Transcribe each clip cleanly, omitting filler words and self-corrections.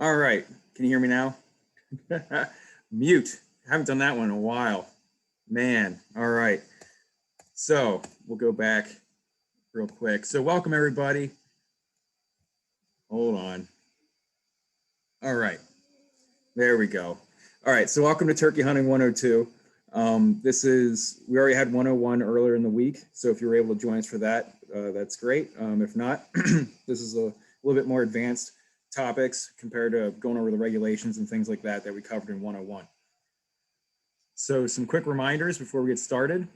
All right, can you hear me now? Mute. Haven't done that one in a while. Man, all right. So we'll go back real quick. So welcome everybody. Hold on. All right, there we go. All right, so welcome to Turkey Hunting 102. We already had 101 earlier in the week. So if you were able to join us for that, that's great. If not, this is a little bit more advanced topics compared to going over the regulations and things like that we covered in 101. So some quick reminders before we get started.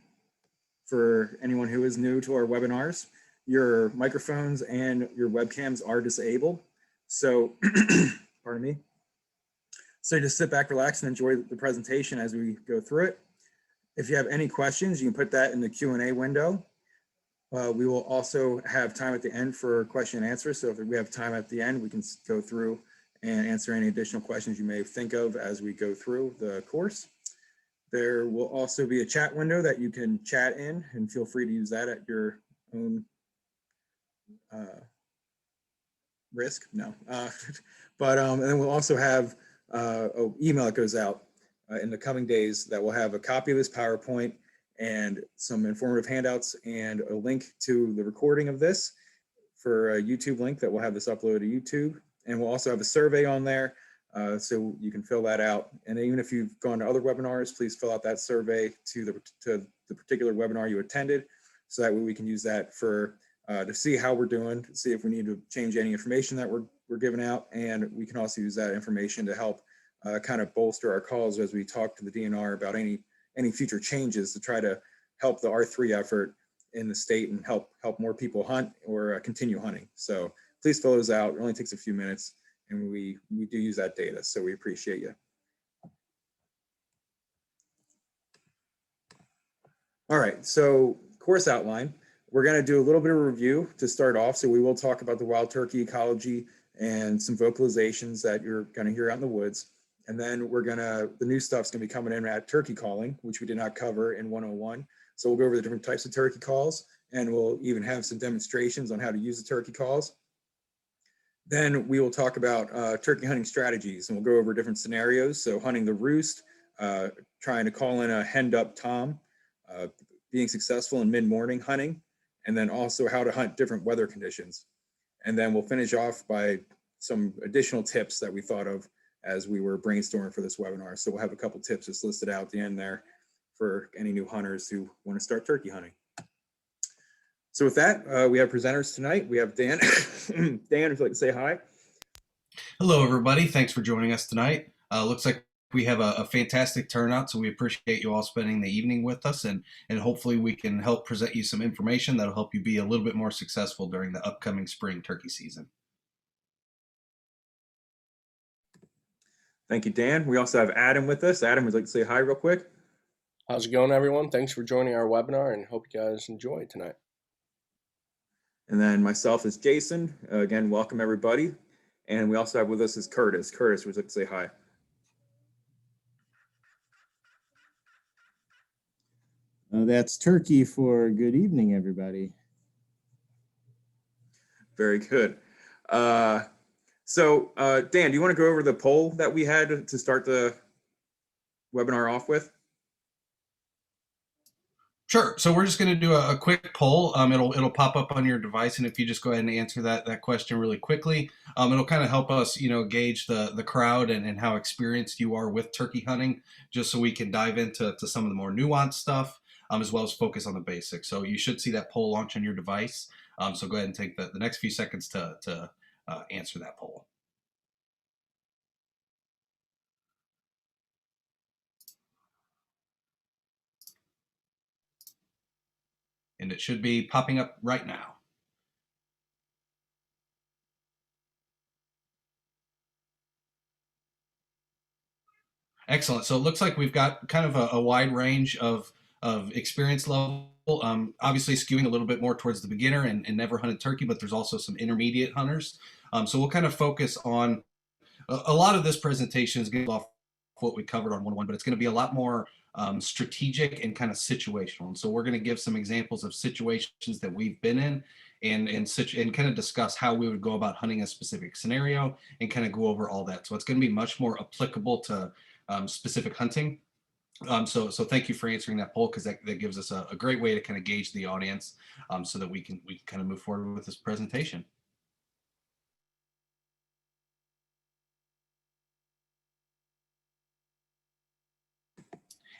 For anyone who is new to our webinars, your microphones and your webcams are disabled. So, pardon me. So just sit back, relax, and enjoy the presentation as we go through it. If you have any questions, you can put that in the Q&A window. We will also have time at the end for question and answer. So if we have time at the end, we can go through and answer any additional questions you may think of as we go through the course. There will also be a chat window that you can chat in, and feel free to use that at your own risk. No, and then we'll also have an email that goes out in the coming days that will have a copy of this PowerPoint and some informative handouts and a link to the recording of this for a YouTube link that will have this uploaded to YouTube. And we'll also have a survey on there, so you can fill that out. And even if you've gone to other webinars, please fill out that survey to the particular webinar you attended, so that way we can use that for to see how we're doing, to see if we need to change any information that we're giving out. And we can also use that information to help kind of bolster our calls as we talk to the DNR about any future changes to try to help the R3 effort in the state and help more people hunt or continue hunting. So please fill those out. It only takes a few minutes, and we do use that data, so we appreciate you. All right, so course outline. We're going to do a little bit of review to start off. So we will talk about the wild turkey ecology and some vocalizations that you're going to hear out in the woods. And then the new stuff's going to be coming in at turkey calling, which we did not cover in 101. So we'll go over the different types of turkey calls, and we'll even have some demonstrations on how to use the turkey calls. Then we will talk about turkey hunting strategies, and we'll go over different scenarios. So hunting the roost, trying to call in a henned up tom, being successful in mid-morning hunting, and then also how to hunt different weather conditions. And then we'll finish off by some additional tips that we thought of as we were brainstorming for this webinar. So we'll have a couple tips just listed out at the end there for any new hunters who want to start turkey hunting. So with that, we have presenters tonight. We have Dan. Dan, if you'd like to say hi. Hello, everybody. Thanks for joining us tonight. Looks like we have a fantastic turnout, so we appreciate you all spending the evening with us, and hopefully we can help present you some information that'll help you be a little bit more successful during the upcoming spring turkey season. Thank you, Dan. We also have Adam with us. Adam, would you like to say hi real quick? How's it going, everyone? Thanks for joining our webinar, and hope you guys enjoy tonight. And then myself is Jason. Again, welcome everybody. And we also have with us is Curtis. Curtis, would you like to say hi? That's turkey for good evening, everybody. Very good. Dan, do you want to go over the poll that we had to start the webinar off with? Sure. So we're just going to do a quick poll. It'll pop up on your device, and if you just go ahead and answer that question really quickly, it'll kind of help us, gauge the crowd and how experienced you are with turkey hunting, just so we can dive into some of the more nuanced stuff, as well as focus on the basics. So you should see that poll launch on your device. So go ahead and take the next few seconds to answer that poll. And it should be popping up right now. Excellent. So it looks like we've got kind of a wide range of experience level, obviously skewing a little bit more towards the beginner and never hunted turkey, but there's also some intermediate hunters. So we'll kind of focus on a lot of this presentation is going off what we covered on 101, but it's going to be a lot more strategic and kind of situational. And so we're going to give some examples of situations that we've been in and kind of discuss how we would go about hunting a specific scenario and kind of go over all that. So it's going to be much more applicable to specific hunting. So thank you for answering that poll, because that gives us a great way to kind of gauge the audience, so that we can kind of move forward with this presentation.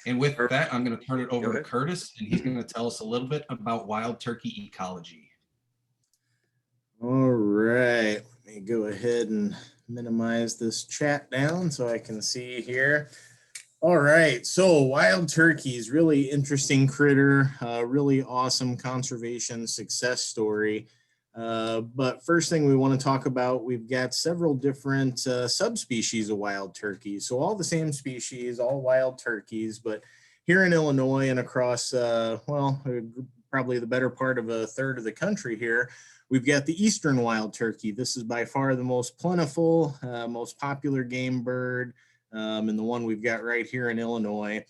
And with that, I'm going to turn it over to Curtis, and he's going to tell us a little bit about wild turkey ecology. All right, let me go ahead and minimize this chat down so I can see here. All right, so wild turkeys, really interesting critter, really awesome conservation success story. But first thing we want to talk about, we've got several different subspecies of wild turkeys. So all the same species, all wild turkeys, but here in Illinois and across, probably the better part of a third of the country here, we've got the eastern wild turkey. This is by far the most plentiful, most popular game bird, and the one we've got right here in Illinois.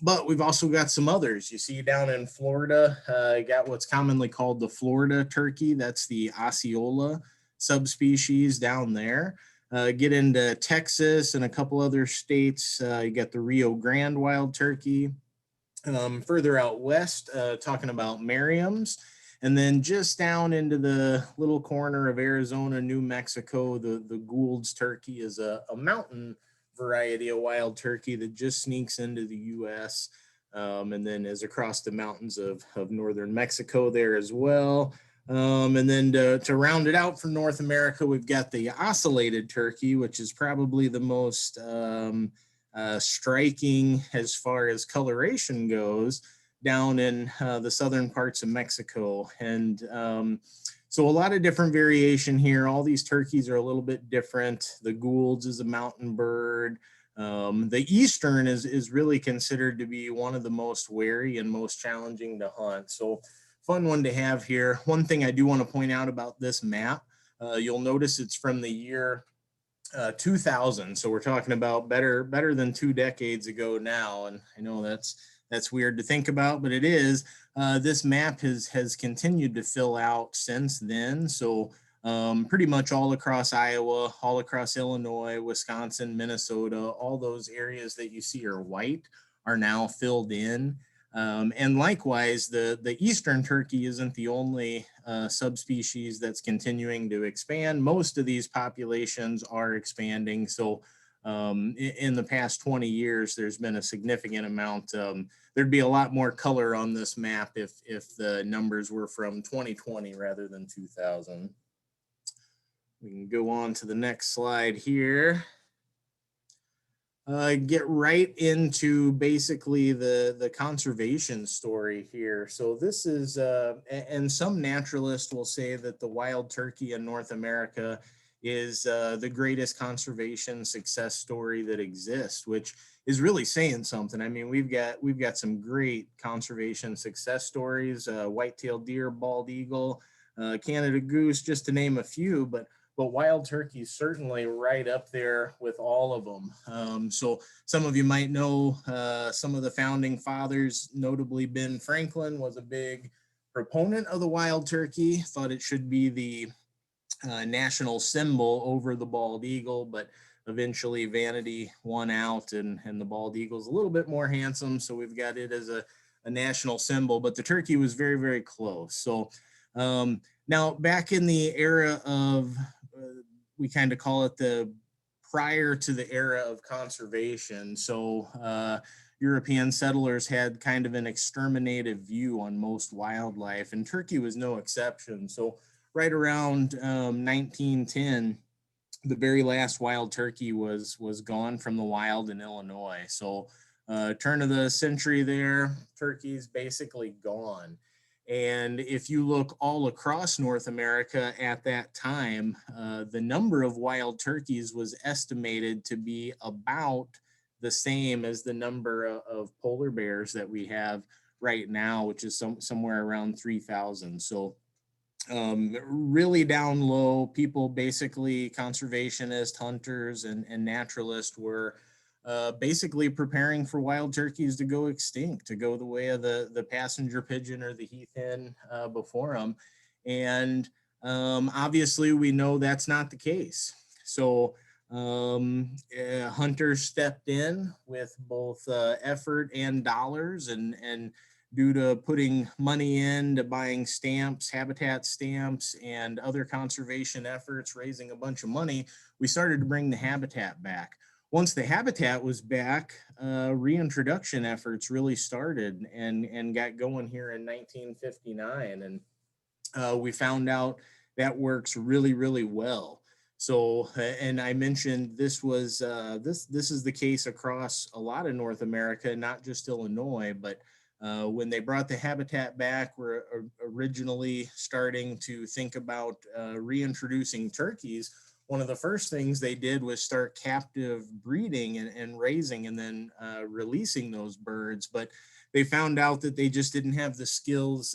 But we've also got some others. You see down in Florida, you got what's commonly called the Florida turkey. That's the Osceola subspecies down there. Get into Texas and a couple other states, you got the Rio Grande wild turkey. Further out west, talking about Merriam's. And then just down into the little corner of Arizona, New Mexico, the Gould's turkey is a mountain variety of wild turkey that just sneaks into the U.S. And then is across the mountains of northern Mexico there as well. And then to round it out for North America, we've got the ocellated turkey, which is probably the most striking as far as coloration goes, down in the southern parts of Mexico. And so a lot of different variation here. All these turkeys are a little bit different. The Gould's is a mountain bird. The eastern is really considered to be one of the most wary and most challenging to hunt. So fun one to have here. One thing I do want to point out about this map, you'll notice it's from the year 2000. So we're talking about better than 2 decades ago now. And I know that's weird to think about, but it is. This map has continued to fill out since then. So pretty much all across Iowa, all across Illinois, Wisconsin, Minnesota, all those areas that you see are white are now filled in. And likewise, the eastern turkey isn't the only subspecies that's continuing to expand. Most of these populations are expanding. So in the past 20 years, there's been a significant amount. There'd be a lot more color on this map if the numbers were from 2020 rather than 2000. We can go on to the next slide here. Get right into basically the conservation story here. So this is, and some naturalists will say that the wild turkey in North America is the greatest conservation success story that exists, which is really saying something. I mean, we've got some great conservation success stories: white-tailed deer, bald eagle, Canada goose, just to name a few. But wild turkey is certainly right up there with all of them. So some of you might know some of the founding fathers, notably Ben Franklin, was a big proponent of the wild turkey, thought it should be the national symbol over the bald eagle, but eventually vanity won out, and the bald eagle's a little bit more handsome, so we've got it as a national symbol, but the turkey was very, very close. So now back in the era of, we kind of call it the prior to the era of conservation. So European settlers had kind of an exterminative view on most wildlife, and turkey was no exception. So right around 1910, the very last wild turkey was gone from the wild in Illinois. So turn of the century there, turkey's basically gone. And if you look all across North America at that time, the number of wild turkeys was estimated to be about the same as the number of polar bears that we have right now, which is somewhere around 3,000. So really down low, people basically, conservationists, hunters, and naturalists were basically preparing for wild turkeys to go extinct, to go the way of the passenger pigeon or the heath hen before them. And obviously, we know that's not the case. So hunters stepped in with both effort and dollars, and due to putting money into buying stamps, habitat stamps, and other conservation efforts, raising a bunch of money, we started to bring the habitat back. Once the habitat was back, reintroduction efforts really started and got going here in 1959. And we found out that works really, really well. So, and I mentioned this was this is the case across a lot of North America, not just Illinois. But when they brought the habitat back, we're originally starting to think about reintroducing turkeys. One of the first things they did was start captive breeding and raising, and then releasing those birds. But they found out that they just didn't have the skills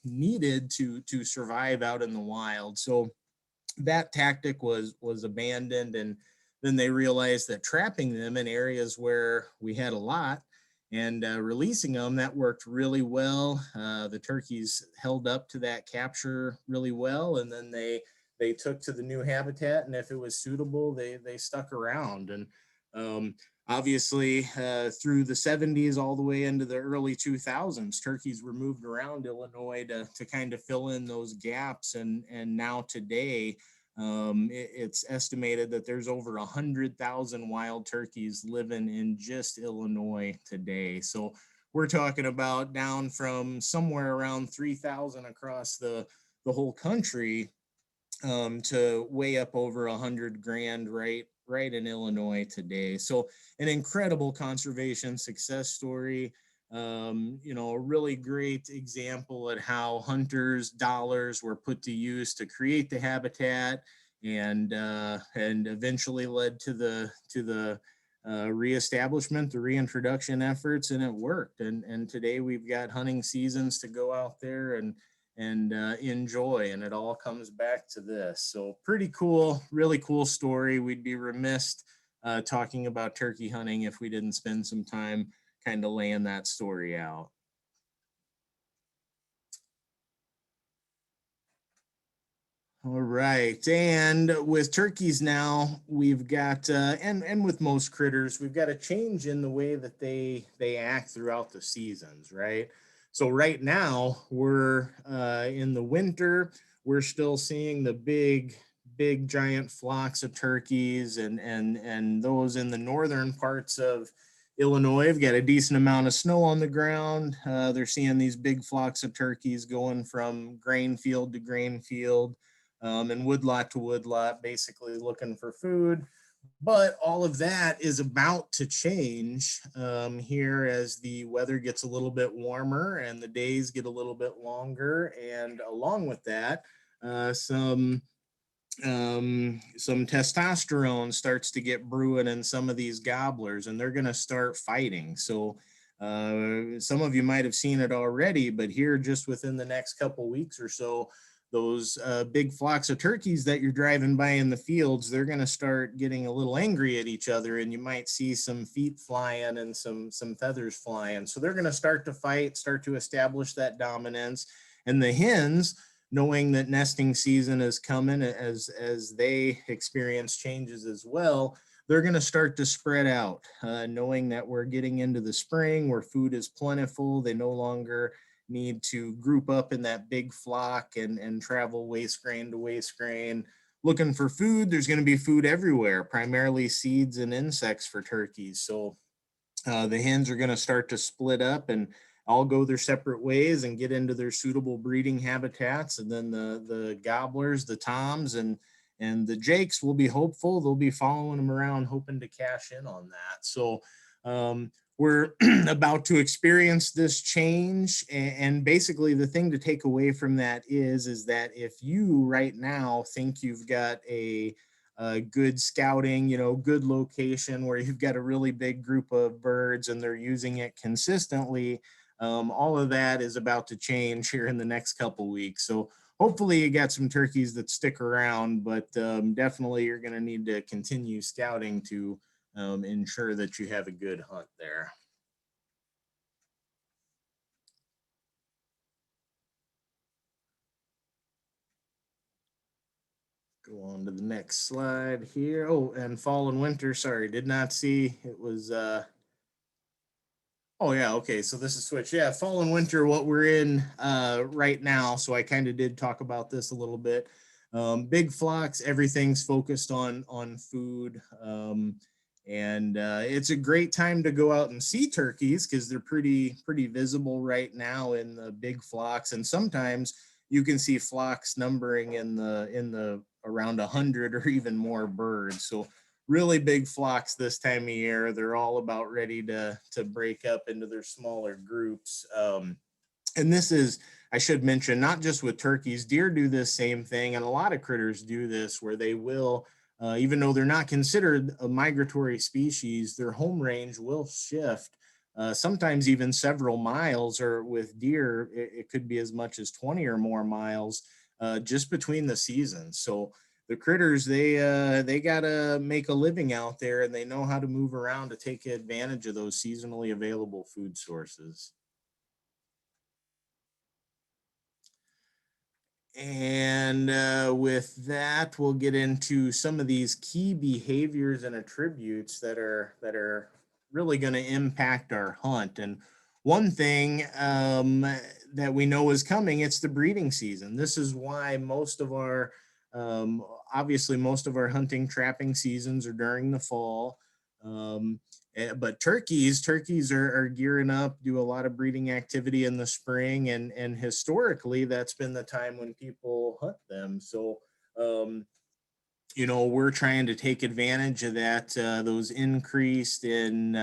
needed to survive out in the wild. So that tactic was abandoned, and then they realized that trapping them in areas where we had a lot and releasing them, that worked really well. The turkeys held up to that capture really well, and then they took to the new habitat, and if it was suitable, they stuck around. And um, obviously, through the 70s all the way into the early 2000s, turkeys were moved around Illinois to kind of fill in those gaps. And now today, it's estimated that there's over 100,000 wild turkeys living in just Illinois today. So we're talking about down from somewhere around 3,000 across the whole country, to way up over 100 grand right in Illinois today. So an incredible conservation success story. A really great example at how hunters' dollars were put to use to create the habitat, and eventually led to the reestablishment, the reintroduction efforts, and it worked. And today we've got hunting seasons to go out there and enjoy, and it all comes back to this. So pretty cool, really cool story. We'd be remiss talking about turkey hunting if we didn't spend some time kind of laying that story out. All right, and with turkeys now, we've got and with most critters, we've got a change in the way that they act throughout the seasons, right? So right now, we're in the winter. We're still seeing the big giant flocks of turkeys, and those in the northern parts of Illinois have got a decent amount of snow on the ground. They're seeing these big flocks of turkeys going from grain field to grain field, and woodlot to woodlot, basically looking for food. But all of that is about to change here as the weather gets a little bit warmer and the days get a little bit longer. And along with that, some testosterone starts to get brewing in some of these gobblers, and they're going to start fighting. So some of you might have seen it already, but here just within the next couple weeks or so, those big flocks of turkeys that you're driving by in the fields, they're going to start getting a little angry at each other, and you might see some feet flying and some feathers flying. So they're going to start to fight, start to establish that dominance. And the hens, knowing that nesting season is coming, as they experience changes as well, they're going to start to spread out, knowing that we're getting into the spring where food is plentiful. They no longer need to group up in that big flock and travel waste grain to waste grain looking for food. There's going to be food everywhere, primarily seeds and insects for turkeys. So the hens are going to start to split up and all go their separate ways and get into their suitable breeding habitats. And then the gobblers, the toms, and the jakes will be hopeful. They'll be following them around, hoping to cash in on that. So we're about to experience this change. And basically the thing to take away from that is that if you right now think you've got a good scouting, good location where you've got a really big group of birds and they're using it consistently, all of that is about to change here in the next couple weeks. So hopefully you got some turkeys that stick around, but definitely you're going to need to continue scouting to ensure that you have a good hunt there. Go on to the next slide here. Oh, and fall and winter. Sorry, did not see. It was oh yeah, okay. So this is switch. Yeah, fall and winter, what we're in right now. So I kind of did talk about this a little bit. Big flocks, everything's focused on food. And it's a great time to go out and see turkeys because they're pretty visible right now in the big flocks. And sometimes you can see flocks numbering in the around 100 or even more birds. So really big flocks this time of year. They're all about ready to break up into their smaller groups. And this is, I should mention, not just with turkeys, deer do this same thing, and a lot of critters do this where they will, even though they're not considered a migratory species, their home range will shift. Sometimes even several miles, or with deer, it could be as much as 20 or more miles just between the seasons. So the critters, they gotta make a living out there, and they know how to move around to take advantage of those seasonally available food sources. And with that, we'll get into some of these key behaviors and attributes that are really going to impact our hunt. And one thing that we know is coming, it's the breeding season. This is why most of our um, obviously most of our hunting trapping seasons are during the fall. Um, but turkeys are gearing up, do a lot of breeding activity in the spring, and historically that's been the time when people hunt them. So um, we're trying to take advantage of that, those increased in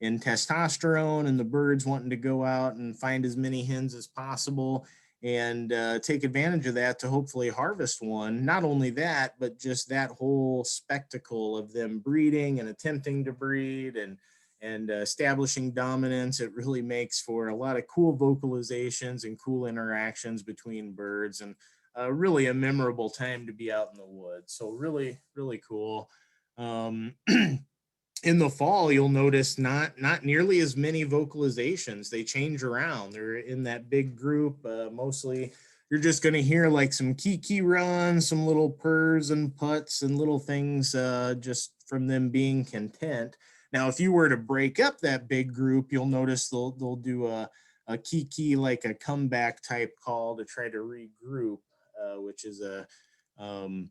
testosterone, and the birds wanting to go out and find as many hens as possible, and take advantage of that to hopefully harvest one. Not only that, but just that whole spectacle of them breeding and attempting to breed and establishing dominance. It really makes for a lot of cool vocalizations and cool interactions between birds, and really a memorable time to be out in the woods. So really, really cool. Um, in the fall, you'll notice not nearly as many vocalizations. They change around. They're in that big group. Mostly, you're just going to hear like some kiki runs, some little purrs and putts, and little things just from them being content. Now, if you were to break up that big group, you'll notice they'll do a kiki, like a comeback type call to try to regroup, which is um,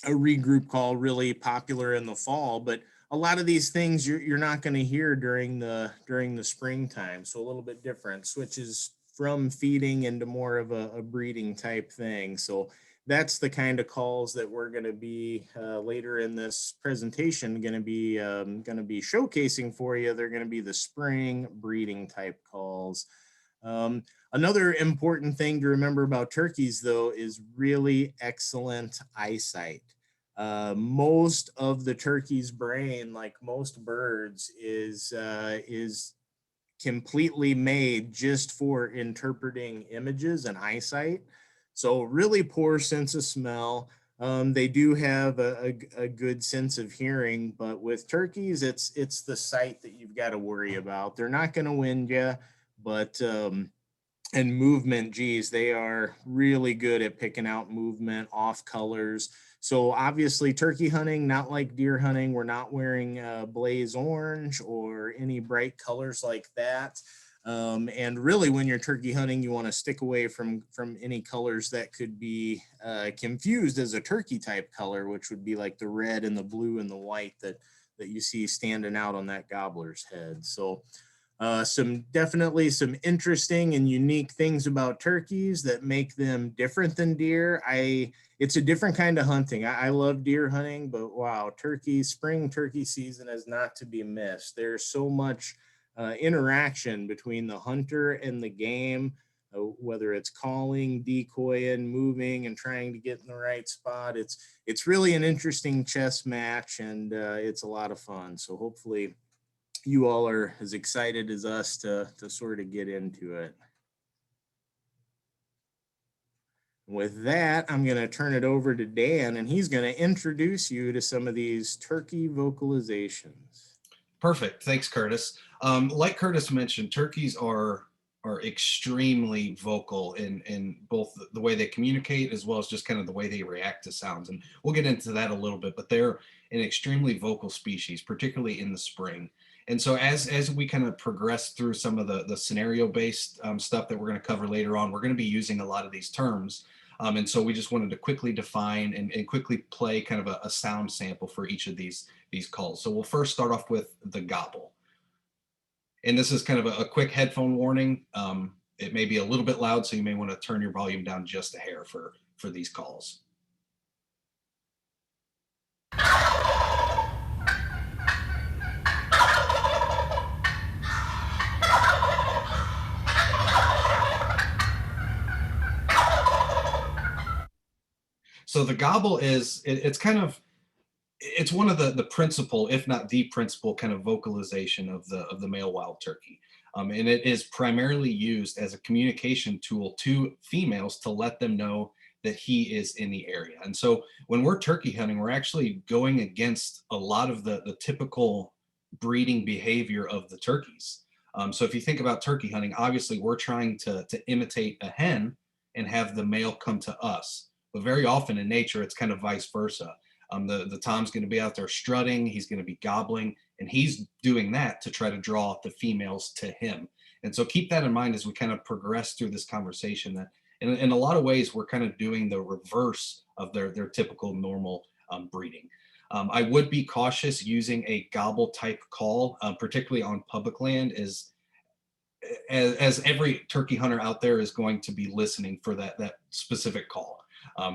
a regroup call really popular in the fall. But a lot of these things you're not going to hear during the springtime. So a little bit different, switches from feeding into more of a breeding type thing. So that's the kind of calls that we're going to be later in this presentation going to be showcasing for you. They're going to be the spring breeding type calls. Another important thing to remember about turkeys, though, is really excellent eyesight. Most of the turkey's brain, like most birds, is completely made just for interpreting images and eyesight. So really poor sense of smell. They do have a good sense of hearing, but with turkeys, it's the sight that you've got to worry about. They're not going to wind you, but and movement, geez, they are really good at picking out movement off colors. So obviously turkey hunting, not like deer hunting, we're not wearing blaze orange or any bright colors like that. And really when you're turkey hunting, you want to stick away from any colors that could be confused as a turkey type color, which would be like the red and the blue and the white that you see standing out on that gobbler's head. So definitely some interesting and unique things about turkeys that make them different than deer. It's a different kind of hunting. I love deer hunting, but wow, spring turkey season is not to be missed. There's so much interaction between the hunter and the game, whether it's calling, decoying, moving, and trying to get in the right spot. It's really an interesting chess match, and it's a lot of fun. So hopefully you all are as excited as us to sort of get into it. With that, I'm going to turn it over to Dan, and he's going to introduce you to some of these turkey vocalizations. Perfect. Thanks, Curtis. Like Curtis mentioned, turkeys are are extremely vocal in both the way they communicate as well as just kind of the way they react to sounds. And we'll get into that a little bit, but they're an extremely vocal species, particularly in the spring. And so as we kind of progress through some of the scenario-based stuff that we're going to cover later on, we're going to be using a lot of these terms. And so we just wanted to quickly define and quickly play kind of a sound sample for each of these calls. So we'll first start off with the gobble. And this is kind of a quick headphone warning. It may be a little bit loud, so you may want to turn your volume down just a hair for these calls. So the gobble is, it's one of the principal, if not the principal kind of vocalization of the male wild turkey. And it is primarily used as a communication tool to females to let them know that he is in the area. And so when we're turkey hunting, we're actually going against a lot of the typical breeding behavior of the turkeys. So if you think about turkey hunting, obviously we're trying to imitate a hen and have the male come to us. But very often in nature, it's kind of vice versa. The tom's going to be out there strutting, he's going to be gobbling, and he's doing that to try to draw the females to him. And so keep that in mind as we kind of progress through this conversation, that in a lot of ways, we're kind of doing the reverse of their typical normal breeding. I would be cautious using a gobble type call, particularly on public land, as every turkey hunter out there is going to be listening for that specific call.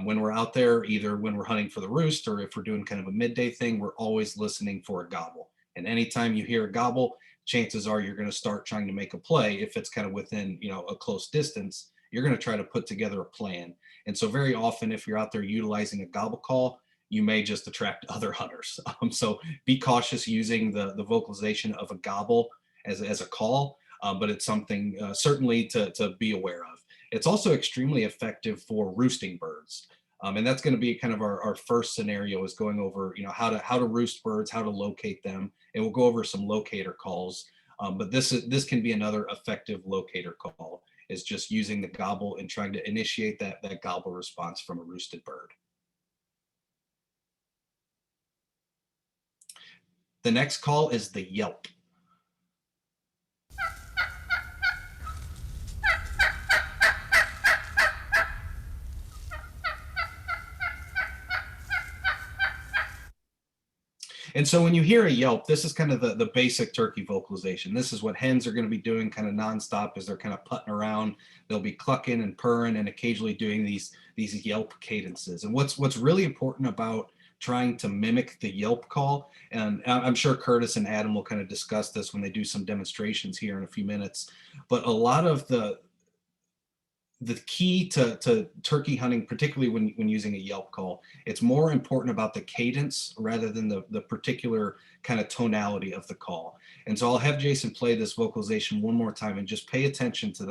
When we're out there, either when we're hunting for the roost or if we're doing kind of a midday thing, we're always listening for a gobble. And anytime you hear a gobble, chances are you're going to start trying to make a play. If it's kind of within, a close distance, you're going to try to put together a plan. And so very often, if you're out there utilizing a gobble call, you may just attract other hunters. So be cautious using the vocalization of a gobble as a call, but it's something certainly to be aware of. It's also extremely effective for roosting birds. And that's going to be kind of our first scenario, is going over, how to roost birds, how to locate them. And we'll go over some locator calls. But this can be another effective locator call, is just using the gobble and trying to initiate that gobble response from a roosted bird. The next call is the yelp. And so when you hear a yelp, this is kind of the basic turkey vocalization. This is what hens are going to be doing kind of nonstop as they're kind of putting around. They'll be clucking and purring and occasionally doing these yelp cadences. And what's really important about trying to mimic the yelp call, and I'm sure Curtis and Adam will kind of discuss this when they do some demonstrations here in a few minutes, but a lot of the key to turkey hunting, particularly when using a yelp call, it's more important about the cadence rather than the particular kind of tonality of the call. And so I'll have Jason play this vocalization one more time and just pay attention to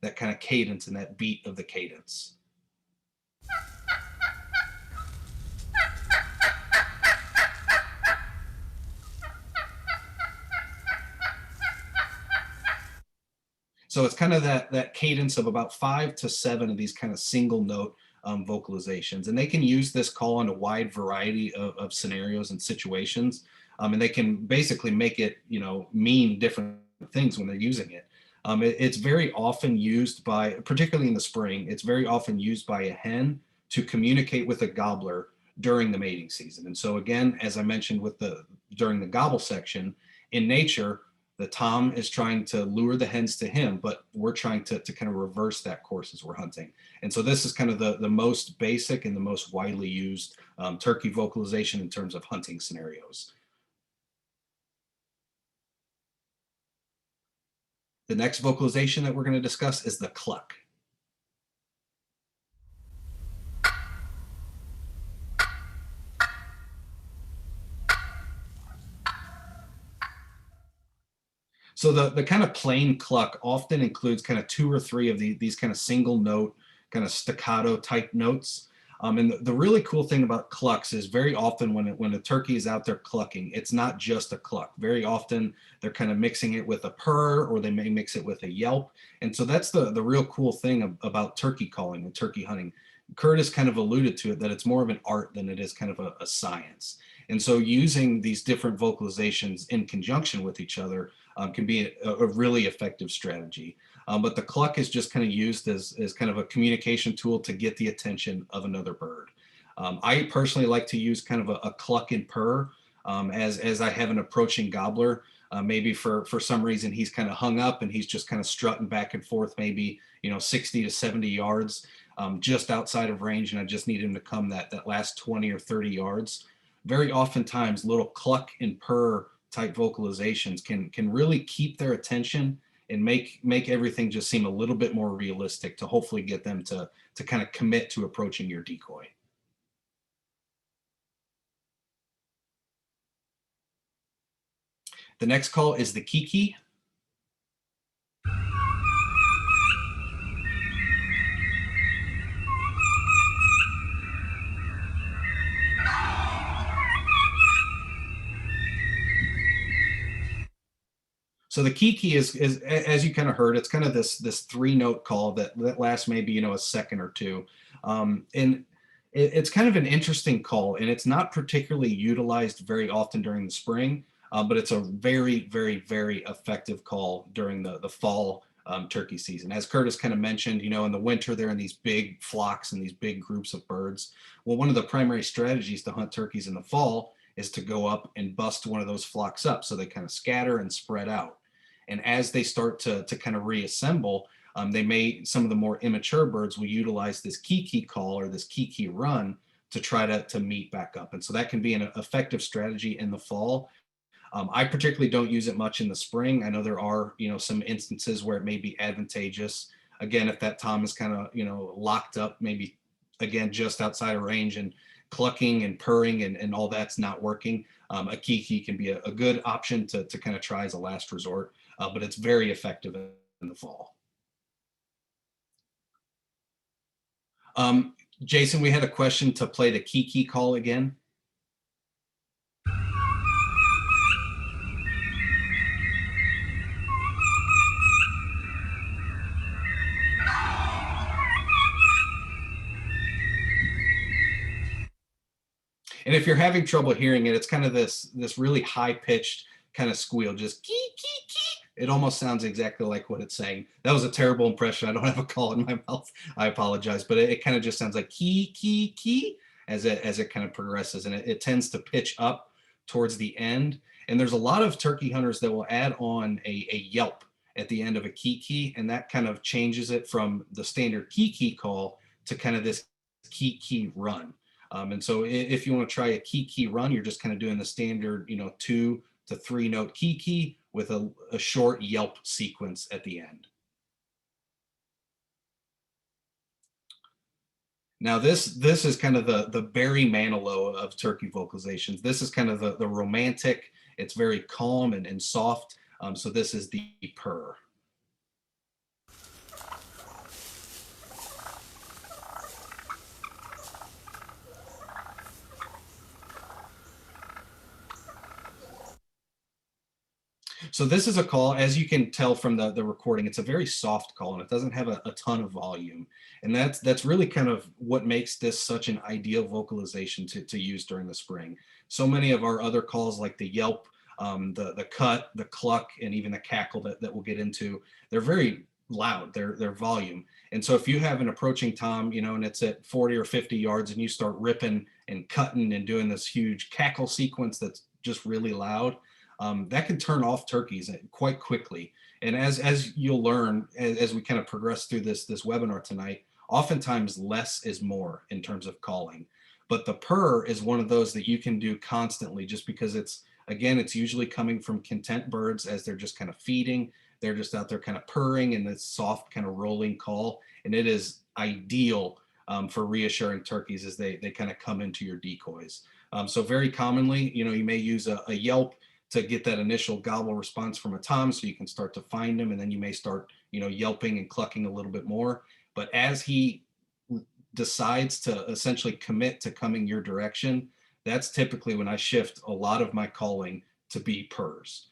that kind of cadence and that beat of the cadence. So it's kind of that cadence of about 5 to 7 of these kind of single note vocalizations. And they can use this call in a wide variety of scenarios and situations. And they can basically make it, mean different things when they're using it. It's very often used by, particularly in the spring, it's very often used by a hen to communicate with a gobbler during the mating season. And so again, as I mentioned during the gobble section, in nature, the tom is trying to lure the hens to him, but we're trying to kind of reverse that course as we're hunting. And so this is kind of the most basic and the most widely used turkey vocalization in terms of hunting scenarios. The next vocalization that we're going to discuss is the cluck. So the kind of plain cluck often includes kind of 2 or 3 of these kind of single note, kind of staccato type notes. And the really cool thing about clucks is very often when a turkey is out there clucking, it's not just a cluck. Very often they're kind of mixing it with a purr, or they may mix it with a yelp. And so that's the real cool thing about turkey calling and turkey hunting. Curtis kind of alluded to it, that it's more of an art than it is kind of a science. And so using these different vocalizations in conjunction with each other can be a really effective strategy. But the cluck is just kind of used as kind of a communication tool to get the attention of another bird. I personally like to use kind of a cluck and purr as I have an approaching gobbler. Maybe for some reason he's kind of hung up and he's just kind of strutting back and forth, maybe 60 to 70 yards just outside of range, and I just need him to come that last 20 or 30 yards. Very oftentimes, little cluck and purr type vocalizations can really keep their attention and make everything just seem a little bit more realistic, to hopefully get them to kind of commit to approaching your decoy. The next call is the kiki. So the kiki is as you kind of heard, it's kind of this 3-note call that lasts maybe a second or two, and it's kind of an interesting call, and it's not particularly utilized very often during the spring, but it's a very very effective call during the fall turkey season. As Curtis kind of mentioned, in the winter they're in these big flocks and these big groups of birds. Well, one of the primary strategies to hunt turkeys in the fall is to go up and bust one of those flocks up, so they kind of scatter and spread out. And as they start to kind of reassemble, some of the more immature birds will utilize this kiki call or this kiki run to try to meet back up. And so that can be an effective strategy in the fall. I particularly don't use it much in the spring. I know there are, some instances where it may be advantageous. Again, if that tom is kind of, locked up, maybe again, just outside of range, and clucking and purring and all that's not working, a kiki can be a good option to kind of try as a last resort. But it's very effective in the fall. Jason, we had a question to play the kiki call again. And if you're having trouble hearing it, it's kind of this really high pitched kind of squeal, just kee kee kee. It almost sounds exactly like what it's saying. That was a terrible impression. I don't have a call in my mouth. I apologize, but it kind of just sounds like kee kee kee as it kind of progresses, and it tends to pitch up towards the end. And there's a lot of turkey hunters that will add on a yelp at the end of a kiki, and that kind of changes it from the standard kiki call to kind of this kiki run. And so if you want to try a kiki run, you're just kind of doing the standard, 2 to 3 note kiki with a short yelp sequence at the end. Now this is kind of the Barry Manilow of turkey vocalizations. This is kind of the romantic. It's very calm and soft. So this is the purr. So this is a call, as you can tell from the recording, it's a very soft call, and it doesn't have a ton of volume. And that's really kind of what makes this such an ideal vocalization to use during the spring. So many of our other calls, like the yelp, the cut, the cluck, and even the cackle that we'll get into, they're very loud, they're volume. And so if you have an approaching tom, and it's at 40 or 50 yards, and you start ripping and cutting and doing this huge cackle sequence that's just really loud, that can turn off turkeys quite quickly. And as you'll learn as we kind of progress through this webinar tonight, oftentimes less is more in terms of calling. But the purr is one of those that you can do constantly, just because it's usually coming from content birds as they're just kind of feeding. They're just out there kind of purring in this soft kind of rolling call. And it is ideal for reassuring turkeys as they kind of come into your decoys. So very commonly, you may use a yelp to get that initial gobble response from a tom, so you can start to find him, and then you may start yelping and clucking a little bit more. But as he decides to essentially commit to coming your direction, that's typically when I shift a lot of my calling to be purrs.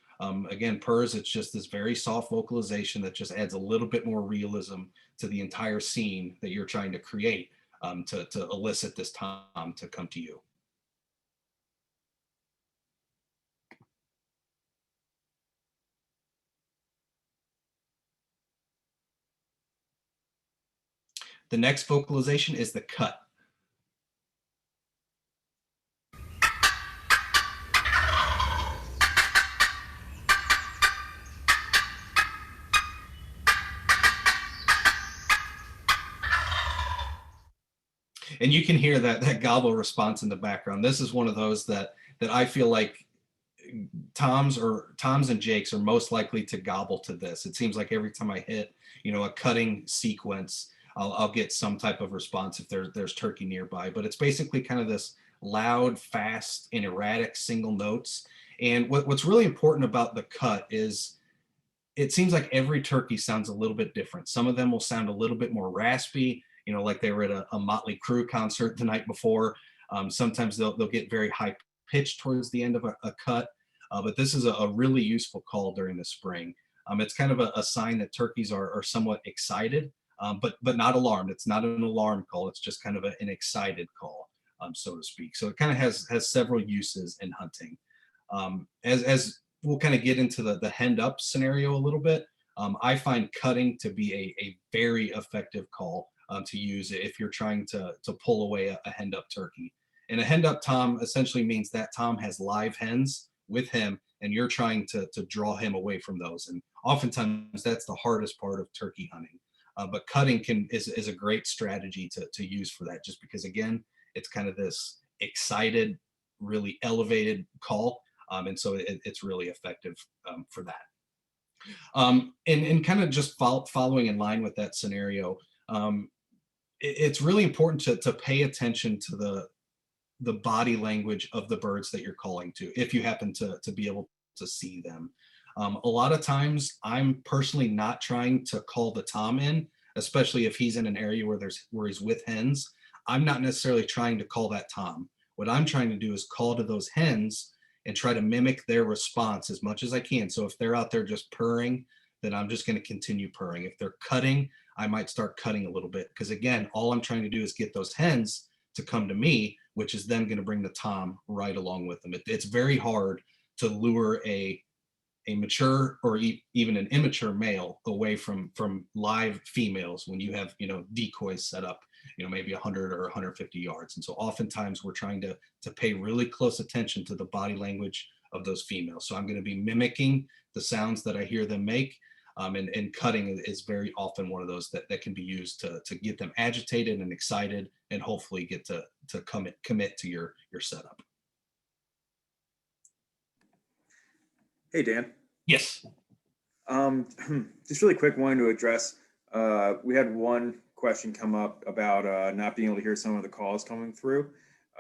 Again, purrs, it's just this very soft vocalization that just adds a little bit more realism to the entire scene that you're trying to create, to elicit this tom to come to you. The next vocalization is the cut. And you can hear that gobble response in the background. This is one of those that I feel like Toms and Jakes are most likely to gobble to this. It seems like every time I hit, a cutting sequence, I'll get some type of response if there's turkey nearby. But it's basically kind of this loud, fast, and erratic single notes. And what's really important about the cut is it seems like every turkey sounds a little bit different. Some of them will sound a little bit more raspy, like they were at a Motley Crue concert the night before. Sometimes they'll get very high pitched towards the end of a cut. But this is a really useful call during the spring. It's kind of a sign that turkeys are somewhat excited, but not alarmed. It's not an alarm call. It's just kind of an excited call, so to speak. So it kind of has several uses in hunting. As we'll kind of get into the hend up scenario a little bit, I find cutting to be a very effective call to use if you're trying to pull away a hend up turkey. And a hend up tom essentially means that tom has live hens with him, and you're trying to draw him away from those. And oftentimes that's the hardest part of turkey hunting. But cutting is a great strategy to use for that, just because, again, it's kind of this excited, really elevated call. And so it's really effective for that. And kind of just following in line with that scenario, it's really important to pay attention to the body language of the birds that you're calling to, if you happen to be able to see them. A lot of times I'm personally not trying to call the tom in, especially if he's in an area where he's with hens. I'm not necessarily trying to call that tom. What I'm trying to do is call to those hens and try to mimic their response as much as I can. So if they're out there just purring, then I'm just going to continue purring. If they're cutting, I might start cutting a little bit, because again, all I'm trying to do is get those hens to come to me, which is then going to bring the tom right along with them. It's very hard to lure a mature or even an immature male away from live females when you have decoys set up maybe 100 or 150 yards. And so oftentimes we're trying to pay really close attention to the body language of those females. So I'm going to be mimicking the sounds that I hear them make, and cutting is very often one of those that can be used to get them agitated and excited, and hopefully get to commit to your setup. Hey, Dan. Yes. Just really quick, wanted to address, we had one question come up about not being able to hear some of the calls coming through.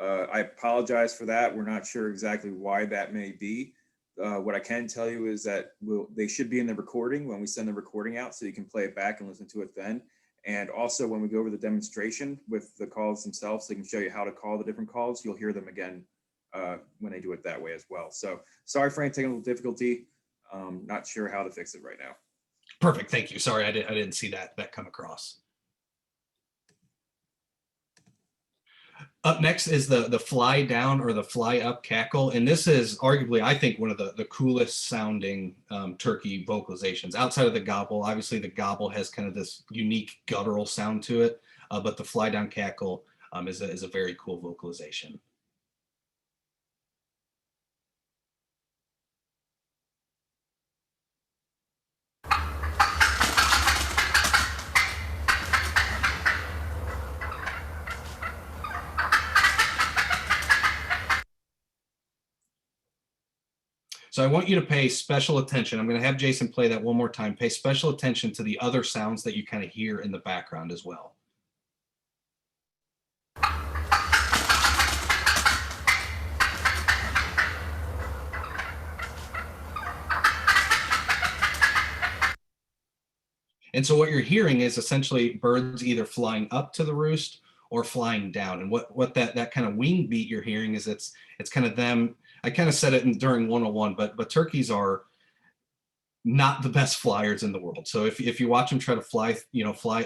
I apologize for that. We're not sure exactly why that may be. What I can tell you is that they should be in the recording when we send the recording out, so you can play it back and listen to it then. And also when we go over the demonstration with the calls themselves, they can show you how to call the different calls. You'll hear them again when they do it that way as well. So sorry for any technical difficulty. Not sure how to fix it right now. Perfect. Thank you. Sorry, I didn't see that come across. Up next is the fly down or the fly up cackle. And this is arguably, I think, one of the coolest sounding turkey vocalizations outside of the gobble. Obviously, the gobble has kind of this unique guttural sound to it, but the fly down cackle is a very cool vocalization. So I want you to pay special attention. I'm going to have Jason play that one more time. Pay special attention to the other sounds that you kind of hear in the background as well. And so what you're hearing is essentially birds either flying up to the roost or flying down. And what that kind of wing beat you're hearing is it's kind of them. I kind of said it during 101, but turkeys are not the best flyers in the world. So if you watch them try to fly, fly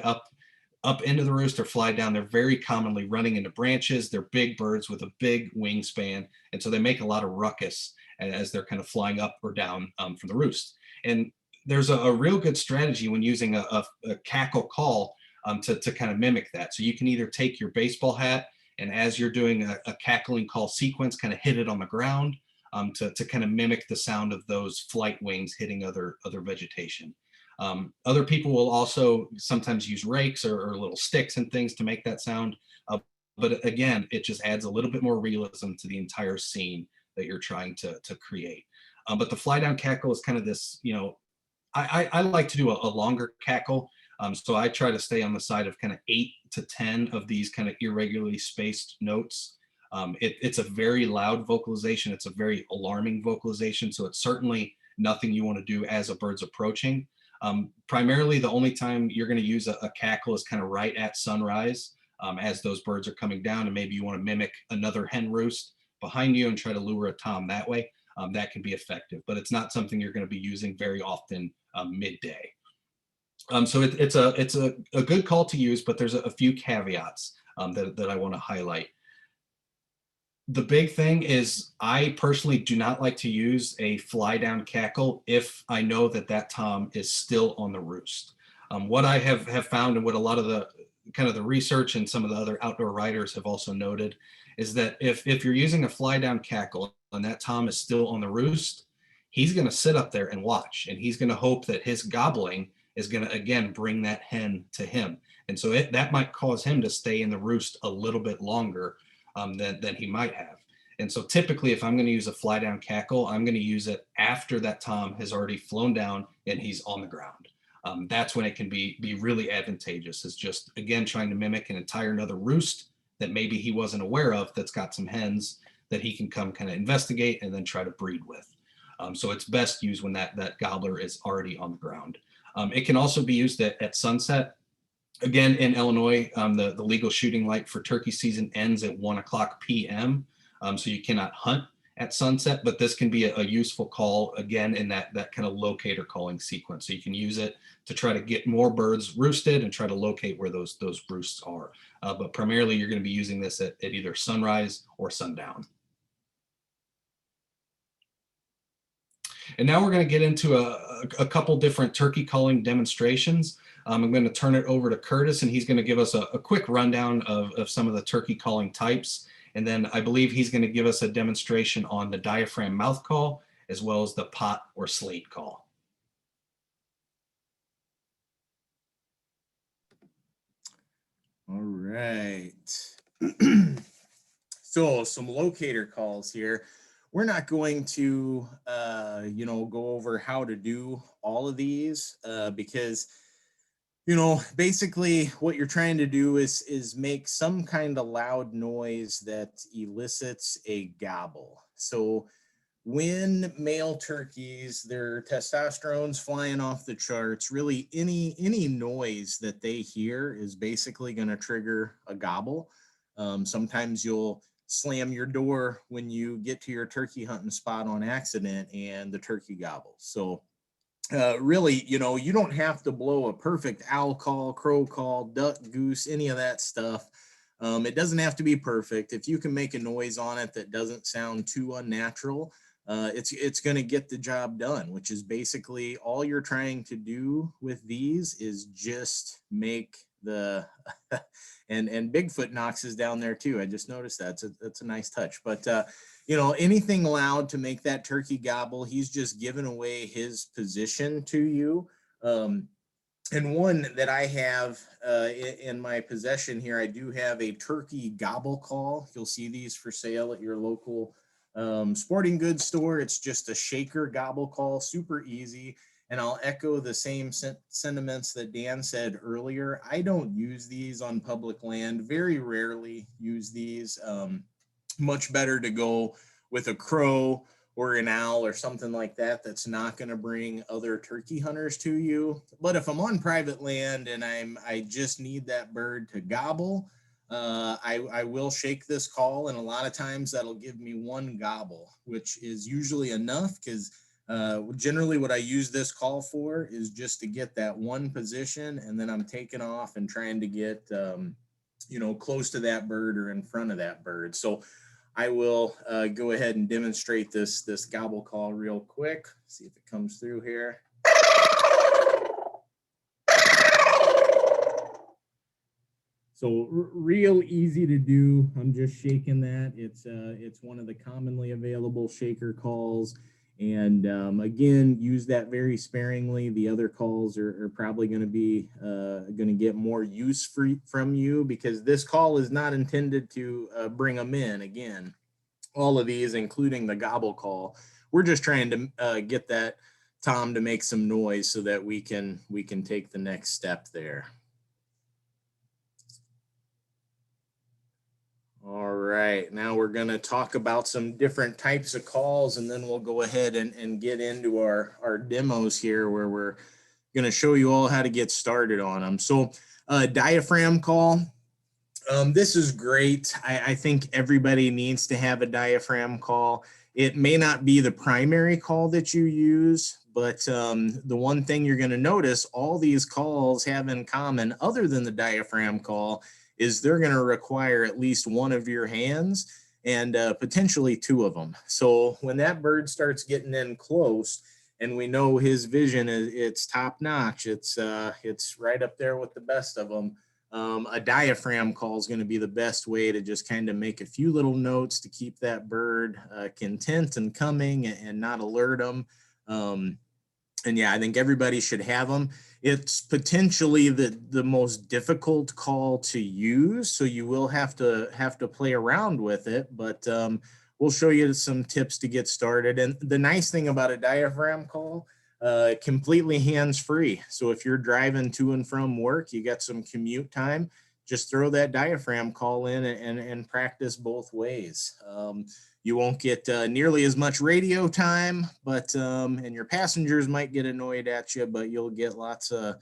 up into the roost or fly down, they're very commonly running into branches. They're big birds with a big wingspan, and so they make a lot of ruckus as they're kind of flying up or down from the roost. And there's a real good strategy when using a cackle call to kind of mimic that. So you can either take your baseball hat and as you're doing a cackling call sequence, kind of hit it on the ground to kind of mimic the sound of those flight wings hitting other vegetation. Other people will also sometimes use rakes or little sticks and things to make that sound. But again, it just adds a little bit more realism to the entire scene that you're trying to create. But the fly down cackle is kind of this, I like to do a longer cackle. So I try to stay on the side of kind of 8 to 10 of these kind of irregularly spaced notes. It's a very loud vocalization. It's a very alarming vocalization. So it's certainly nothing you want to do as a bird's approaching. Primarily, the only time you're going to use a cackle is kind of right at sunrise as those birds are coming down, and maybe you want to mimic another hen roost behind you and try to lure a tom that way. That can be effective, but it's not something you're going to be using very often midday. So it's a good call to use, but there's a few caveats that I want to highlight. The big thing is I personally do not like to use a fly down cackle if I know that tom is still on the roost. What I have found, and what a lot of the kind of the research and some of the other outdoor writers have also noted, is that if you're using a fly down cackle and that tom is still on the roost, he's going to sit up there and watch, and he's going to hope that his gobbling is going to again bring that hen to him. And so that might cause him to stay in the roost a little bit longer than he might have. And so typically if I'm going to use a fly down cackle, I'm going to use it after that tom has already flown down and he's on the ground. That's when it can be really advantageous. It's just, again, trying to mimic an entire another roost that maybe he wasn't aware of, that's got some hens that he can come kind of investigate and then try to breed with. So it's best used when that gobbler is already on the ground. It can also be used at sunset. Again, in Illinois, the legal shooting light for turkey season ends at 1:00 p.m. So you cannot hunt at sunset, but this can be a useful call, again, in that kind of locator calling sequence. So you can use it to try to get more birds roosted and try to locate where those roosts are. But primarily, you're going to be using this at either sunrise or sundown. And now we're going to get into a couple different turkey calling demonstrations. I'm going to turn it over to Curtis, and he's going to give us a quick rundown of some of the turkey calling types. And then I believe he's going to give us a demonstration on the diaphragm mouth call, as well as the pot or slate call. All right. So some locator calls here. We're not going to, go over how to do all of these because, basically what you're trying to do is make some kind of loud noise that elicits a gobble. So when male turkeys, their testosterone's flying off the charts, really any noise that they hear is basically going to trigger a gobble. Sometimes you'll slam your door when you get to your turkey hunting spot on accident and the turkey gobbles. So really, you don't have to blow a perfect owl call, crow call, duck, goose, any of that stuff. It doesn't have to be perfect. If you can make a noise on it that doesn't sound too unnatural, it's going to get the job done, which is basically all you're trying to do with these is just make the and Bigfoot knocks is down there too. I just noticed that. That's a nice touch. But anything loud to make that turkey gobble, he's just giving away his position to you. And one that I have in my possession here, I do have a turkey gobble call. You'll see these for sale at your local sporting goods store. It's just a shaker gobble call, super easy. And I'll echo the same sentiments that Dan said earlier. I don't use these on public land, very rarely use these. Much better to go with a crow or an owl or something like that that's not going to bring other turkey hunters to you. But if I'm on private land and I just need that bird to gobble, I will shake this call, and a lot of times that'll give me one gobble, which is usually enough because generally what I use this call for is just to get that one position, and then I'm taking off and trying to get close to that bird or in front of that bird. So I will go ahead and demonstrate this gobble call real quick. See if it comes through here. So real easy to do. I'm just shaking that. It's one of the commonly available shaker calls. And again, use that very sparingly. The other calls are probably going to be going to get more use from you, because this call is not intended to bring them in. Again, all of these, including the gobble call, we're just trying to get that tom to make some noise so that we can take the next step there. All right, now we're going to talk about some different types of calls, and then we'll go ahead and get into our demos here, where we're going to show you all how to get started on them. So diaphragm call, this is great. I think everybody needs to have a diaphragm call. It may not be the primary call that you use, but the one thing you're going to notice all these calls have in common, other than the diaphragm call, is they're going to require at least one of your hands and potentially two of them. So when that bird starts getting in close, and we know his vision it's top notch, it's right up there with the best of them, a diaphragm call is going to be the best way to just kind of make a few little notes to keep that bird content and coming and not alert them. And yeah, I think everybody should have them. It's potentially the most difficult call to use, so you will have to play around with it, but we'll show you some tips to get started. And the nice thing about a diaphragm call, completely hands-free. So if you're driving to and from work, you got some commute time, just throw that diaphragm call in and practice both ways. You won't get nearly as much radio time, but and your passengers might get annoyed at you, but you'll get lots of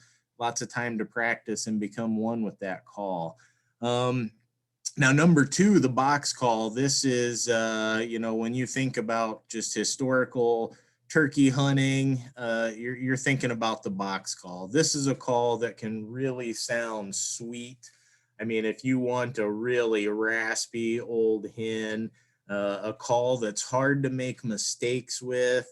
time to practice and become one with that call. Now, number two, the box call. This is, when you think about just historical turkey hunting, you're thinking about the box call. This is a call that can really sound sweet. I mean, if you want a really raspy old hen, a call that's hard to make mistakes with,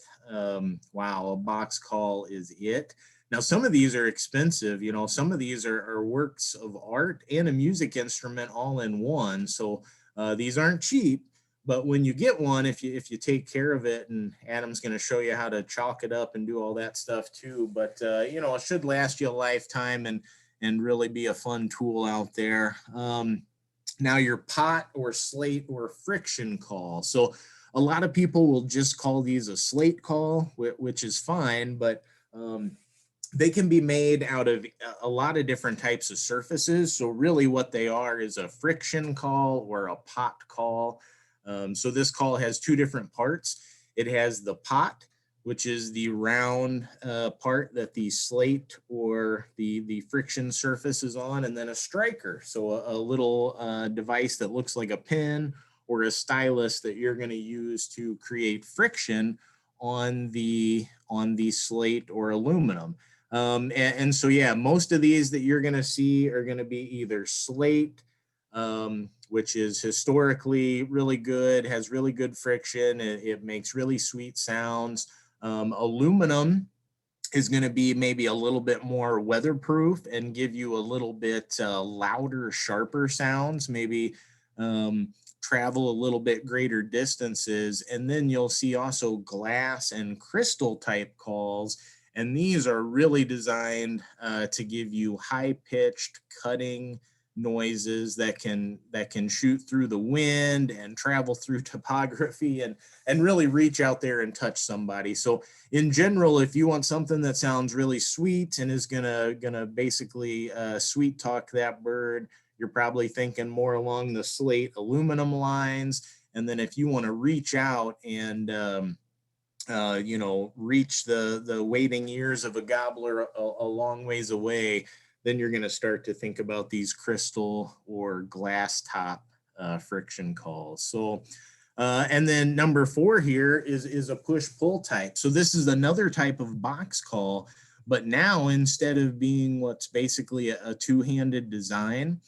wow, a box call is it. Now, some of these are expensive. Some of these are works of art and a music instrument all in one. So these aren't cheap, but when you get one, if you take care of it, and Adam's going to show you how to chalk it up and do all that stuff too, but it should last you a lifetime and really be a fun tool out there. Now, your pot or slate or friction call. So a lot of people will just call these a slate call, which is fine, but they can be made out of a lot of different types of surfaces. So really what they are is a friction call or a pot call. So this call has two different parts. It has the pot, which is the round part that the slate or the friction surface is on, and then a striker. So a little device that looks like a pin or a stylus that you're going to use to create friction on the slate or aluminum. And so, yeah, most of these that you're going to see are going to be either slate, which is historically really good, has really good friction. It makes really sweet sounds. Aluminum is going to be maybe a little bit more weatherproof and give you a little bit louder, sharper sounds, maybe travel a little bit greater distances. And then you'll see also glass and crystal type calls. And these are really designed to give you high-pitched cutting noises that can shoot through the wind and travel through topography and really reach out there and touch somebody. So in general, if you want something that sounds really sweet and is gonna basically sweet talk that bird, you're probably thinking more along the slate aluminum lines. And then if you want to reach out and reach the waiting ears of a gobbler a long ways away, then you're going to start to think about these crystal or glass top friction calls. So, and then number 4 here is a push-pull type. So this is another type of box call, but now instead of being what's basically a two-handed design,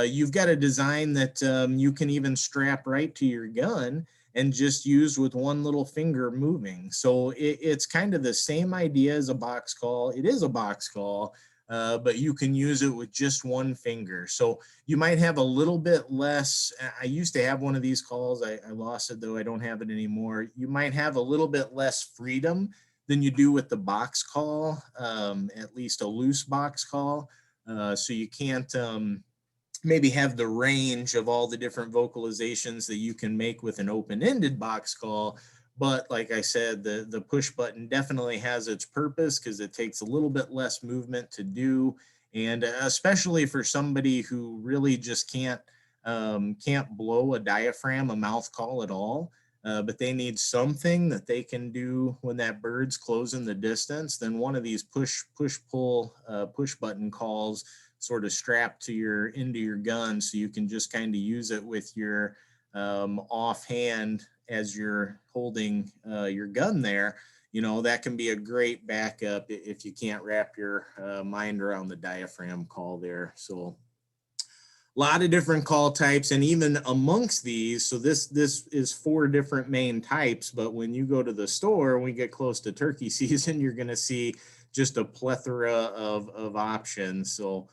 you've got a design that you can even strap right to your gun and just use with one little finger moving. So it's kind of the same idea as a box call. It is a box call, but you can use it with just one finger. So you might have a little bit less. I used to have one of these calls. I lost it, though. I don't have it anymore. You might have a little bit less freedom than you do with the box call, at least a loose box call. So you can't maybe have the range of all the different vocalizations that you can make with an open-ended box call. But like I said, the push button definitely has its purpose because it takes a little bit less movement to do. And especially for somebody who really just can't blow a diaphragm, a mouth call at all, but they need something that they can do when that bird's closing the distance, then one of these push button calls sort of strapped to into your gun, so you can just kind of use it with your offhand as you're holding your gun there. You know, that can be a great backup if you can't wrap your mind around the diaphragm call there. So a lot of different call types, and even amongst these, so this is 4 different main types, but when you go to the store and we get close to turkey season, you're going to see just a plethora of options. So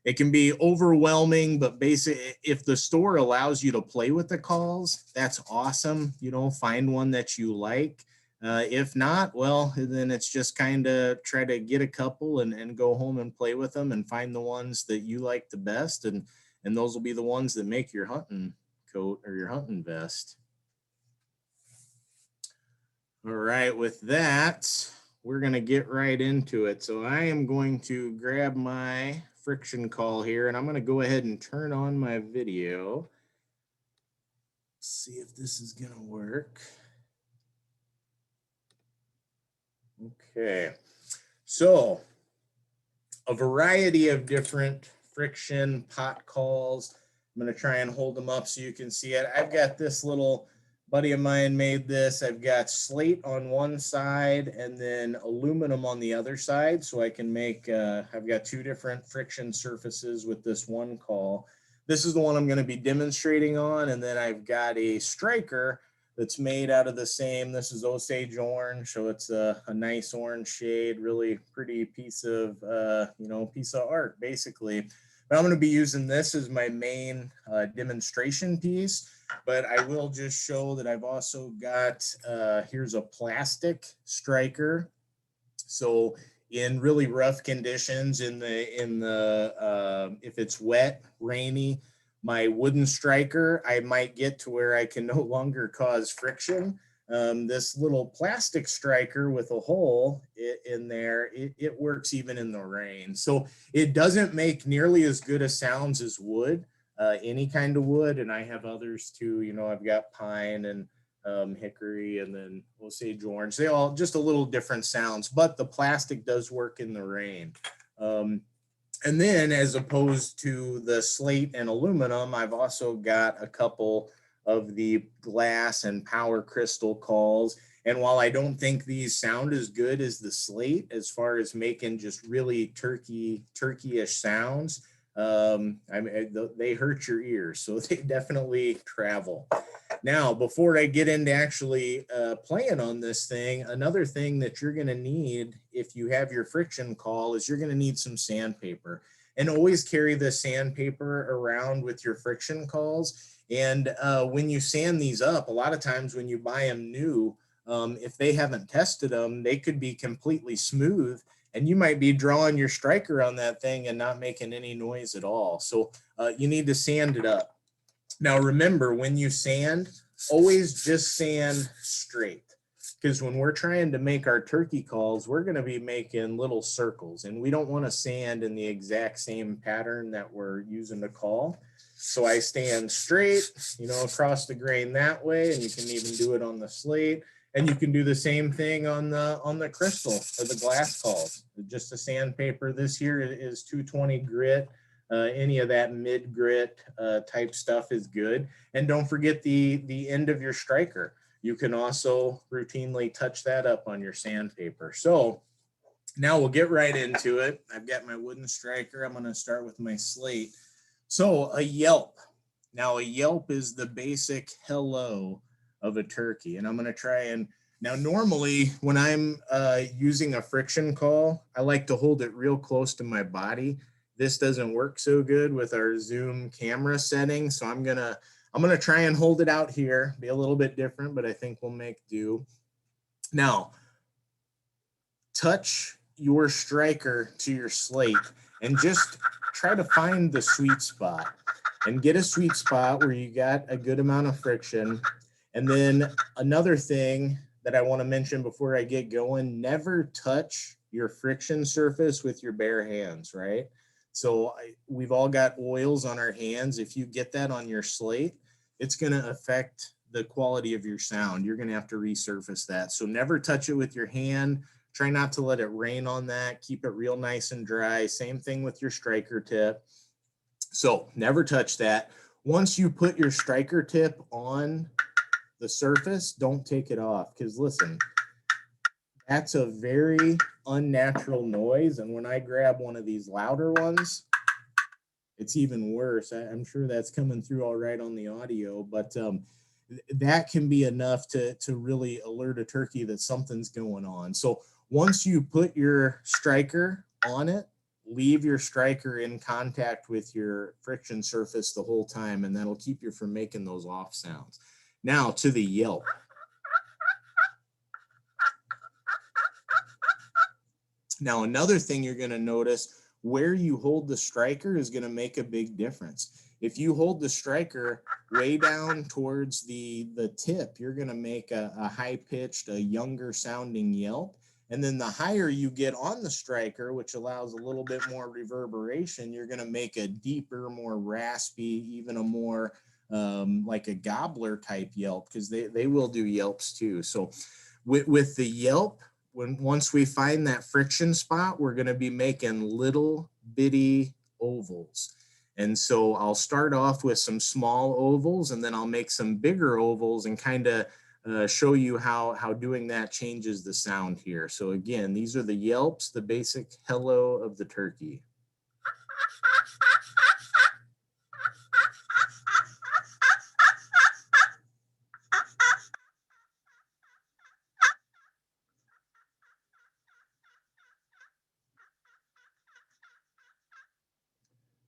it can be overwhelming, but basically, if the store allows you to play with the calls, that's awesome. You know, find one that you like. If not, well, then it's just kind of try to get a couple and go home and play with them and find the ones that you like the best. And those will be the ones that make your hunting coat or your hunting vest. All right, with that, we're going to get right into it. So I am going to grab my friction call here, and I'm going to go ahead and turn on my video. See if this is going to work. Okay, so a variety of different friction pot calls. I'm going to try and hold them up so you can see it. I've got this little buddy of mine made this. I've got slate on one side and then aluminum on the other side. So I can make, I've got 2 different friction surfaces with this one call. This is the one I'm going to be demonstrating on. And then I've got a striker that's made out of the same. This is Osage orange. So it's a nice orange shade, really pretty piece of, piece of art basically. But I'm going to be using this as my main demonstration piece. But I will just show that I've also got, here's a plastic striker. So in really rough conditions, if it's wet, rainy, my wooden striker, I might get to where I can no longer cause friction. This little plastic striker with a hole in there, it works even in the rain. So it doesn't make nearly as good a sounds as wood. Any kind of wood, and I have others too. You know, I've got pine and hickory, and then Osage orange. They all just a little different sounds, but the plastic does work in the rain. And then, as opposed to the slate and aluminum, I've also got a couple of the glass and power crystal calls. And while I don't think these sound as good as the slate, as far as making just really turkey-ish sounds, they hurt your ears, so they definitely travel. Now, before I get into actually playing on this thing, another thing that you're going to need if you have your friction call is you're going to need some sandpaper. And always carry the sandpaper around with your friction calls. And when you sand these up, a lot of times when you buy them new, if they haven't tested them, they could be completely smooth. And you might be drawing your striker on that thing and not making any noise at all. So you need to sand it up. Now, remember, when you sand, always just sand straight. Because when we're trying to make our turkey calls, we're going to be making little circles. And we don't want to sand in the exact same pattern that we're using to call. So I stand straight, across the grain that way. And you can even do it on the slate. And you can do the same thing on the crystal or the glass calls. Just the sandpaper this here is 220 grit. Any of that mid grit type stuff is good. And don't forget the end of your striker. You can also routinely touch that up on your sandpaper. So now we'll get right into it. I've got my wooden striker. I'm going to start with my slate. So a yelp. Now a yelp is the basic hello of a turkey. And I'm going to try and, now normally when I'm using a friction call, I like to hold it real close to my body. This doesn't work so good with our Zoom camera setting. So I'm going to try and hold it out here, be a little bit different, but I think we'll make do. Now, touch your striker to your slate and just try to find the sweet spot and get a sweet spot where you got a good amount of friction. And then another thing that I want to mention before I get going, never touch your friction surface with your bare hands, right? So we've all got oils on our hands. If you get that on your slate, it's going to affect the quality of your sound. You're going to have to resurface that. So never touch it with your hand. Try not to let it rain on that. Keep it real nice and dry. Same thing with your striker tip. So never touch that. Once you put your striker tip on the surface, don't take it off, because listen, that's a very unnatural noise. And when I grab one of these louder ones, it's even worse. I'm sure that's coming through all right on the audio, but that can be enough to really alert a turkey that something's going on. So once you put your striker on it, leave your striker in contact with your friction surface the whole time, and that'll keep you from making those off sounds. Now to the yelp. Now, another thing you're going to notice, where you hold the striker is going to make a big difference. If you hold the striker way down towards the tip, you're going to make a high-pitched, a younger sounding yelp. And then the higher you get on the striker, which allows a little bit more reverberation, you're going to make a deeper, more raspy, even a more like a gobbler type yelp, because they will do yelps too. So with the yelp, once we find that friction spot, we're going to be making little bitty ovals. And so I'll start off with some small ovals, and then I'll make some bigger ovals and kind of show you how doing that changes the sound here. So again, these are the yelps, the basic hello of the turkey.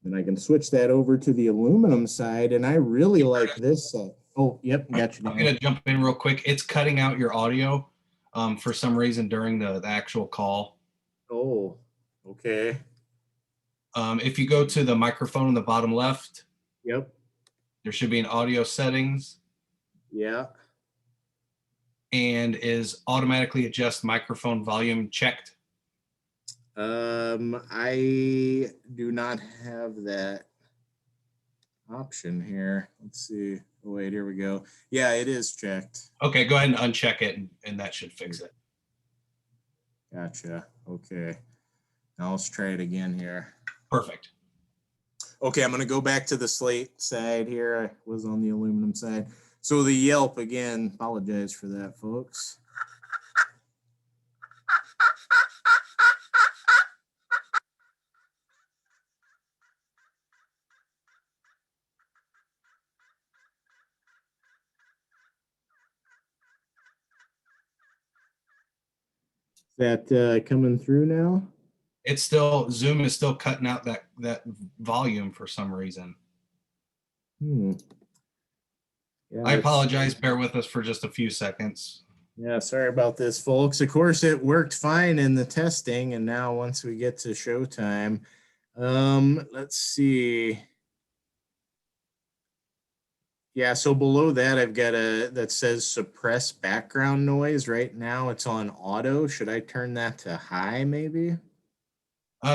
And I can switch that over to the aluminum side, and I really like this side. Oh, yep, got you. I'm going to jump in real quick. It's cutting out your audio for some reason during the actual call. Oh, okay. If you go to the microphone in the bottom left, Yep. there should be an audio settings. Yeah. And is automatically adjust microphone volume checked? I do not have that option here. Let's see. Oh, wait, here we go. Yeah, it is checked. Okay, go ahead and uncheck it, and that should fix it. Gotcha. Okay. Now let's try it again here. Perfect. Okay, I'm going to go back to the slate side here. I was on the aluminum side. So the yelp, again, apologize for that, folks. Is that coming through now? It's still, Zoom is still cutting out that volume for some reason. Yeah, I apologize. Bear with us for just a few seconds. Yeah, sorry about this, folks. Of course, it worked fine in the testing, and now once we get to showtime, let's see. Yeah, so below that, I've got that says suppress background noise. Right now, it's on auto. Should I turn that to high, maybe?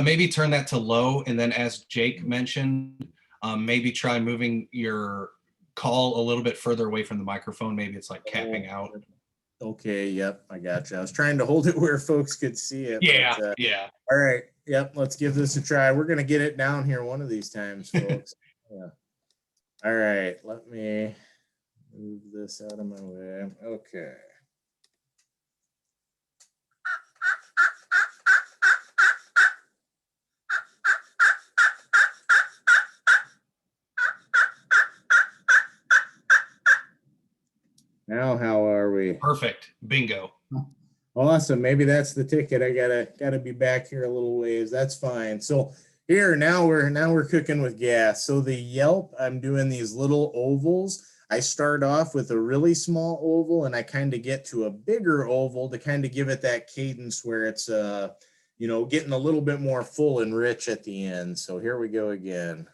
Maybe turn that to low, and then as Jake mentioned, maybe try moving your call a little bit further away from the microphone. Maybe it's like capping out. Okay, yep, I got you. I was trying to hold it where folks could see it. Yeah, But, yeah. all right, yep, let's give this a try. We're gonna get it down here one of these times, folks. Yeah. All right, let me move this out of my way. Okay. Now, how are we? Perfect. Bingo. Awesome. Maybe that's the ticket. I gotta be back here a little ways. That's fine. So here now we're cooking with gas. So the Yelp, I'm doing these little ovals. I start off with a really small oval and I kind of get to a bigger oval to kind of give it that cadence where it's getting a little bit more full and rich at the end. So here we go again.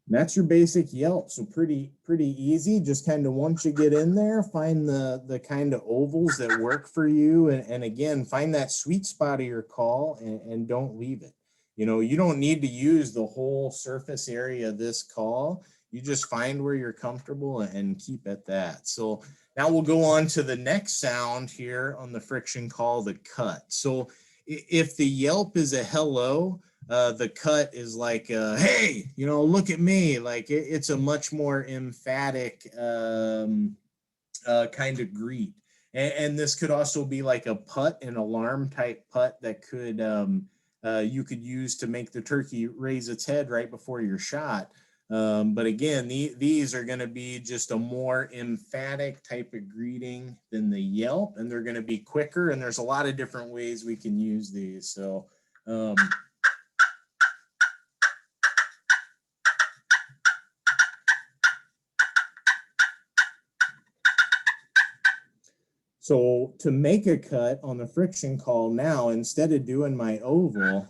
That's your basic Yelp. So pretty easy. Just kind of once you get in there, find the kind of ovals that work for you. And again, find that sweet spot of your call and don't leave it. You don't need to use the whole surface area of this call. You just find where you're comfortable and keep at that. So now we'll go on to the next sound here on the friction call, the cut. So if the Yelp is a hello, the cut is like, hey, look at me. Like it's a much more emphatic kind of greet. And this could also be like a putt, an alarm type putt that could you could use to make the turkey raise its head right before your shot. But again, these are going to be just a more emphatic type of greeting than the Yelp, and they're going to be quicker. And there's a lot of different ways we can use these. So So to make a cut on the friction call now, instead of doing my oval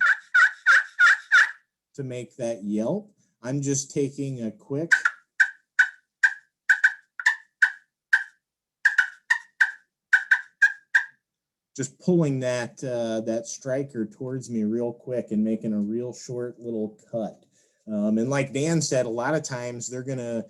to make that Yelp, I'm just taking a quick just pulling that striker towards me real quick and making a real short little cut. And like Dan said, a lot of times they're gonna,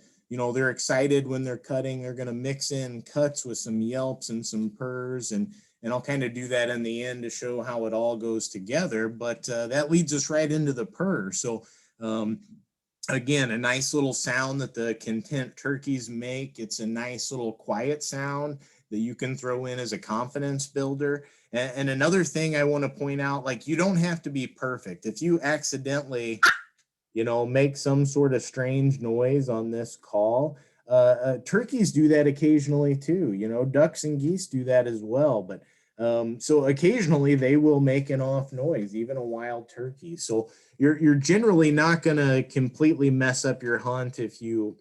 they're excited when they're cutting. They're gonna mix in cuts with some yelps and some purrs, and I'll kind of do that in the end to show how it all goes together. But that leads us right into the purr. So again, a nice little sound that the content turkeys make. It's a nice little quiet sound that you can throw in as a confidence builder. And another thing I want to point out, like, you don't have to be perfect. If you accidentally, make some sort of strange noise on this call, turkeys do that occasionally too. Ducks and geese do that as well. But so occasionally they will make an off noise, even a wild turkey. So you're generally not going to completely mess up your hunt if you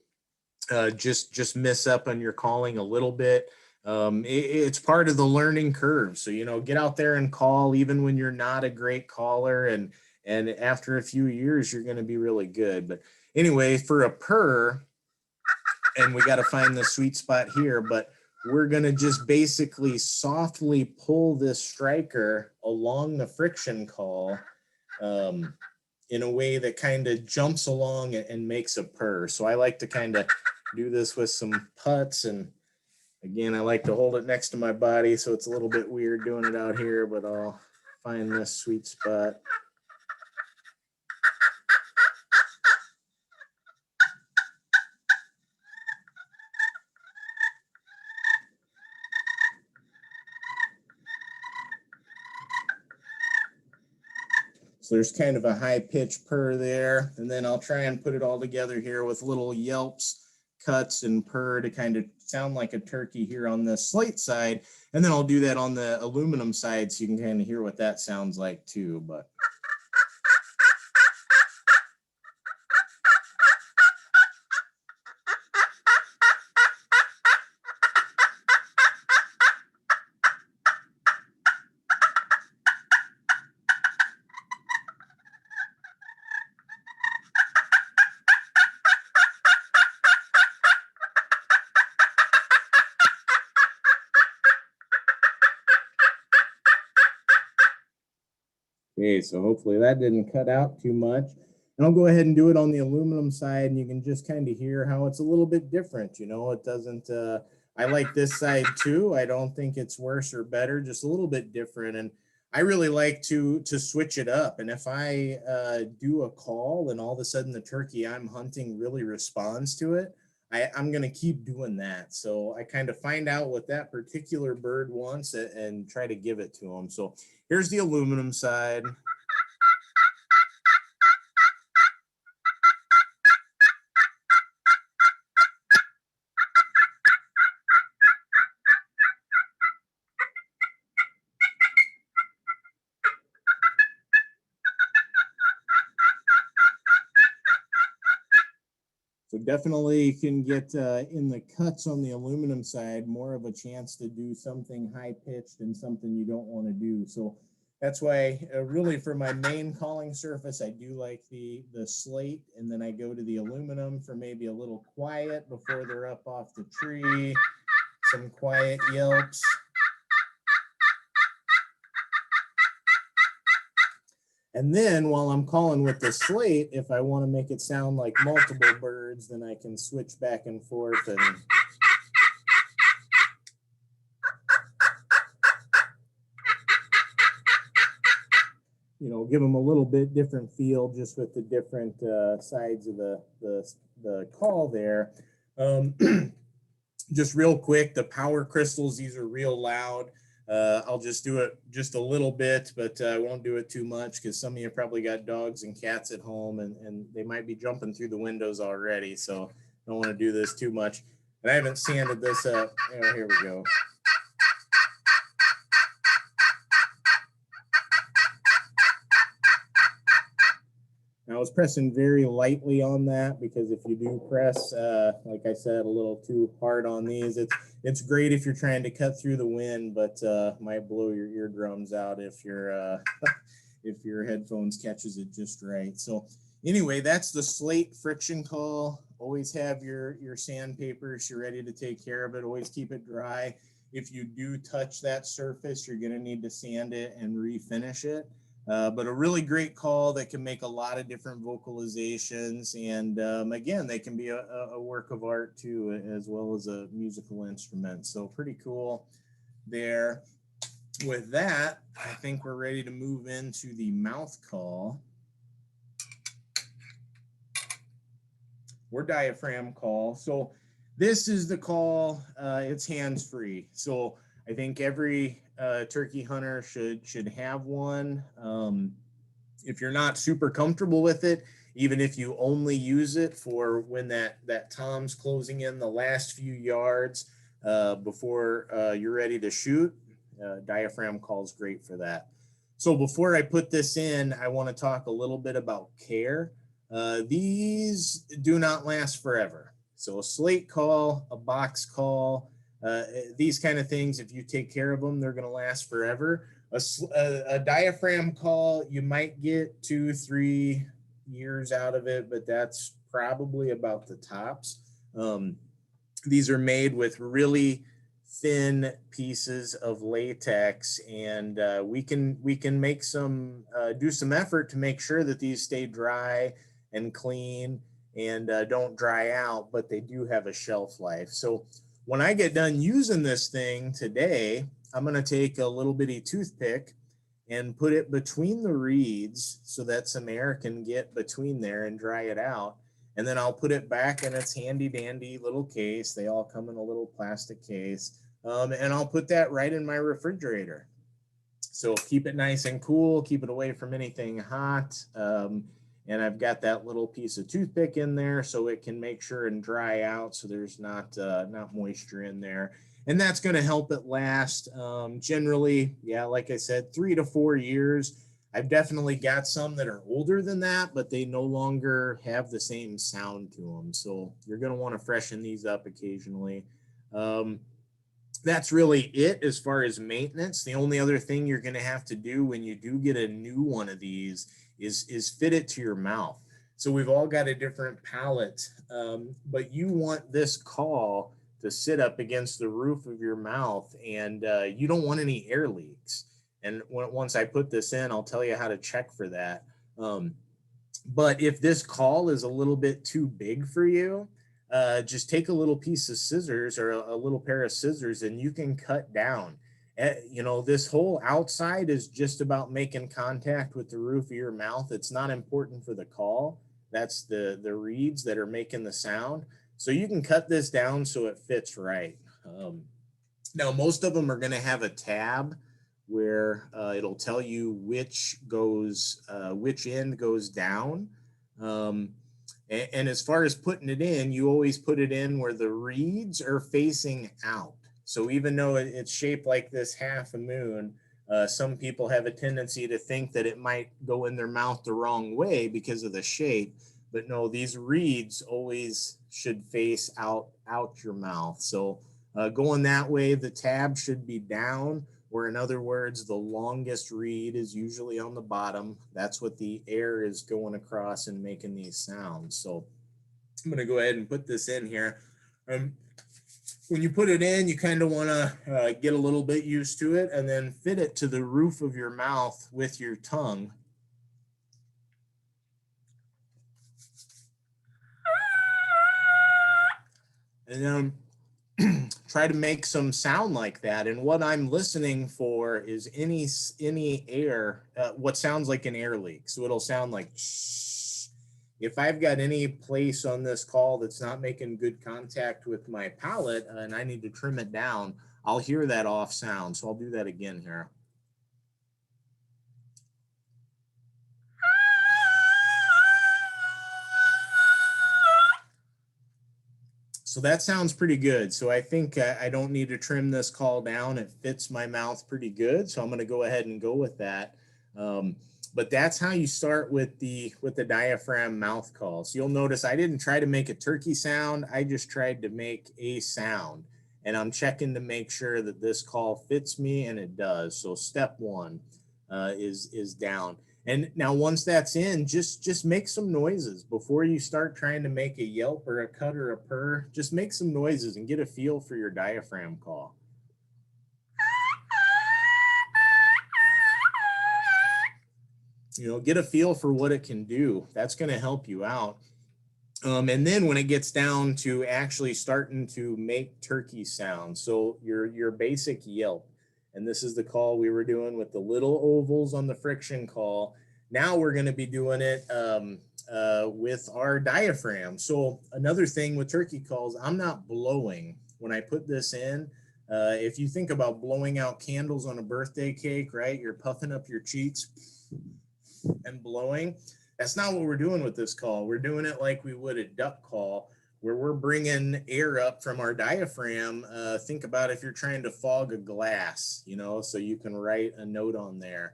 just miss up on your calling a little bit. It's part of the learning curve. So, get out there and call even when you're not a great caller. And after a few years, you're going to be really good. But anyway, for a purr, and we got to find the sweet spot here, but we're going to just basically softly pull this striker along the friction call in a way that kind of jumps along and makes a purr. So I like to kind of do this with some putts, and again, I like to hold it next to my body, so it's a little bit weird doing it out here, but I'll find this sweet spot. So there's kind of a high pitch purr there. And then I'll try and put it all together here with little yelps, cuts, and purr to kind of sound like a turkey here on the slate side. And then I'll do that on the aluminum side so you can kind of hear what that sounds like too. But Okay, so hopefully that didn't cut out too much. And I'll go ahead and do it on the aluminum side, and you can just kind of hear how it's a little bit different. You know, it doesn't, I like this side too. I don't think it's worse or better, just a little bit different. And I really like to switch it up. And if I do a call and all of a sudden the turkey I'm hunting really responds to it, I'm going to keep doing that. So I kind of find out what that particular bird wants and try to give it to them. So here's the aluminum side. So definitely you can get in the cuts on the aluminum side more of a chance to do something high pitched and something you don't want to do. So that's why really for my main calling surface, I do like the slate, and then I go to the aluminum for maybe a little quiet before they're up off the tree, some quiet yelps. And then while I'm calling with the slate, if I want to make it sound like multiple birds, then I can switch back and forth and give them a little bit different feel just with the different sides of the call there. Just real quick, the power crystals, these are real loud. I'll just do it just a little bit, but I won't do it too much because some of you probably got dogs and cats at home, and they might be jumping through the windows already. So I don't want to do this too much. And I haven't sanded this up. Oh, here we go. Now I was pressing very lightly on that because if you do press, like I said, a little too hard on these, it's great if you're trying to cut through the wind, but might blow your eardrums out if your if your headphones catches it just right. So anyway, that's the slate friction call. Always have your sandpaper so you're ready to take care of it. Always keep it dry. If you do touch that surface, you're going to need to sand it and refinish it. But a really great call that can make a lot of different vocalizations. And again, they can be a work of art too, as well as a musical instrument. So pretty cool there. With that, I think we're ready to move into the mouth call. Or diaphragm call. So this is the call, it's hands-free. So I think every turkey hunter should have one. If you're not super comfortable with it, even if you only use it for when that tom's closing in the last few yards before you're ready to shoot, diaphragm call is great for that. So before I put this in, I want to talk a little bit about care. These do not last forever. So a slate call, a box call, these kind of things, if you take care of them, they're going to last forever. A diaphragm call, you might get 2-3 years out of it, but that's probably about the tops. These are made with really thin pieces of latex, and we can make some do some effort to make sure that these stay dry and clean and don't dry out, but they do have a shelf life. So when I get done using this thing today, I'm going to take a little bitty toothpick and put it between the reeds so that some air can get between there and dry it out. And then I'll put it back in its handy dandy little case. They all come in a little plastic case. And I'll put that right in my refrigerator. So keep it nice and cool, keep it away from anything hot. And I've got that little piece of toothpick in there so it can make sure and dry out so there's not moisture in there. And that's going to help it last generally, yeah, like I said, 3 to 4 years. I've definitely got some that are older than that, but they no longer have the same sound to them. So you're going to want to freshen these up occasionally. That's really it as far as maintenance. The only other thing you're going to have to do when you do get a new one of these is fit it to your mouth. So we've all got a different palate, but you want this call to sit up against the roof of your mouth, and you don't want any air leaks. And once I put this in, I'll tell you how to check for that. But if this call is a little bit too big for you, just take a little piece of scissors or a little pair of scissors and you can cut down. This whole outside is just about making contact with the roof of your mouth. It's not important for the call. That's the reeds that are making the sound. So you can cut this down so it fits right. Now, most of them are going to have a tab where it'll tell you which end goes down. And as far as putting it in, you always put it in where the reeds are facing out. So even though it's shaped like this half a moon, some people have a tendency to think that it might go in their mouth the wrong way because of the shape. But no, these reeds always should face out your mouth. So going that way, the tab should be down, or in other words, the longest reed is usually on the bottom. That's what the air is going across and making these sounds. So I'm going to go ahead and put this in here. When you put it in, you kind of want to get a little bit used to it and then fit it to the roof of your mouth with your tongue. And then try to make some sound like that. And what I'm listening for is any air, what sounds like an air leak. So it'll sound like shh. If I've got any place on this call that's not making good contact with my palate and I need to trim it down, I'll hear that off sound. So I'll do that again here. So that sounds pretty good. So I think I don't need to trim this call down. It fits my mouth pretty good. So I'm going to go ahead and go with that. But that's how you start with the diaphragm mouth call. So you'll notice I didn't try to make a turkey sound. I just tried to make a sound. And I'm checking to make sure that this call fits me, and it does. So step one is down. And now once that's in, just make some noises before you start trying to make a yelp or a cut or a purr. Just make some noises and get a feel for your diaphragm call. Get a feel for what it can do. That's going to help you out. And then when it gets down to actually starting to make turkey sounds, so your basic yelp, and this is the call we were doing with the little ovals on the friction call. Now we're going to be doing it with our diaphragm. So another thing with turkey calls, I'm not blowing when I put this in. If you think about blowing out candles on a birthday cake, right? You're puffing up your cheeks and blowing. That's not what we're doing with this call. We're doing it like we would a duck call, where we're bringing air up from our diaphragm. Think about if you're trying to fog a glass, so you can write a note on there.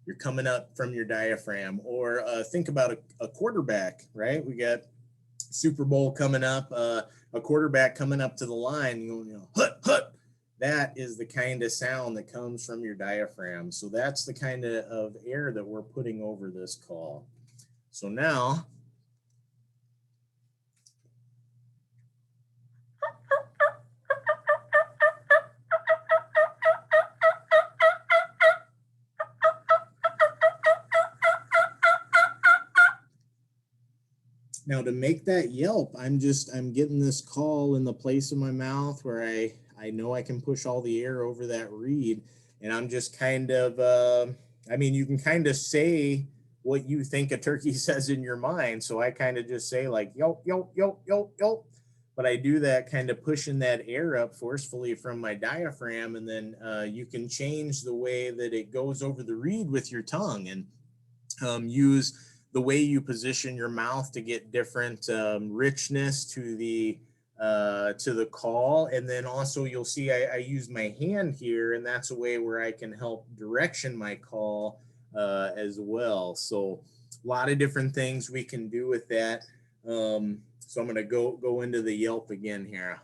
You're coming up from your diaphragm. Or think about a quarterback, right? We got Super Bowl coming up, a quarterback coming up to the line, hut, hut. That is the kind of sound that comes from your diaphragm. So that's the kind of air that we're putting over this call. So now, to make that yelp, I'm getting this call in the place of my mouth where I know I can push all the air over that reed. And I'm just kind of, you can kind of say what you think a turkey says in your mind. So I kind of just say like, yelp, yelp, yelp, yelp, yelp. But I do that kind of pushing that air up forcefully from my diaphragm. And then you can change the way that it goes over the reed with your tongue and use the way you position your mouth to get different richness to the call. And then also you'll see I use my hand here, and that's a way where I can help direction my call as well. So a lot of different things we can do with that. So I'm going to go into the yelp again here.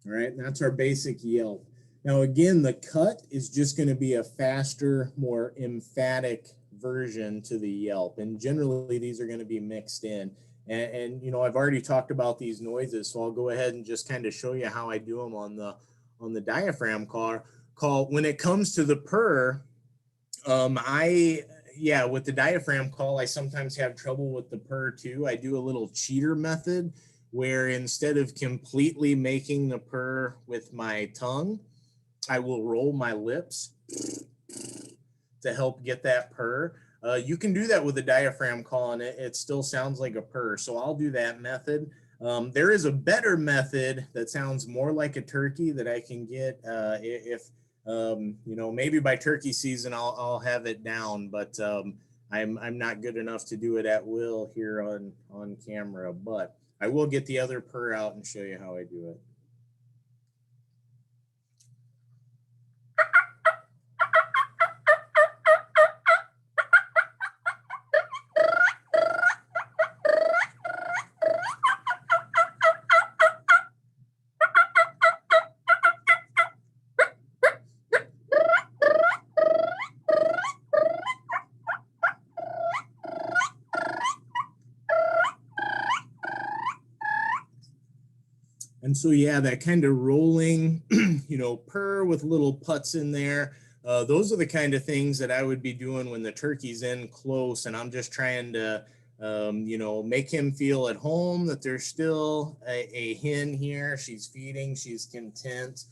All right, and that's our basic yelp. Now, again, the cut is just going to be a faster, more emphatic version to the yelp. And generally these are going to be mixed in. And you know, I've already talked about these noises, so I'll go ahead and just kind of show you how I do them on the diaphragm call. When it comes to the purr, yeah, with the diaphragm call, I sometimes have trouble with the purr too. I do a little cheater method where instead of completely making the purr with my tongue, I will roll my lips to help get that purr. You can do that with a diaphragm call and it still sounds like a purr. So I'll do that method. There is a better method that sounds more like a turkey that I can get if you know, maybe by turkey season I'll have it down, but I'm not good enough to do it at will here on camera. But I will get the other purr out and show you how I do it. And so, yeah, that kind of rolling, you know, purr with little putts in there. Those are the kind of things that I would be doing when the turkey's in close and I'm just trying to, you know, make him feel at home, that there's still a hen here. She's feeding, she's content,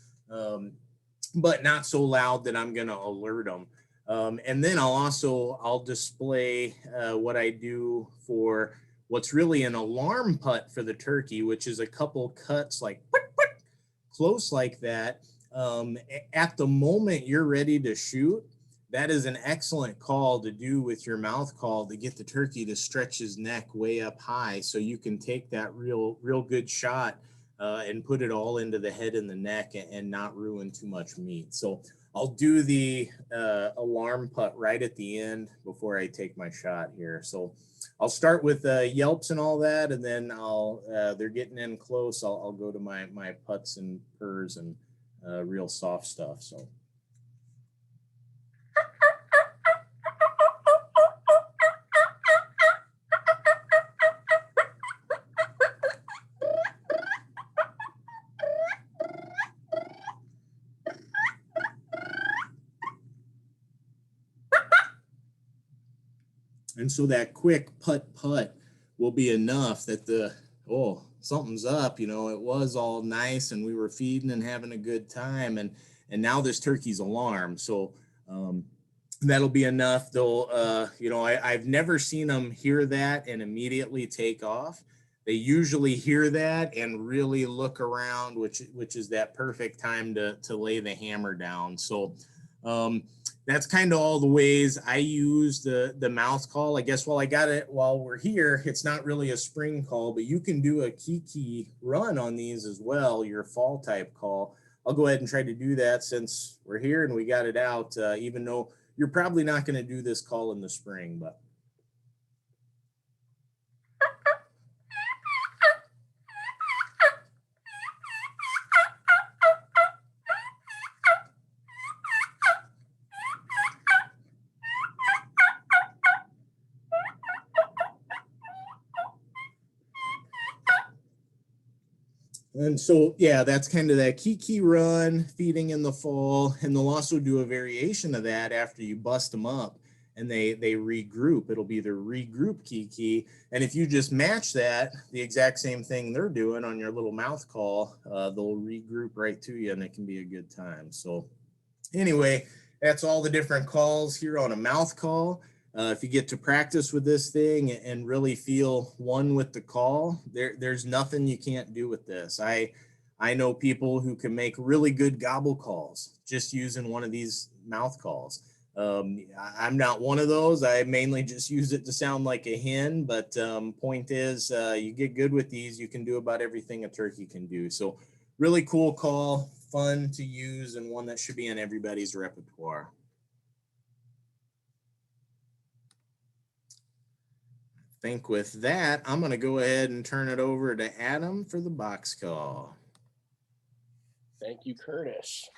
but not so loud that I'm going to alert them. And then I'll display what I do for what's really an alarm putt for the turkey, which is a couple cuts like close like that. At the moment you're ready to shoot, that is an excellent call to do with your mouth call to get the turkey to stretch his neck way up high so you can take that real good shot and put it all into the head and the neck and not ruin too much meat. So I'll do the alarm putt right at the end before I take my shot here. So I'll start with yelps and all that, and then they're getting in close. I'll go to my putts and purrs and real soft stuff. So. And so that quick putt will be enough that something's up, you know, it was all nice and we were feeding and having a good time. And now this turkey's alarmed. So that'll be enough. They'll, you know, I've never seen them hear that and immediately take off. They usually hear that and really look around, which is that perfect time to lay the hammer down. So that's kind of all the ways I use the mouth call. I guess while we're here, it's not really a spring call, but you can do a kiki run on these as well, your fall type call. I'll go ahead and try to do that since we're here and we got it out, even though you're probably not going to do this call in the spring, but. And so, yeah, that's kind of that kiki run, feeding in the fall. And they'll also do a variation of that after you bust them up and they regroup. It'll be the regroup kiki. And if you just match that, the exact same thing they're doing on your little mouth call, they'll regroup right to you and it can be a good time. So anyway, that's all the different calls here on a mouth call. If you get to practice with this thing and really feel one with the call, there's nothing you can't do with this. I know people who can make really good gobble calls just using one of these mouth calls. I'm not one of those. I mainly just use it to sound like a hen, but point is, you get good with these, you can do about everything a turkey can do. So really cool call, fun to use, and one that should be in everybody's repertoire. I think with that, I'm going to go ahead and turn it over to Adam for the box call. Thank you, Curtis.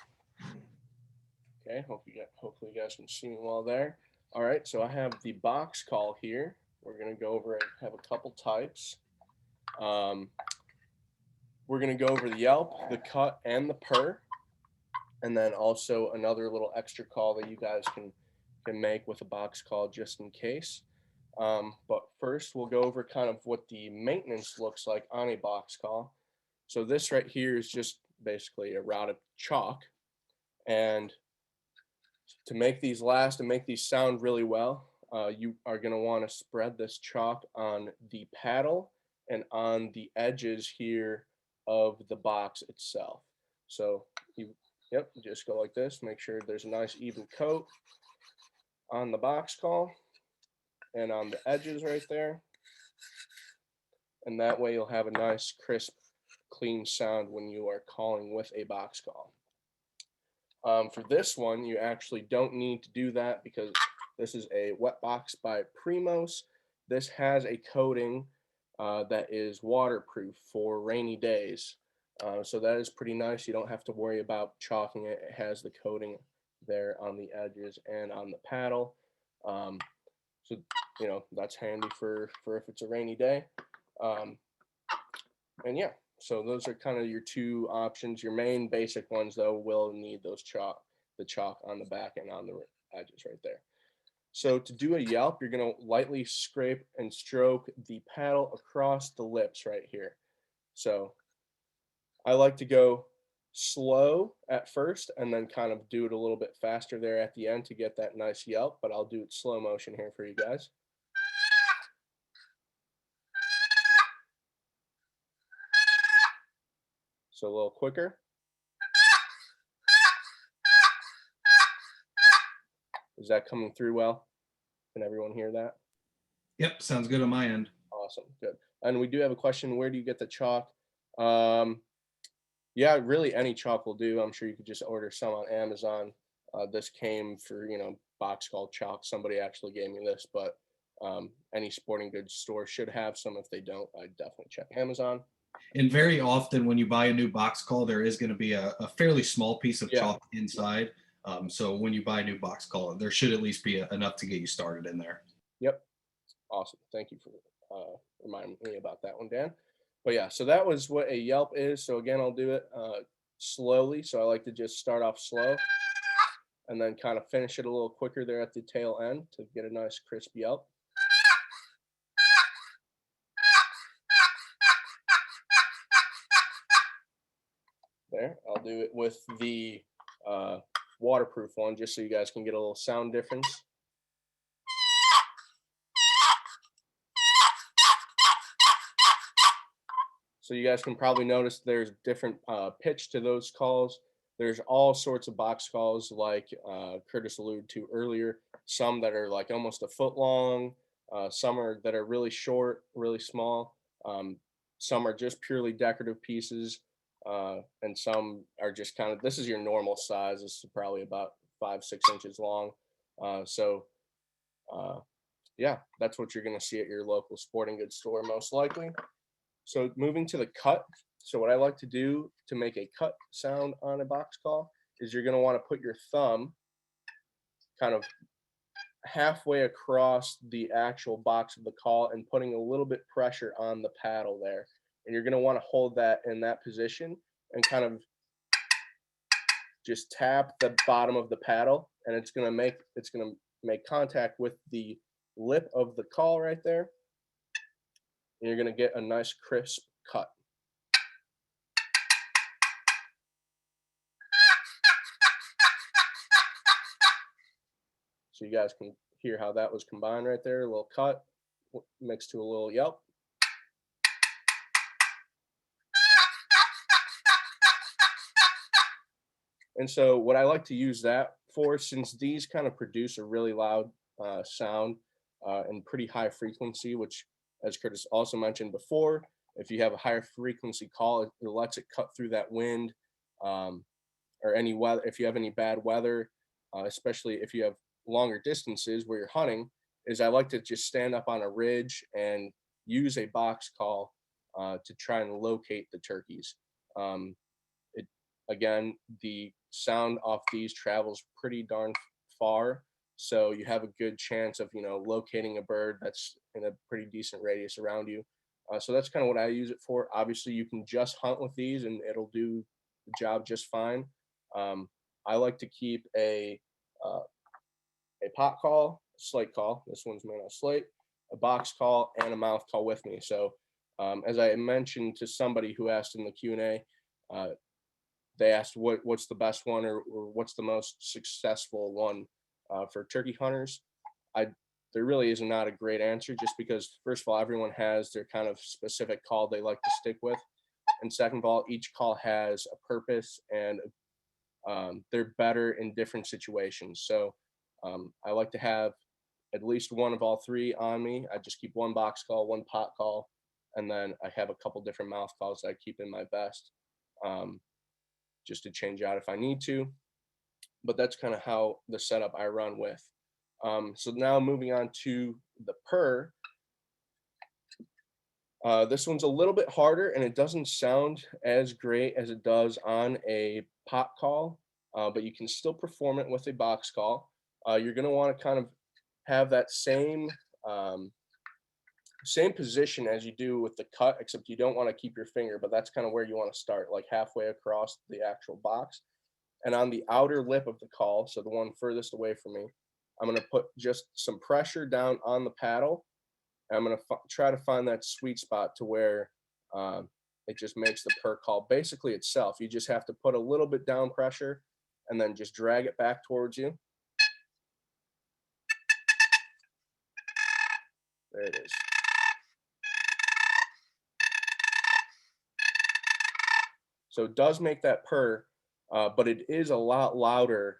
Okay, hopefully you guys can see me well there. All right, so I have the box call here. We're gonna go over and have a couple types. We're gonna go over the yelp, the cut, and the purr, and then also another little extra call that you guys can make with a box call just in case. But first, we'll go over kind of what the maintenance looks like on a box call. So this right here is just basically a rod of chalk, and to make these last and make these sound really well, you are going to want to spread this chalk on the paddle and on the edges here of the box itself. So yep, just go like this. Make sure there's a nice even coat on the box call and on the edges right there. And that way you'll have a nice, crisp, clean sound when you are calling with a box call. For this one, you actually don't need to do that because this is a wet box by Primos. This has a coating that is waterproof for rainy days. So that is pretty nice. You don't have to worry about chalking it. It has the coating there on the edges and on the paddle. So, you know, that's handy for if it's a rainy day. And yeah, so those are kind of your two options. Your main basic ones, though, will need those the chalk on the back and on the edges right there. So to do a yelp, you're going to lightly scrape and stroke the paddle across the lips right here. So I like to go slow at first and then kind of do it a little bit faster there at the end to get that nice yelp, but I'll do it slow motion here for you guys. So a little quicker. Is that coming through well? Can everyone hear that? Yep, sounds good on my end. Awesome, good. And we do have a question, where do you get the chalk? Yeah, really any chalk will do. I'm sure you could just order some on Amazon. This came for, you know, box called chalk. Somebody actually gave me this, but any sporting goods store should have some. If they don't, I definitely check Amazon. And very often when you buy a new box call, there is going to be a fairly small piece of Yeah. chalk inside. So when you buy a new box call, there should at least be enough to get you started in there. Yep. Awesome. Thank you for reminding me about that one, Dan. But yeah, so that was what a yelp is. So again, I'll do it slowly. So I like to just start off slow and then kind of finish it a little quicker there at the tail end to get a nice crisp yelp. There, I'll do it with the waterproof one just so you guys can get a little sound difference. So you guys can probably notice there's different pitch to those calls. There's all sorts of box calls like Curtis alluded to earlier, some that are like almost a foot long, some are that are really short, really small. Some are just purely decorative pieces, and some are just kind of, this is your normal size. This is probably about 5-6 inches long. So yeah, that's what you're going to see at your local sporting goods store most likely. So moving to the cut. So what I like to do to make a cut sound on a box call is you're going to want to put your thumb kind of halfway across the actual box of the call and putting a little bit pressure on the paddle there. And you're going to want to hold that in that position and kind of just tap the bottom of the paddle, and it's going to make contact with the lip of the call right there. And you're going to get a nice crisp cut. So you guys can hear how that was combined right there. A little cut mixed to a little yelp. And so what I like to use that for, since these kind of produce a really loud sound and pretty high frequency, which as Curtis also mentioned before, if you have a higher frequency call, it lets it cut through that wind or any weather. If you have any bad weather, especially if you have longer distances where you're hunting, is I like to just stand up on a ridge and use a box call to try and locate the turkeys. Again, the sound off these travels pretty darn far. So you have a good chance of, locating a bird that's in a pretty decent radius around you. So that's kind of what I use it for. Obviously, you can just hunt with these and it'll do the job just fine. Um, I like to keep uh, a pot call, a slate call. This one's made out of slate, a box call, and a mouth call with me. So as I mentioned to somebody who asked in the Q&A, uh, they asked what's the best one, or what's the most successful one for turkey hunters. I There really is not a great answer, just because first of all, everyone has their kind of specific call they like to stick with, and second of all, each call has a purpose, and they're better in different situations. So I like to have at least one of all three on me. I just keep one box call, one pot call, and then I have a couple different mouth calls that I keep in my vest, just to change out if I need to. But that's kind of how the setup I run with. So now moving on to the purr. This one's a little bit harder, and it doesn't sound as great as it does on a pot call, but you can still perform it with a box call. You're going to want to kind of have that um, same position as you do with the cut, except you don't want to keep your finger, but that's kind of where you want to start, like halfway across the actual box. And on the outer lip of the call, so the one furthest away from me, I'm going to put just some pressure down on the paddle. And I'm going to try to find that sweet spot to where it just makes the purr call basically itself. You just have to put a little bit down pressure and then just drag it back towards you. There it is. So it does make that purr, but it is a lot louder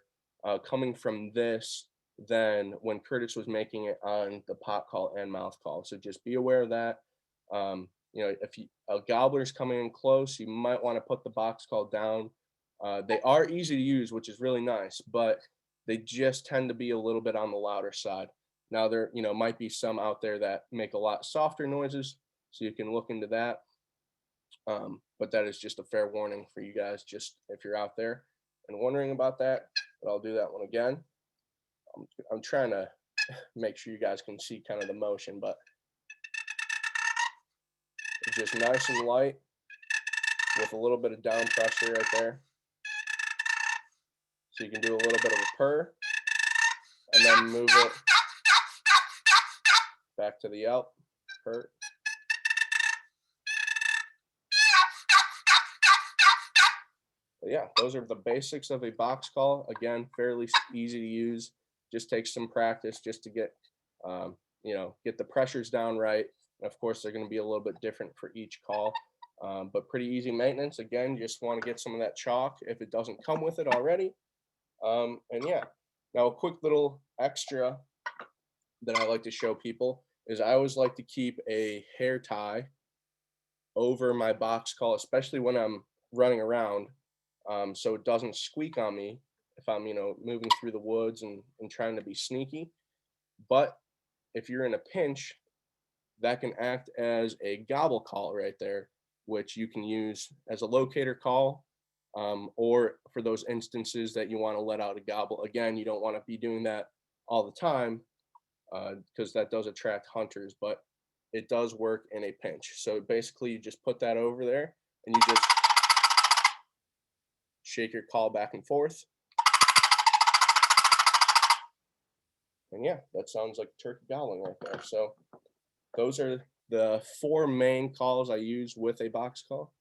coming from this than when Curtis was making it on the pot call and mouth call. So just be aware of that. If a gobbler's coming in close, you might want to put the box call down. They are easy to use, which is really nice, but they just tend to be a little bit on the louder side. Now there, might be some out there that make a lot softer noises, so you can look into that. But that is just a fair warning for you guys, just if you're out there and wondering about that. But I'll do that one again. I'm trying to make sure you guys can see kind of the motion, but it's just nice and light with a little bit of down pressure right there. So you can do a little bit of a purr and then move it back to the yelp, purr. But yeah, those are the basics of a box call. Again, fairly easy to use. Just takes some practice just to get, get the pressures down right. And of course, they're going to be a little bit different for each call, but pretty easy maintenance. Again, just want to get some of that chalk if it doesn't come with it already. And yeah, now a quick little extra that I like to show people is I always like to keep a hair tie over my box call, especially when I'm running around, so it doesn't squeak on me if I'm, moving through the woods and trying to be sneaky. But if you're in a pinch, that can act as a gobble call right there, which you can use as a locator call, or for those instances that you want to let out a gobble. Again, you don't want to be doing that all the time because that does attract hunters, but it does work in a pinch. So basically, you just put that over there and you just shake your call back and forth. And yeah, that sounds like turkey gobbling right there. So those are the 4 main calls I use with a box call.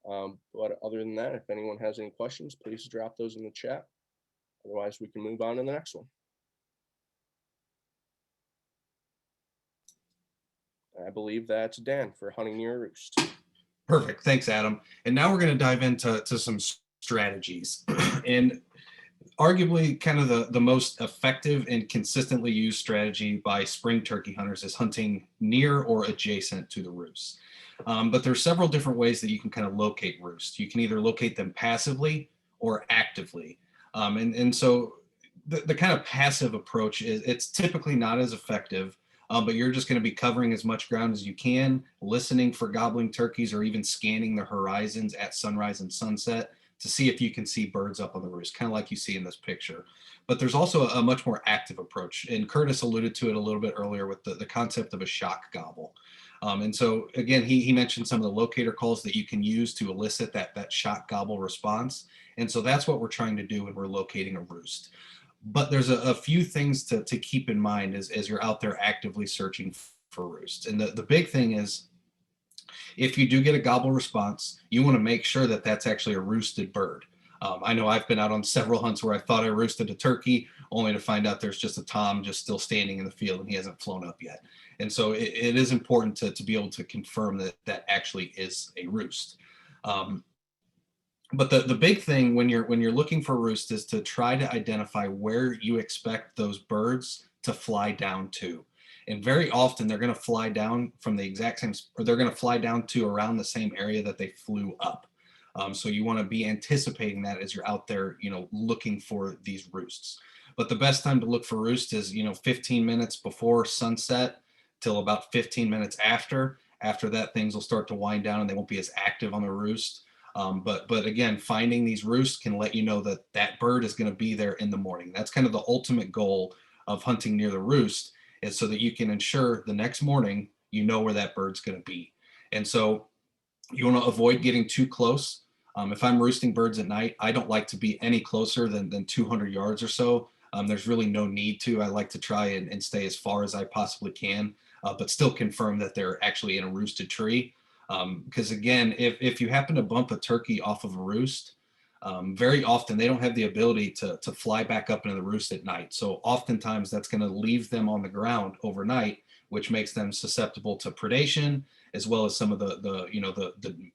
But other than that, if anyone has any questions, please drop those in the chat. Otherwise, we can move on to the next one. I believe that's Dan for hunting near a roost. Perfect. Thanks, Adam. And now we're going to dive into some strategies. And arguably kind of the most effective and consistently used strategy by spring turkey hunters is hunting near or adjacent to the roost. But there's several different ways that you can kind of locate roosts. You can either locate them passively or actively. And so the kind of passive approach it's typically not as effective, but you're just going to be covering as much ground as you can, listening for gobbling turkeys, or even scanning the horizons at sunrise and sunset to see if you can see birds up on the roost, kind of like you see in this picture. But there's also a much more active approach. And Curtis alluded to it a little bit earlier with the concept of a shock gobble. And so again, he mentioned some of the locator calls that you can use to elicit that shock gobble response. And so that's what we're trying to do when we're locating a roost. But there's a few things to keep in mind as you're out there actively searching for roosts. And the big thing is, if you do get a gobble response, you want to make sure that that's actually a roosted bird. I know I've been out on several hunts where I thought I roosted a turkey, only to find out there's just a tom just still standing in the field and he hasn't flown up yet. And so it is important to be able to confirm that that actually is a roost. But the big thing when you're looking for roost is to try to identify where you expect those birds to fly down to. And very often they're going to fly down from the exact same, or they're going to fly down to around the same area that they flew up. So you want to be anticipating that as you're out there, looking for these roosts. But the best time to look for roosts is, 15 minutes before sunset till about 15 minutes after. After that, things will start to wind down and they won't be as active on the roost. But again, finding these roosts can let you know that that bird is going to be there in the morning. That's kind of the ultimate goal of hunting near the roost, is so that you can ensure the next morning you know where that bird's going to be. And so you want to avoid getting too close. If I'm roosting birds at night, I don't like to be any closer than 200 yards or so. There's really no need to. I like to try and stay as far as I possibly can, but still confirm that they're actually in a roosted tree. Because again, if you happen to bump a turkey off of a roost, very often they don't have the ability to fly back up into the roost at night. So oftentimes that's going to leave them on the ground overnight, which makes them susceptible to predation, as well as some of the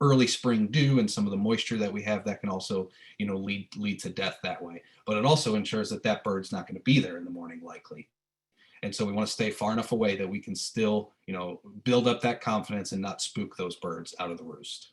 early spring dew and some of the moisture that we have that can also, lead to death that way. But it also ensures that that bird's not going to be there in the morning likely. And so we want to stay far enough away that we can still, build up that confidence and not spook those birds out of the roost.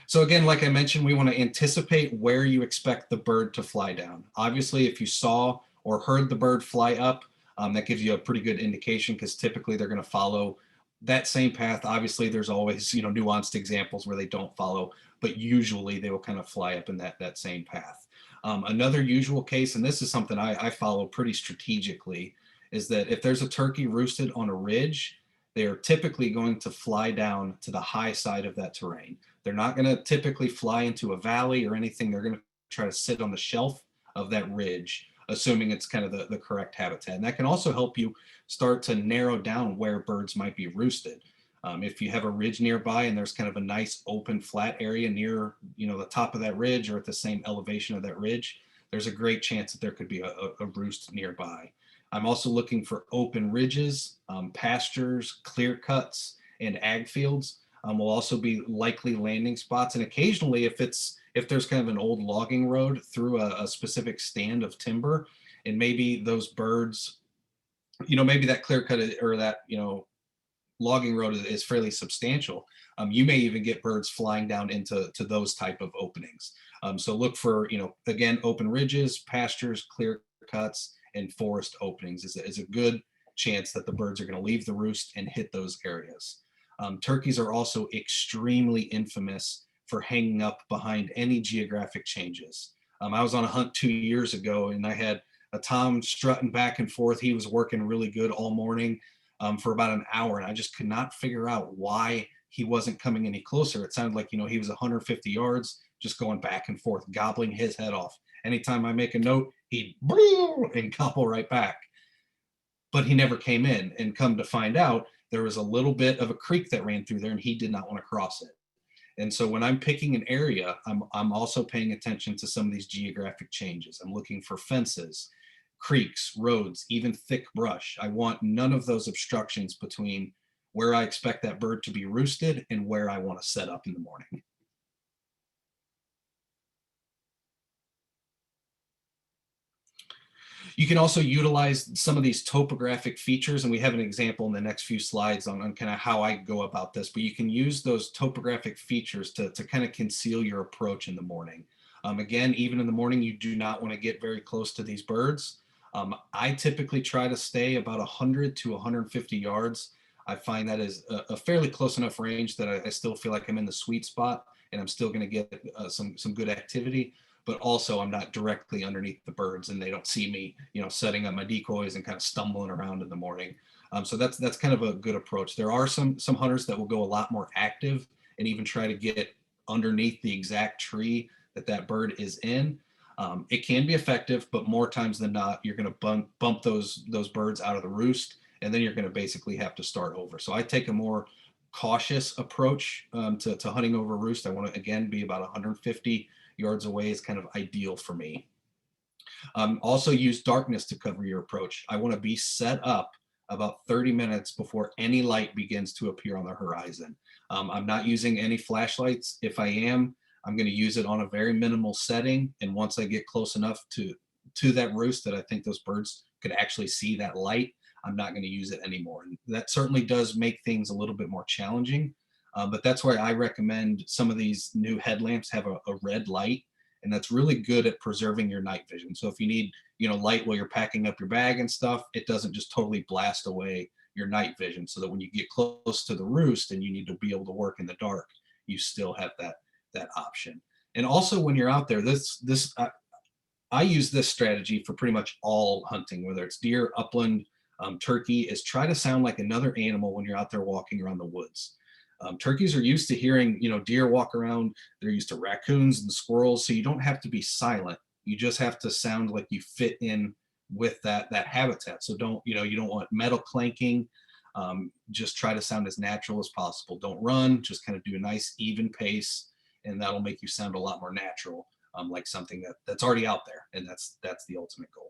So again, like I mentioned, we want to anticipate where you expect the bird to fly down. Obviously, if you saw or heard the bird fly up, that gives you a pretty good indication, because typically they're going to follow that same path. Obviously, there's always, nuanced examples where they don't follow, but usually they will kind of fly up in that same path. Another usual case, and this is something I follow pretty strategically, is that if there's a turkey roosted on a ridge, they are typically going to fly down to the high side of that terrain. They're not going to typically fly into a valley or anything. They're going to try to sit on the shelf of that ridge, assuming it's kind of the correct habitat. And that can also help you start to narrow down where birds might be roosted. If you have a ridge nearby and there's kind of a nice open flat area near, the top of that ridge or at the same elevation of that ridge, there's a great chance that there could be a roost nearby. I'm also looking for open ridges, pastures, clear cuts, and ag fields. Will also be likely landing spots. And occasionally, if there's kind of an old logging road through a specific stand of timber, and maybe those birds, maybe that clear cut or that, logging road is fairly substantial, you may even get birds flying down into those type of openings. So look for, again, open ridges, pastures, clear cuts, and forest openings is a good chance that the birds are going to leave the roost and hit those areas. Turkeys are also extremely infamous for hanging up behind any geographic changes. I was on a hunt 2 years ago and I had a tom strutting back and forth. He was working really good all morning for about an hour, and I just could not figure out why he wasn't coming any closer. It sounded like, he was 150 yards, just going back and forth, gobbling his head off. Anytime I make a note, he'd and gobble right back. But he never came in, and come to find out, there was a little bit of a creek that ran through there and he did not want to cross it. And so when I'm picking an area, I'm also paying attention to some of these geographic changes. I'm looking for fences, creeks, roads, even thick brush. I want none of those obstructions between where I expect that bird to be roosted and where I want to set up in the morning. You can also utilize some of these topographic features, and we have an example in the next few slides on kind of how I go about this, but you can use those topographic features to kind of conceal your approach in the morning. Again, even in the morning, you do not want to get very close to these birds. I typically try to stay about 100 to 150 yards I find that is a fairly close enough range that I still feel like I'm in the sweet spot and I'm still going to get some good activity, but also I'm not directly underneath the birds and they don't see me, setting up my decoys and kind of stumbling around in the morning. So that's kind of a good approach. There are some hunters that will go a lot more active and even try to get underneath the exact tree that bird is in. It can be effective, but more times than not, you're going to bump those birds out of the roost, and then you're going to basically have to start over. So I take a more cautious approach to hunting over roost. I want to, again, be about 150 yards away is kind of ideal for me. Also use darkness to cover your approach. I want to be set up about 30 minutes before any light begins to appear on the horizon. I'm not using any flashlights. If I am, I'm going to use it on a very minimal setting. And once I get close enough to that roost that I think those birds could actually see that light, I'm not going to use it anymore. And that certainly does make things a little bit more challenging. But that's why I recommend some of these new headlamps have a red light, and that's really good at preserving your night vision. So if you need, light while you're packing up your bag and stuff, it doesn't just totally blast away your night vision, so that when you get close to the roost and you need to be able to work in the dark, you still have that option. And also when you're out there, I use this strategy for pretty much all hunting, whether it's deer, upland, turkey, is try to sound like another animal when you're out there walking around the woods. Turkeys are used to hearing, deer walk around. They're used to raccoons and squirrels. So you don't have to be silent. You just have to sound like you fit in with that habitat. So you don't want metal clanking. Just try to sound as natural as possible. Don't run, just kind of do a nice even pace, and that'll make you sound a lot more natural, like something that's already out there. And that's the ultimate goal.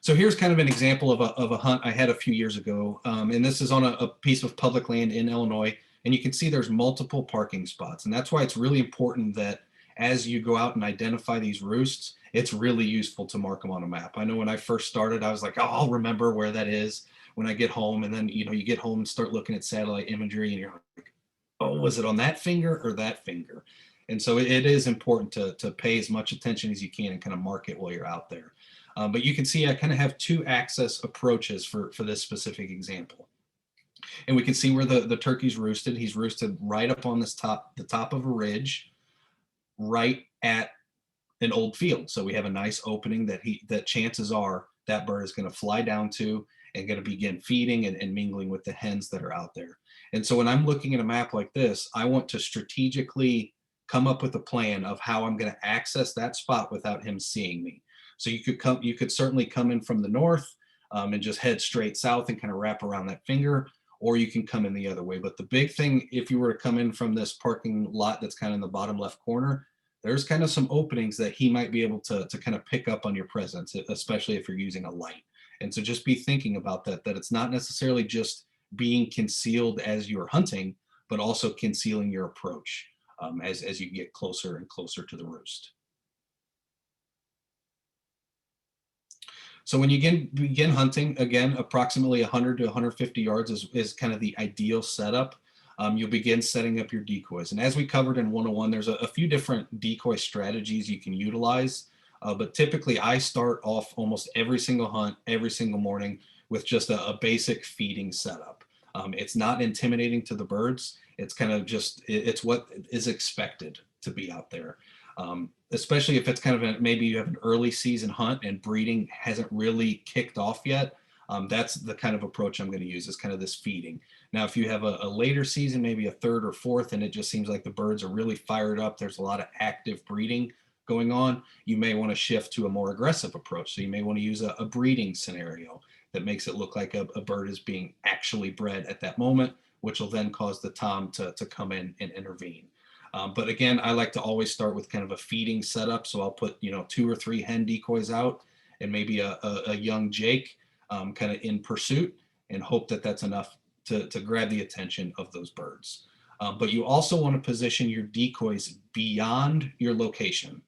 So here's kind of an example of a hunt I had a few years ago. And this is on a piece of public land in Illinois. And you can see there's multiple parking spots. And that's why it's really important that as you go out and identify these roosts, it's really useful to mark them on a map. I know when I first started, I was like, oh, I'll remember where that is when I get home. And then, you get home and start looking at satellite imagery and you're like, oh, was it on that finger or that finger? And so it is important to pay as much attention as you can and kind of mark it while you're out there. But you can see I kind of have two access approaches for this specific example. And we can see where the turkey's roosted. He's roosted right up on the top of a ridge, right at an old field. So we have a nice opening that chances are that bird is going to fly down to and going to begin feeding and mingling with the hens that are out there. And so when I'm looking at a map like this, I want to strategically come up with a plan of how I'm going to access that spot without him seeing me. So you could certainly come in from the north and just head straight south and kind of wrap around that finger, or you can come in the other way. But the big thing, if you were to come in from this parking lot that's kind of in the bottom left corner, there's kind of some openings that he might be able to kind of pick up on your presence, especially if you're using a light. And so just be thinking about that it's not necessarily just being concealed as you're hunting, but also concealing your approach as you get closer and closer to the roost. So when you begin hunting, again, approximately 100 to 150 yards is kind of the ideal setup. You'll begin setting up your decoys. And as we covered in 101, there's a few different decoy strategies you can utilize. But typically I start off almost every single hunt, every single morning with just a basic feeding setup. It's not intimidating to the birds. It's kind of it's what is expected to be out there. Especially if it's kind of maybe you have an early season hunt and breeding hasn't really kicked off yet. That's the kind of approach I'm going to use, is kind of this feeding. Now, if you have a later season, maybe a third or fourth, and it just seems like the birds are really fired up, there's a lot of active breeding going on, you may want to shift to a more aggressive approach. So you may want to use a breeding scenario that makes it look like a bird is being actually bred at that moment, which will then cause the tom to come in and intervene. But again, I like to always start with kind of a feeding setup. So I'll put 2 or 3 hen decoys out and maybe a young Jake kind of in pursuit, and hope that's enough to grab the attention of those birds. But you also want to position your decoys beyond your location.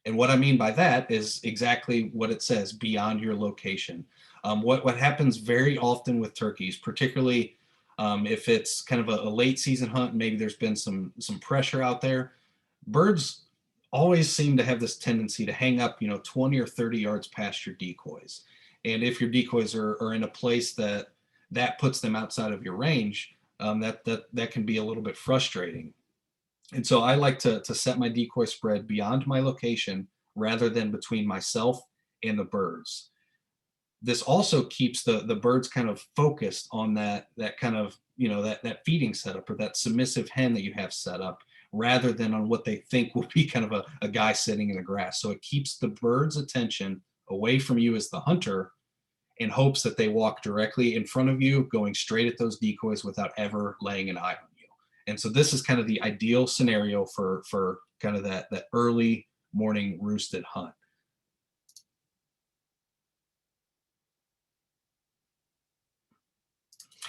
And what I mean by that is exactly what it says, beyond your location. What happens very often with turkeys, particularly if it's kind of a late season hunt, maybe there's been some pressure out there, birds always seem to have this tendency to hang up, 20 or 30 yards past your decoys. And if your decoys are in a place that puts them outside of your range, that can be a little bit frustrating. And so I like to set my decoy spread beyond my location rather than between myself and the birds. This also keeps the birds kind of focused on that kind of, that feeding setup, or that submissive hen that you have set up, rather than on what they think will be kind of a guy sitting in the grass. So it keeps the birds' attention away from you as the hunter, in hopes that they walk directly in front of you, going straight at those decoys without ever laying an eye on you. And so this is kind of the ideal scenario for kind of that early morning roosted hunt.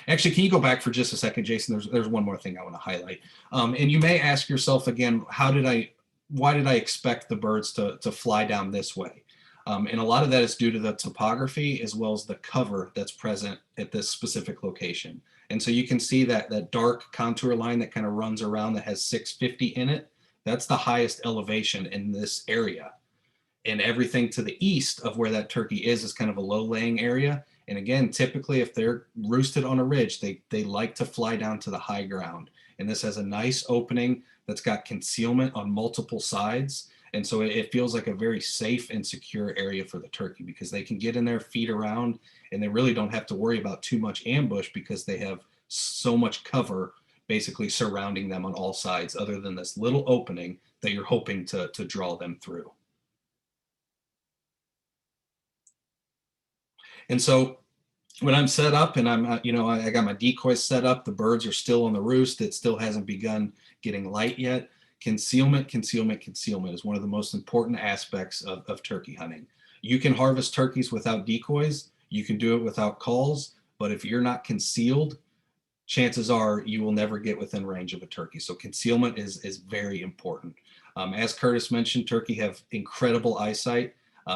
Actually, can you go back for just a second, Jason? There's one more thing I want to highlight. And you may ask yourself again, why did I expect the birds to fly down this way? And a lot of that is due to the topography as well as the cover that's present at this specific location. And so you can see that dark contour line that kind of runs around that has 650 in it. That's the highest elevation in this area. And everything to the east of where that turkey is kind of a low laying area. And again, typically if they're roosted on a ridge, they like to fly down to the high ground. And this has a nice opening that's got concealment on multiple sides. And so it feels like a very safe and secure area for the turkey, because they can get in there, feed around, and they really don't have to worry about too much ambush, because they have so much cover basically surrounding them on all sides, other than this little opening that you're hoping to draw them through. And so when I'm set up and I got my decoys set up, the birds are still on the roost. It still hasn't begun getting light yet. Concealment is one of the most important aspects of turkey hunting. You can harvest turkeys without decoys. You can do it without calls, but if you're not concealed, chances are you will never get within range of a turkey. So concealment is very important. As Curtis mentioned, turkey have incredible eyesight.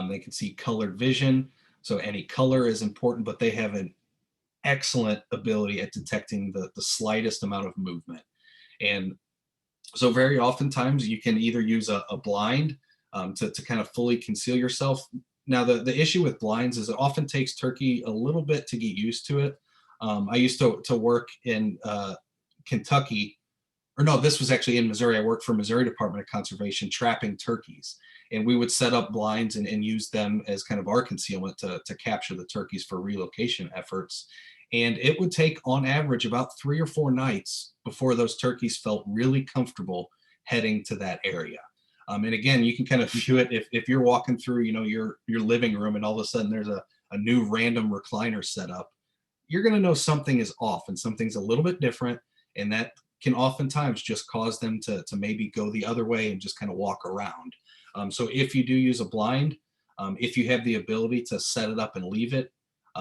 They can see colored vision. So any color is important, but they have an excellent ability at detecting the slightest amount of movement. And so very oftentimes you can either use a blind to kind of fully conceal yourself. Now, the issue with blinds is it often takes turkey a little bit to get used to it. I used to work in Kentucky, or no, this was actually in Missouri. I worked for Missouri Department of Conservation trapping turkeys. And we would set up blinds and use them as kind of our concealment to capture the turkeys for relocation efforts. And it would take on average about 3 or 4 nights before those turkeys felt really comfortable heading to that area. And again, you can kind of view it if you're walking through, your living room, and all of a sudden there's a new random recliner set up, you're going to know something is off and something's a little bit different. And that can oftentimes just cause them to maybe go the other way and just kind of walk around. So if you do use a blind, if you have the ability to set it up and leave it,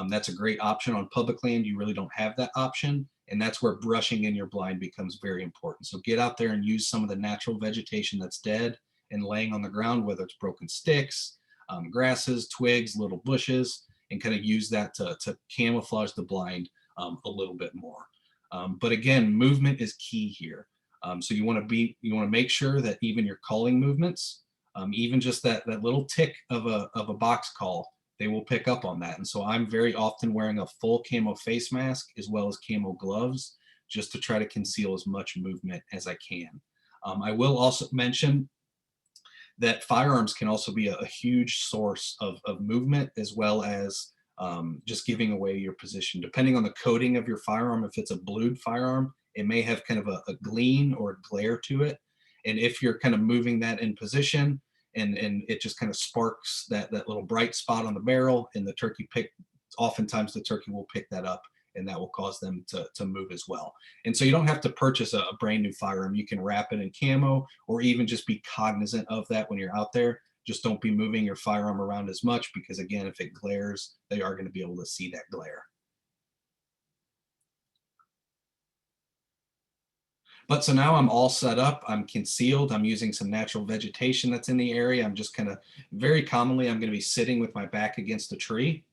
that's a great option. On public land, you really don't have that option. And that's where brushing in your blind becomes very important. So get out there and use some of the natural vegetation that's dead and laying on the ground, whether it's broken sticks, grasses, twigs, little bushes, and kind of use that to camouflage the blind a little bit more. But again, movement is key here. So you want to make sure that even your calling movements, even just that little tick of a box call, they will pick up on that. And so I'm very often wearing a full camo face mask as well as camo gloves, just to try to conceal as much movement as I can. I will also mention that firearms can also be a huge source of movement, as well as just giving away your position. Depending on the coating of your firearm, if it's a blued firearm, it may have kind of a gleam or a glare to it. And if you're kind of moving that in position, and it just kind of sparks that little bright spot on the barrel, and oftentimes the turkey will pick that up, and that will cause them to move as well. And so you don't have to purchase a brand new firearm. You can wrap it in camo, or even just be cognizant of that when you're out there. Just don't be moving your firearm around as much, because again, if it glares, they are going to be able to see that glare. But so now I'm all set up, I'm concealed, I'm using some natural vegetation that's in the area. I'm just kind of, very commonly, I'm going to be sitting with my back against a tree.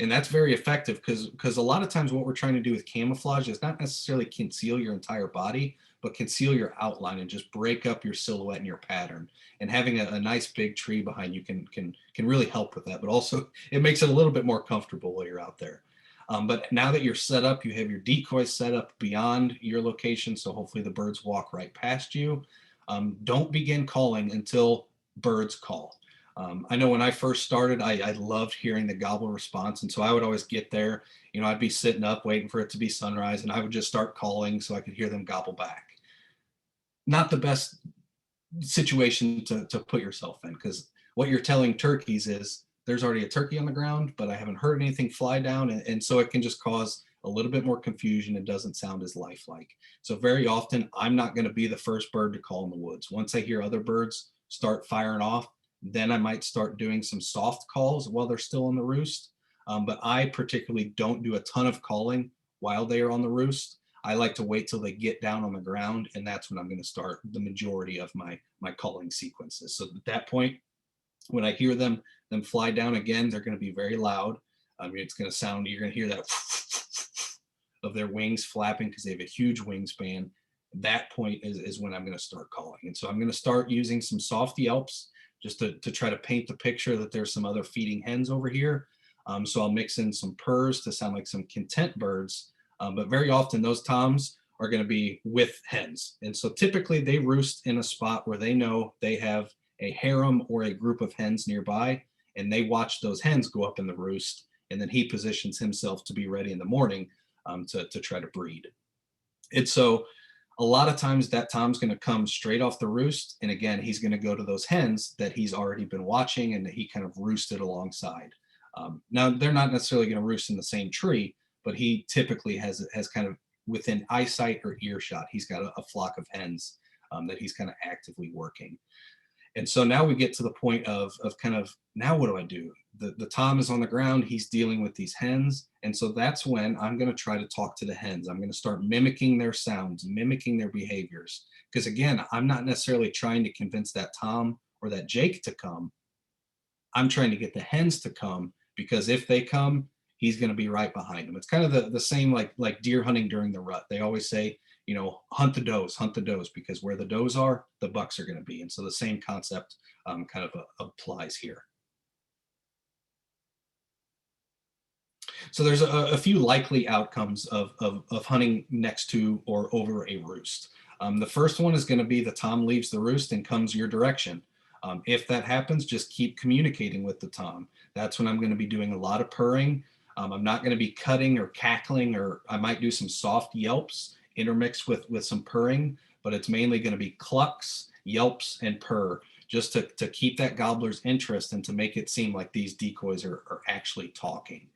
And that's very effective, because a lot of times what we're trying to do with camouflage is not necessarily conceal your entire body, but conceal your outline and just break up your silhouette and your pattern. And having a nice big tree behind you can really help with that, but also it makes it a little bit more comfortable while you're out there. But now that you're set up, you have your decoys set up beyond your location, so hopefully the birds walk right past you. Don't begin calling until birds call. I know when I first started, I loved hearing the gobble response. And so I would always get there, I'd be sitting up waiting for it to be sunrise, and I would just start calling so I could hear them gobble back. Not the best situation to put yourself in, because what you're telling turkeys is there's already a turkey on the ground, but I haven't heard anything fly down. And so it can just cause a little bit more confusion and doesn't sound as lifelike. So very often I'm not going to be the first bird to call in the woods. Once I hear other birds start firing off, then I might start doing some soft calls while they're still on the roost. But I particularly don't do a ton of calling while they are on the roost. I like to wait till they get down on the ground, and that's when I'm going to start the majority of my calling sequences. So at that point, when I hear them fly down again, they're going to be very loud. I mean, it's going to sound, you're going to hear that of their wings flapping because they have a huge wingspan. That point is when I'm going to start calling. And so I'm going to start using some soft yelps just to try to paint the picture that there's some other feeding hens over here. So I'll mix in some purrs to sound like some content birds. But very often those toms are going to be with hens. And so typically they roost in a spot where they know they have a harem or a group of hens nearby, and they watch those hens go up in the roost, and then he positions himself to be ready in the morning to try to breed. And so a lot of times that tom's going to come straight off the roost, and again, he's going to go to those hens that he's already been watching and that he kind of roosted alongside. Now, they're not necessarily going to roost in the same tree, but he typically has kind of within eyesight or earshot, he's got a flock of hens that he's kind of actively working. And so now we get to the point of kind of, now what do I do? The tom is on the ground, he's dealing with these hens. And so that's when I'm going to try to talk to the hens. I'm going to start mimicking their sounds, mimicking their behaviors. Because again, I'm not necessarily trying to convince that tom or that jake to come. I'm trying to get the hens to come, because if they come, he's going to be right behind them. It's kind of the same like deer hunting during the rut. They always say, hunt the does, because where the does are, the bucks are going to be. And so the same concept kind of applies here. So there's a few likely outcomes of hunting next to or over a roost. The first one is going to be the tom leaves the roost and comes your direction. If that happens, just keep communicating with the tom. That's when I'm going to be doing a lot of purring. I'm not going to be cutting or cackling, or I might do some soft yelps intermixed with some purring, but it's mainly going to be clucks, yelps, and purr, just to keep that gobbler's interest and to make it seem like these decoys are actually talking.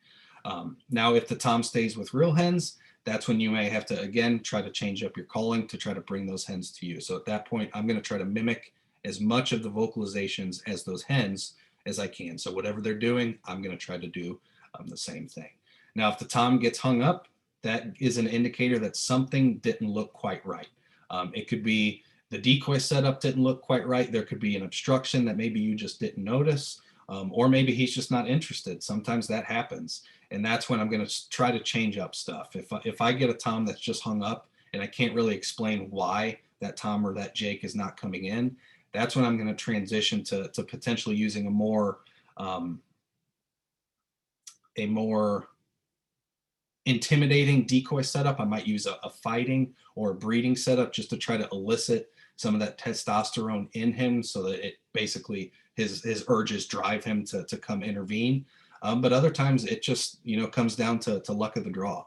Now, if the tom stays with real hens, that's when you may have to, again, try to change up your calling to try to bring those hens to you. So at that point, I'm going to try to mimic as much of the vocalizations as those hens as I can. So whatever they're doing, I'm going to try to do the same thing. Now, if the tom gets hung up, that is an indicator that something didn't look quite right. It could be the decoy setup didn't look quite right. There could be an obstruction that maybe you just didn't notice, or maybe he's just not interested. Sometimes that happens. And that's when I'm going to try to change up stuff. If I get a tom that's just hung up and I can't really explain why that tom or that jake is not coming in, that's when I'm going to transition to potentially using a more intimidating decoy setup. I might use a fighting or a breeding setup just to try to elicit some of that testosterone in him, so that it basically his urges drive him to come intervene. But other times it just comes down to luck of the draw.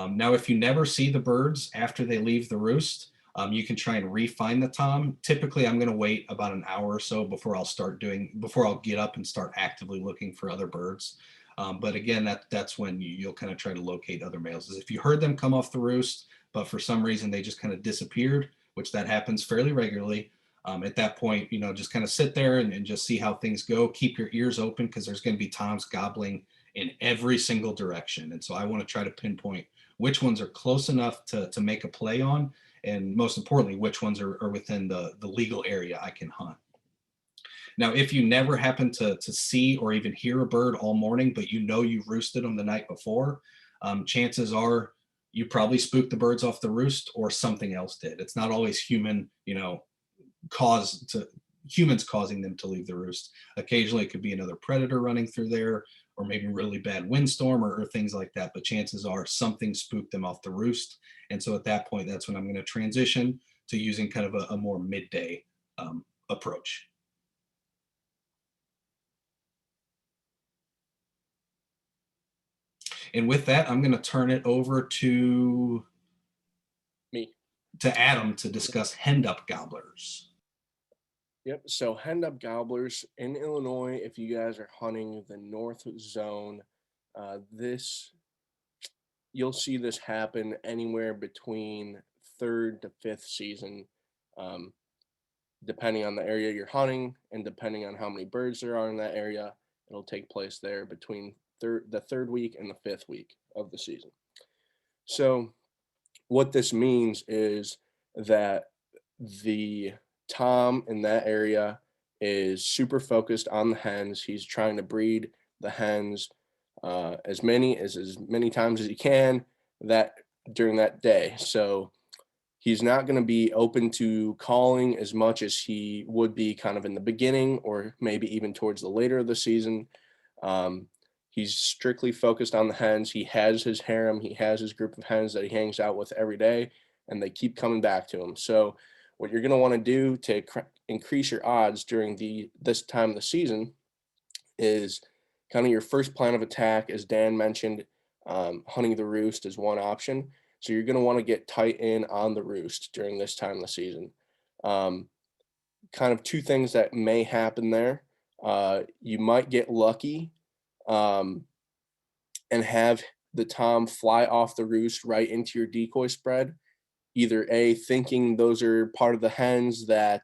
Now, if you never see the birds after they leave the roost, you can try and refine the tom. Typically, I'm going to wait about an hour or so before I'll get up and start actively looking for other birds. But again, that's when you'll kind of try to locate other males. If you heard them come off the roost, but for some reason they just kind of disappeared, which that happens fairly regularly, at that point, just kind of sit there and just see how things go. Keep your ears open, because there's going to be toms gobbling in every single direction. And so I want to try to pinpoint which ones are close enough to make a play on, and most importantly, which ones are within the legal area I can hunt. Now, if you never happen to see or even hear a bird all morning, but you've roosted them the night before, chances are you probably spooked the birds off the roost or something else did. It's not always human, humans causing them to leave the roost. Occasionally it could be another predator running through there, or maybe really bad windstorm or things like that. But chances are something spooked them off the roost. And so at that point, that's when I'm going to transition to using kind of a more midday approach. And with that, I'm going to turn it over to Me. to Adam to discuss hen-up gobblers. Yep. So hen-up gobblers in Illinois, if you guys are hunting the north zone, this you'll see this happen anywhere between third to fifth season, um, depending on the area you're hunting and depending on how many birds there are in that area. It'll take place there between the third week and the fifth week of the season. So what this means is that the tom in that area is super focused on the hens. He's trying to breed the hens as many times as he can that during that day. So he's not going to be open to calling as much as he would be kind of in the beginning or maybe even towards the later of the season. Um, he's strictly focused on the hens. He has his harem. He has his group of hens that he hangs out with every day, and they keep coming back to him. So what you're going to want to do to increase your odds during this time of the season is kind of your first plan of attack, as Dan mentioned. Hunting the roost is one option. So you're going to want to get tight in on the roost during this time of the season. Kind of two things that may happen there. You might get lucky and have the tom fly off the roost right into your decoy spread, either A, thinking those are part of the hens that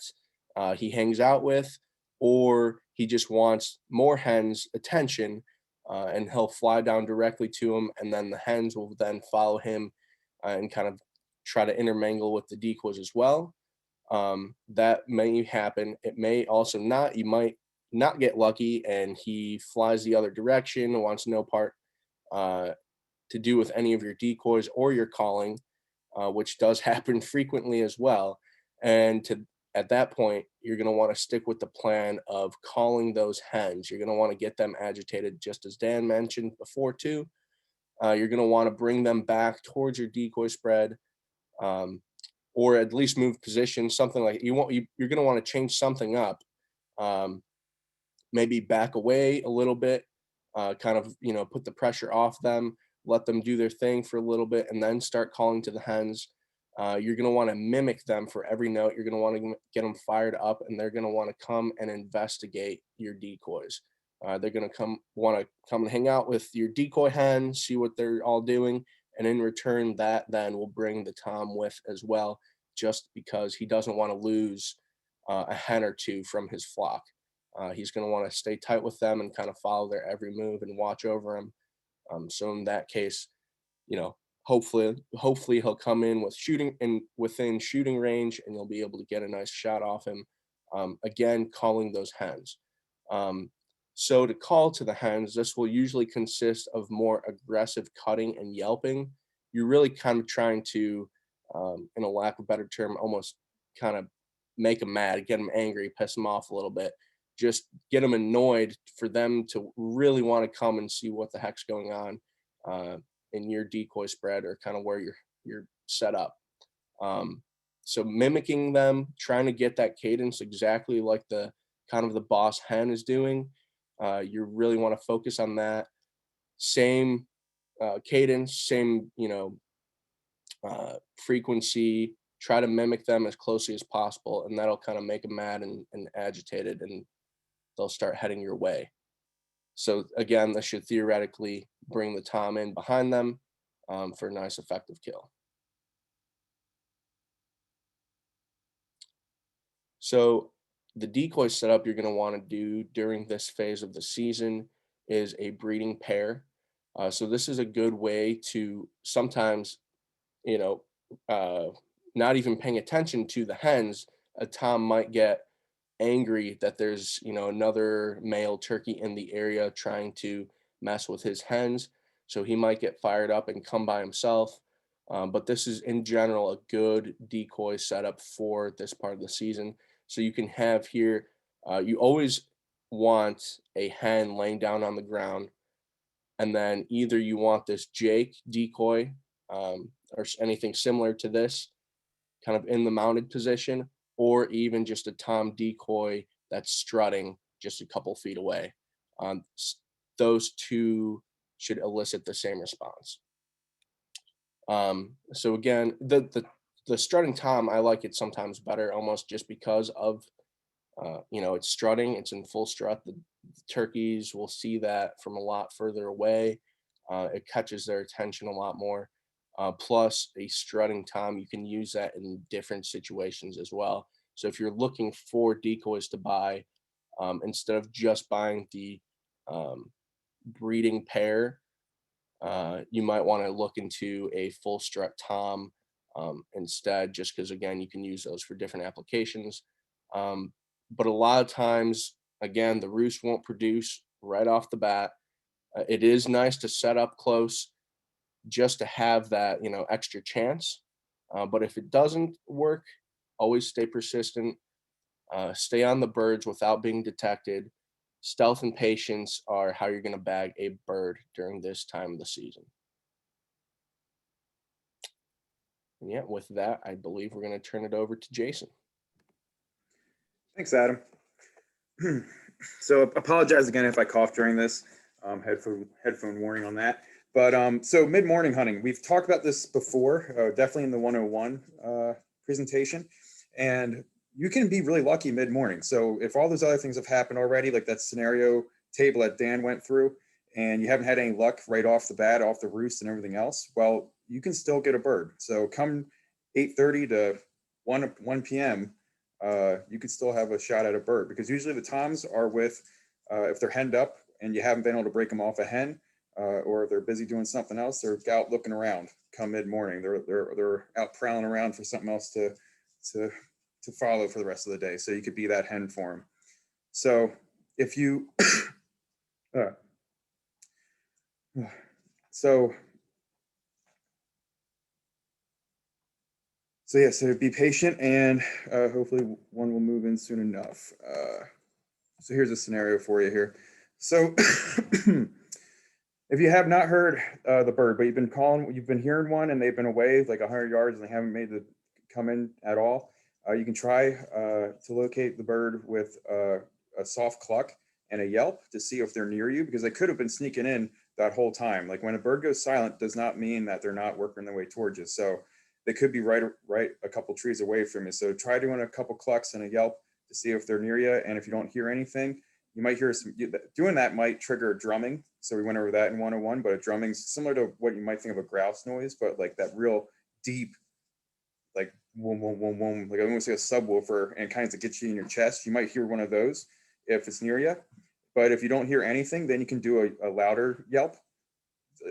he hangs out with, or he just wants more hens' attention, and he'll fly down directly to them, and then the hens will then follow him and kind of try to intermingle with the decoys as well. That may happen. It may also not. You might not get lucky and he flies the other direction and wants no part to do with any of your decoys or your calling, which does happen frequently as well. And at that point, you're going to want to stick with the plan of calling those hens. You're going to want to get them agitated, just as Dan mentioned before too. You're going to want to bring them back towards your decoy spread, or at least move position, something like you're going to want to change something up. Maybe back away a little bit, kind of, put the pressure off them, let them do their thing for a little bit, and then start calling to the hens. You're going to want to mimic them for every note. You're going to want to get them fired up, and they're going to want to come and investigate your decoys. They're going to want to come and hang out with your decoy hen, see what they're all doing, and in return, that then will bring the tom with as well, just because he doesn't want to lose a hen or two from his flock. He's going to want to stay tight with them and kind of follow their every move and watch over them. So in that case, hopefully he'll come in with within shooting range, and you'll be able to get a nice shot off him. Again, calling those hens. So to call to the hens, this will usually consist of more aggressive cutting and yelping. You're really kind of trying to, in a lack of a better term, almost kind of make them mad, get them angry, piss them off a little bit, just get them annoyed for them to really want to come and see what the heck's going on in your decoy spread or kind of where you're set up. So mimicking them, trying to get that cadence exactly like the kind of the boss hen is doing. You really want to focus on that same cadence, same frequency. Try to mimic them as closely as possible, and that'll kind of make them mad and agitated, and they'll start heading your way. So again, this should theoretically bring the tom in behind them for a nice effective kill. So the decoy setup you're going to want to do during this phase of the season is a breeding pair. So this is a good way to sometimes, not even paying attention to the hens, a tom might get angry that there's another male turkey in the area trying to mess with his hens, so he might get fired up and come by himself. But this is in general a good decoy setup for this part of the season. So you can have here, you always want a hen laying down on the ground, and then either you want this Jake decoy or anything similar to this kind of in the mounted position, or even just a Tom decoy that's strutting just a couple feet away. Those two should elicit the same response. So again, the strutting Tom, I like it sometimes better, almost just because of it's strutting, it's in full strut. The turkeys will see that from a lot further away. It catches their attention a lot more. Plus, a strutting Tom, you can use that in different situations as well. So if you're looking for decoys to buy, instead of just buying the um, breeding pair, you might want to look into a full strut Tom instead, just because, again, you can use those for different applications. But a lot of times, again, the roost won't produce right off the bat. It is nice to set up close just to have that, extra chance. But if it doesn't work, always stay persistent. Stay on the birds without being detected. Stealth and patience are how you're going to bag a bird during this time of the season. And yeah, with that, I believe we're going to turn it over to Jason. Thanks, Adam. So apologize again if I cough during this. Headphone warning on that. But so mid-morning hunting, we've talked about this before, definitely in the 101 presentation, and you can be really lucky mid-morning. So if all those other things have happened already, like that scenario table that Dan went through, and you haven't had any luck right off the bat, off the roost and everything else, well, you can still get a bird. So come 8:30 to 1 p.m., you could still have a shot at a bird, because usually the toms are with, if they're henned up and you haven't been able to break them off a hen, or they're busy doing something else, they're out looking around come mid-morning. They're out prowling around for something else to follow for the rest of the day. So you could be that hen for them. So if you so yeah, so be patient, and hopefully one will move in soon enough. So here's a scenario for you here. So if you have not heard the bird, but you've been hearing one, and they've been away like 100 yards and they haven't made the come in at all, you can try to locate the bird with a soft cluck and a yelp to see if they're near you, because they could have been sneaking in that whole time. Like when a bird goes silent does not mean that they're not working their way towards you. So they could be right a couple trees away from you. So try doing a couple clucks and a yelp to see if they're near you. And if you don't hear anything, you might hear doing that might trigger drumming. So we went over that in 101, but a drumming's similar to what you might think of a grouse noise, but like that real deep, like whoom, whoom, whoom, whoom, like almost like a subwoofer, and kind of get you in your chest. You might hear one of those if it's near you. But if you don't hear anything, then you can do a louder yelp,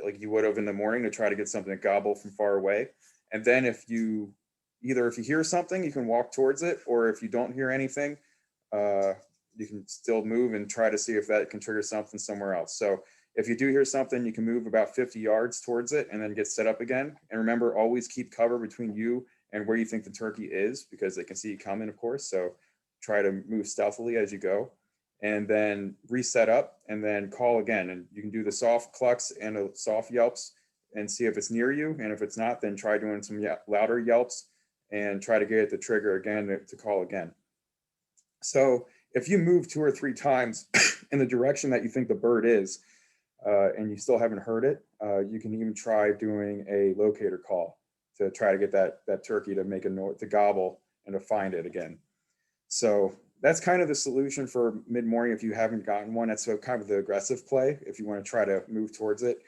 like you would have in the morning, to try to get something to gobble from far away. And then if you hear something, you can walk towards it, or if you don't hear anything, you can still move and try to see if that can trigger something somewhere else. So if you do hear something, you can move about 50 yards towards it and then get set up again. And remember, always keep cover between you and where you think the turkey is, because they can see you coming, of course. So try to move stealthily as you go, and then reset up and then call again. And you can do the soft clucks and the soft yelps and see if it's near you. And if it's not, then try doing some louder yelps and try to get it to trigger again to call again. So if you move 2 or 3 times in the direction that you think the bird is, and you still haven't heard it, you can even try doing a locator call to try to get that turkey to make a note, to gobble and to find it again. So that's kind of the solution for mid-morning if you haven't gotten one. That's kind of the aggressive play if you want to try to move towards it.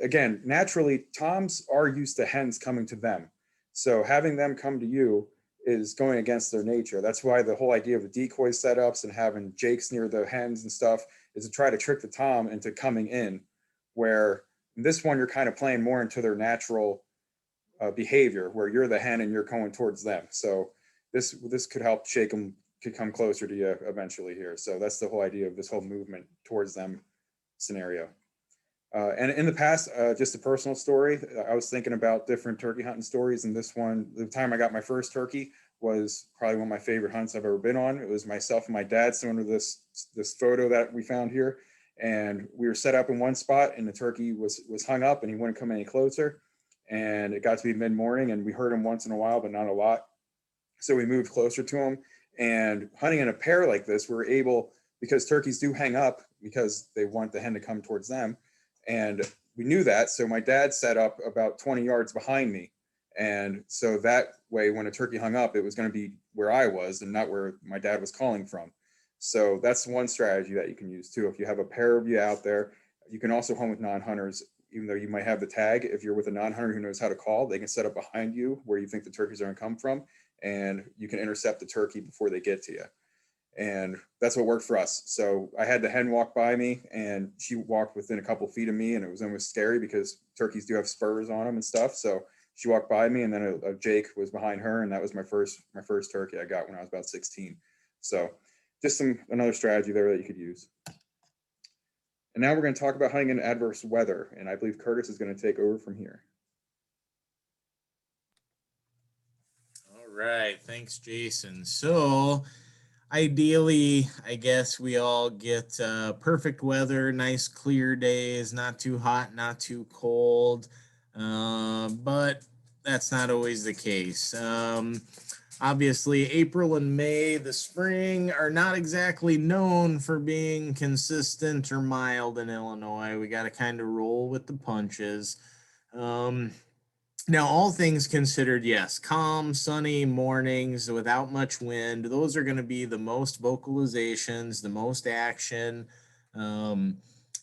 Again, naturally, toms are used to hens coming to them. So having them come to you is going against their nature. That's why the whole idea of the decoy setups and having jakes near the hens and stuff is to try to trick the tom into coming in, where in this one, you're kind of playing more into their natural behavior, where you're the hen and you're going towards them. So this could help shake them, could come closer to you eventually here. So that's the whole idea of this whole movement towards them scenario. And in the past, just a personal story, I was thinking about different turkey hunting stories. And this one, the time I got my first turkey was probably one of my favorite hunts I've ever been on. It was myself and my dad, similar to this photo that we found here. And we were set up in one spot and the turkey was hung up and he wouldn't come any closer. And it got to be mid-morning and we heard him once in a while, but not a lot. So we moved closer to him, and hunting in a pair like this, we're able, because turkeys do hang up because they want the hen to come towards them. And we knew that. So my dad set up about 20 yards behind me. And so that way, when a turkey hung up, it was going to be where I was and not where my dad was calling from. So that's one strategy that you can use too. If you have a pair of you out there, you can also hunt with non-hunters. Even though you might have the tag, if you're with a non-hunter who knows how to call, they can set up behind you where you think the turkeys are going to come from, and you can intercept the turkey before they get to you. And that's what worked for us. So I had the hen walk by me and she walked within a couple feet of me, and it was almost scary because turkeys do have spurs on them and stuff. So she walked by me, and then a Jake was behind her, and that was my first turkey I got when I was about 16. So just another strategy there that you could use. And now we're going to talk about hunting in adverse weather, and I believe Curtis is going to take over from here. All right, thanks, Jason. So ideally, I guess we all get perfect weather, nice clear days, not too hot, not too cold, but that's not always the case. Obviously, April and May, the spring, are not exactly known for being consistent or mild in Illinois. We got to kind of roll with the punches. Now, all things considered, yes, calm, sunny mornings without much wind, those are going to be the most vocalizations, the most action.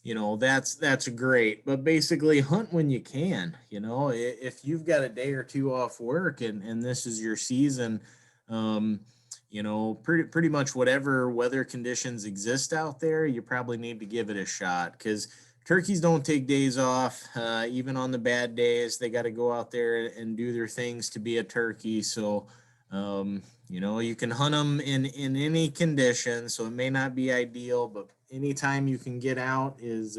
That's great. But basically, hunt when you can. If you've got a day or two off work and this is your season, pretty much whatever weather conditions exist out there, you probably need to give it a shot, because turkeys don't take days off, even on the bad days. They got to go out there and do their things to be a turkey. So, you can hunt them in any condition. So it may not be ideal, but anytime you can get out is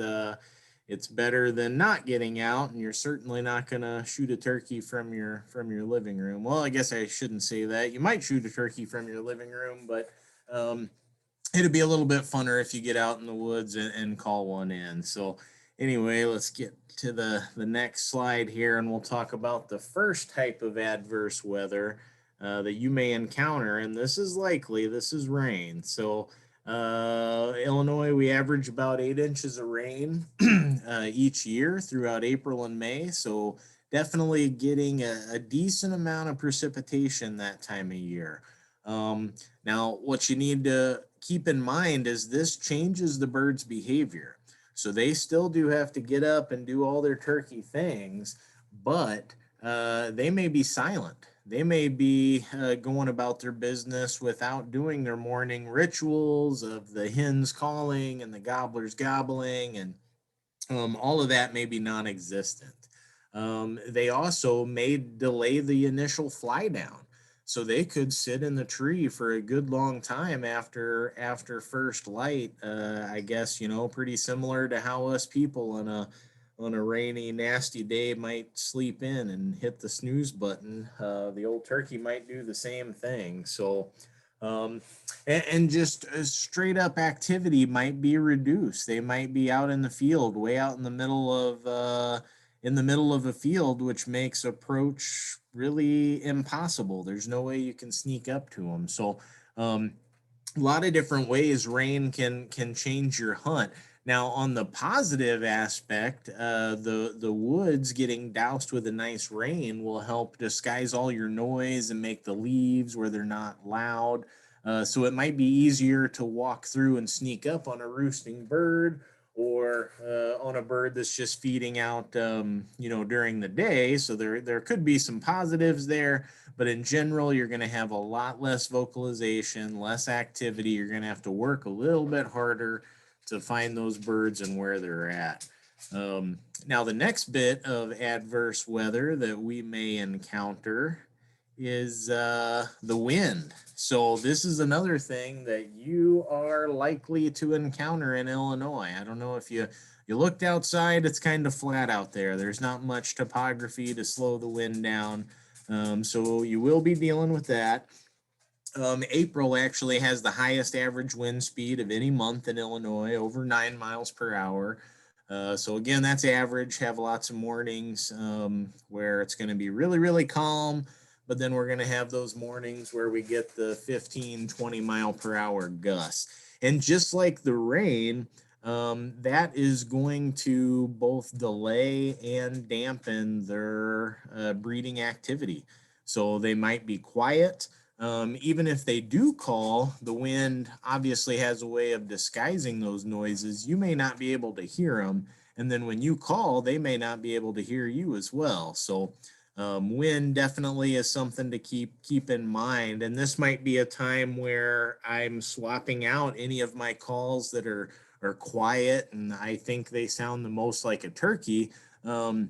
it's better than not getting out. And you're certainly not going to shoot a turkey from your living room. Well, I guess I shouldn't say that. You might shoot a turkey from your living room, but it'd be a little bit funner if you get out in the woods and call one in. So anyway, let's get to the next slide here, and we'll talk about the first type of adverse weather that you may encounter. And this is likely, this is rain. So Illinois, we average about 8 inches of rain each year throughout April and May. So definitely getting a decent amount of precipitation that time of year. Now, what you need to keep in mind is this changes the bird's behavior. So they still do have to get up and do all their turkey things, but they may be silent. They may be going about their business without doing their morning rituals of the hens calling and the gobblers gobbling, and all of that may be non-existent. They also may delay the initial fly down. So they could sit in the tree for a good long time after first light. I guess, pretty similar to how us people on a rainy, nasty day might sleep in and hit the snooze button. The old turkey might do the same thing. So, and just straight up activity might be reduced. They might be out in the field, way out in the middle of a field, which makes approach really impossible. There's no way you can sneak up to them. So, a lot of different ways rain can change your hunt. Now, on the positive aspect, the woods getting doused with a nice rain will help disguise all your noise and make the leaves where they're not loud. So it might be easier to walk through and sneak up on a roosting bird, or on a bird that's just feeding out, during the day. So there could be some positives there, but in general, you're going to have a lot less vocalization, less activity. You're going to have to work a little bit harder to find those birds and where they're at. Now, the next bit of adverse weather that we may encounter is the wind. So this is another thing that you are likely to encounter in Illinois. I don't know if you you looked outside, it's kind of flat out there. There's not much topography to slow the wind down. So you will be dealing with that. April actually has the highest average wind speed of any month in Illinois, over 9 miles per hour. So again, that's average. Have lots of mornings where it's going to be really, really calm, but then we're going to have those mornings where we get the 15, 20 mile per hour gusts. And just like the rain, that is going to both delay and dampen their breeding activity. So they might be quiet. Even if they do call, the wind obviously has a way of disguising those noises. You may not be able to hear them. And then when you call, they may not be able to hear you as well. So wind definitely is something to keep in mind. And this might be a time where I'm swapping out any of my calls that are quiet and I think they sound the most like a turkey. I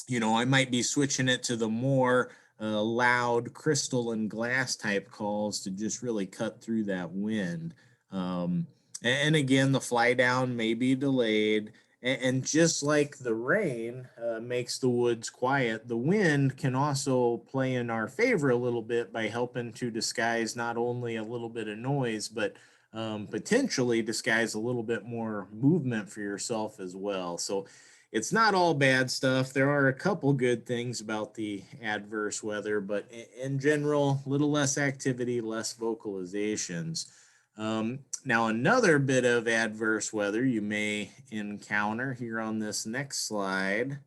might be switching it to the more loud crystal and glass type calls to just really cut through that wind. And again, the fly down may be delayed. And just like the rain makes the woods quiet, the wind can also play in our favor a little bit by helping to disguise not only a little bit of noise, but potentially disguise a little bit more movement for yourself as well. So it's not all bad stuff. There are a couple good things about the adverse weather, but in general, little less activity, less vocalizations. Now, another bit of adverse weather you may encounter here on this next slide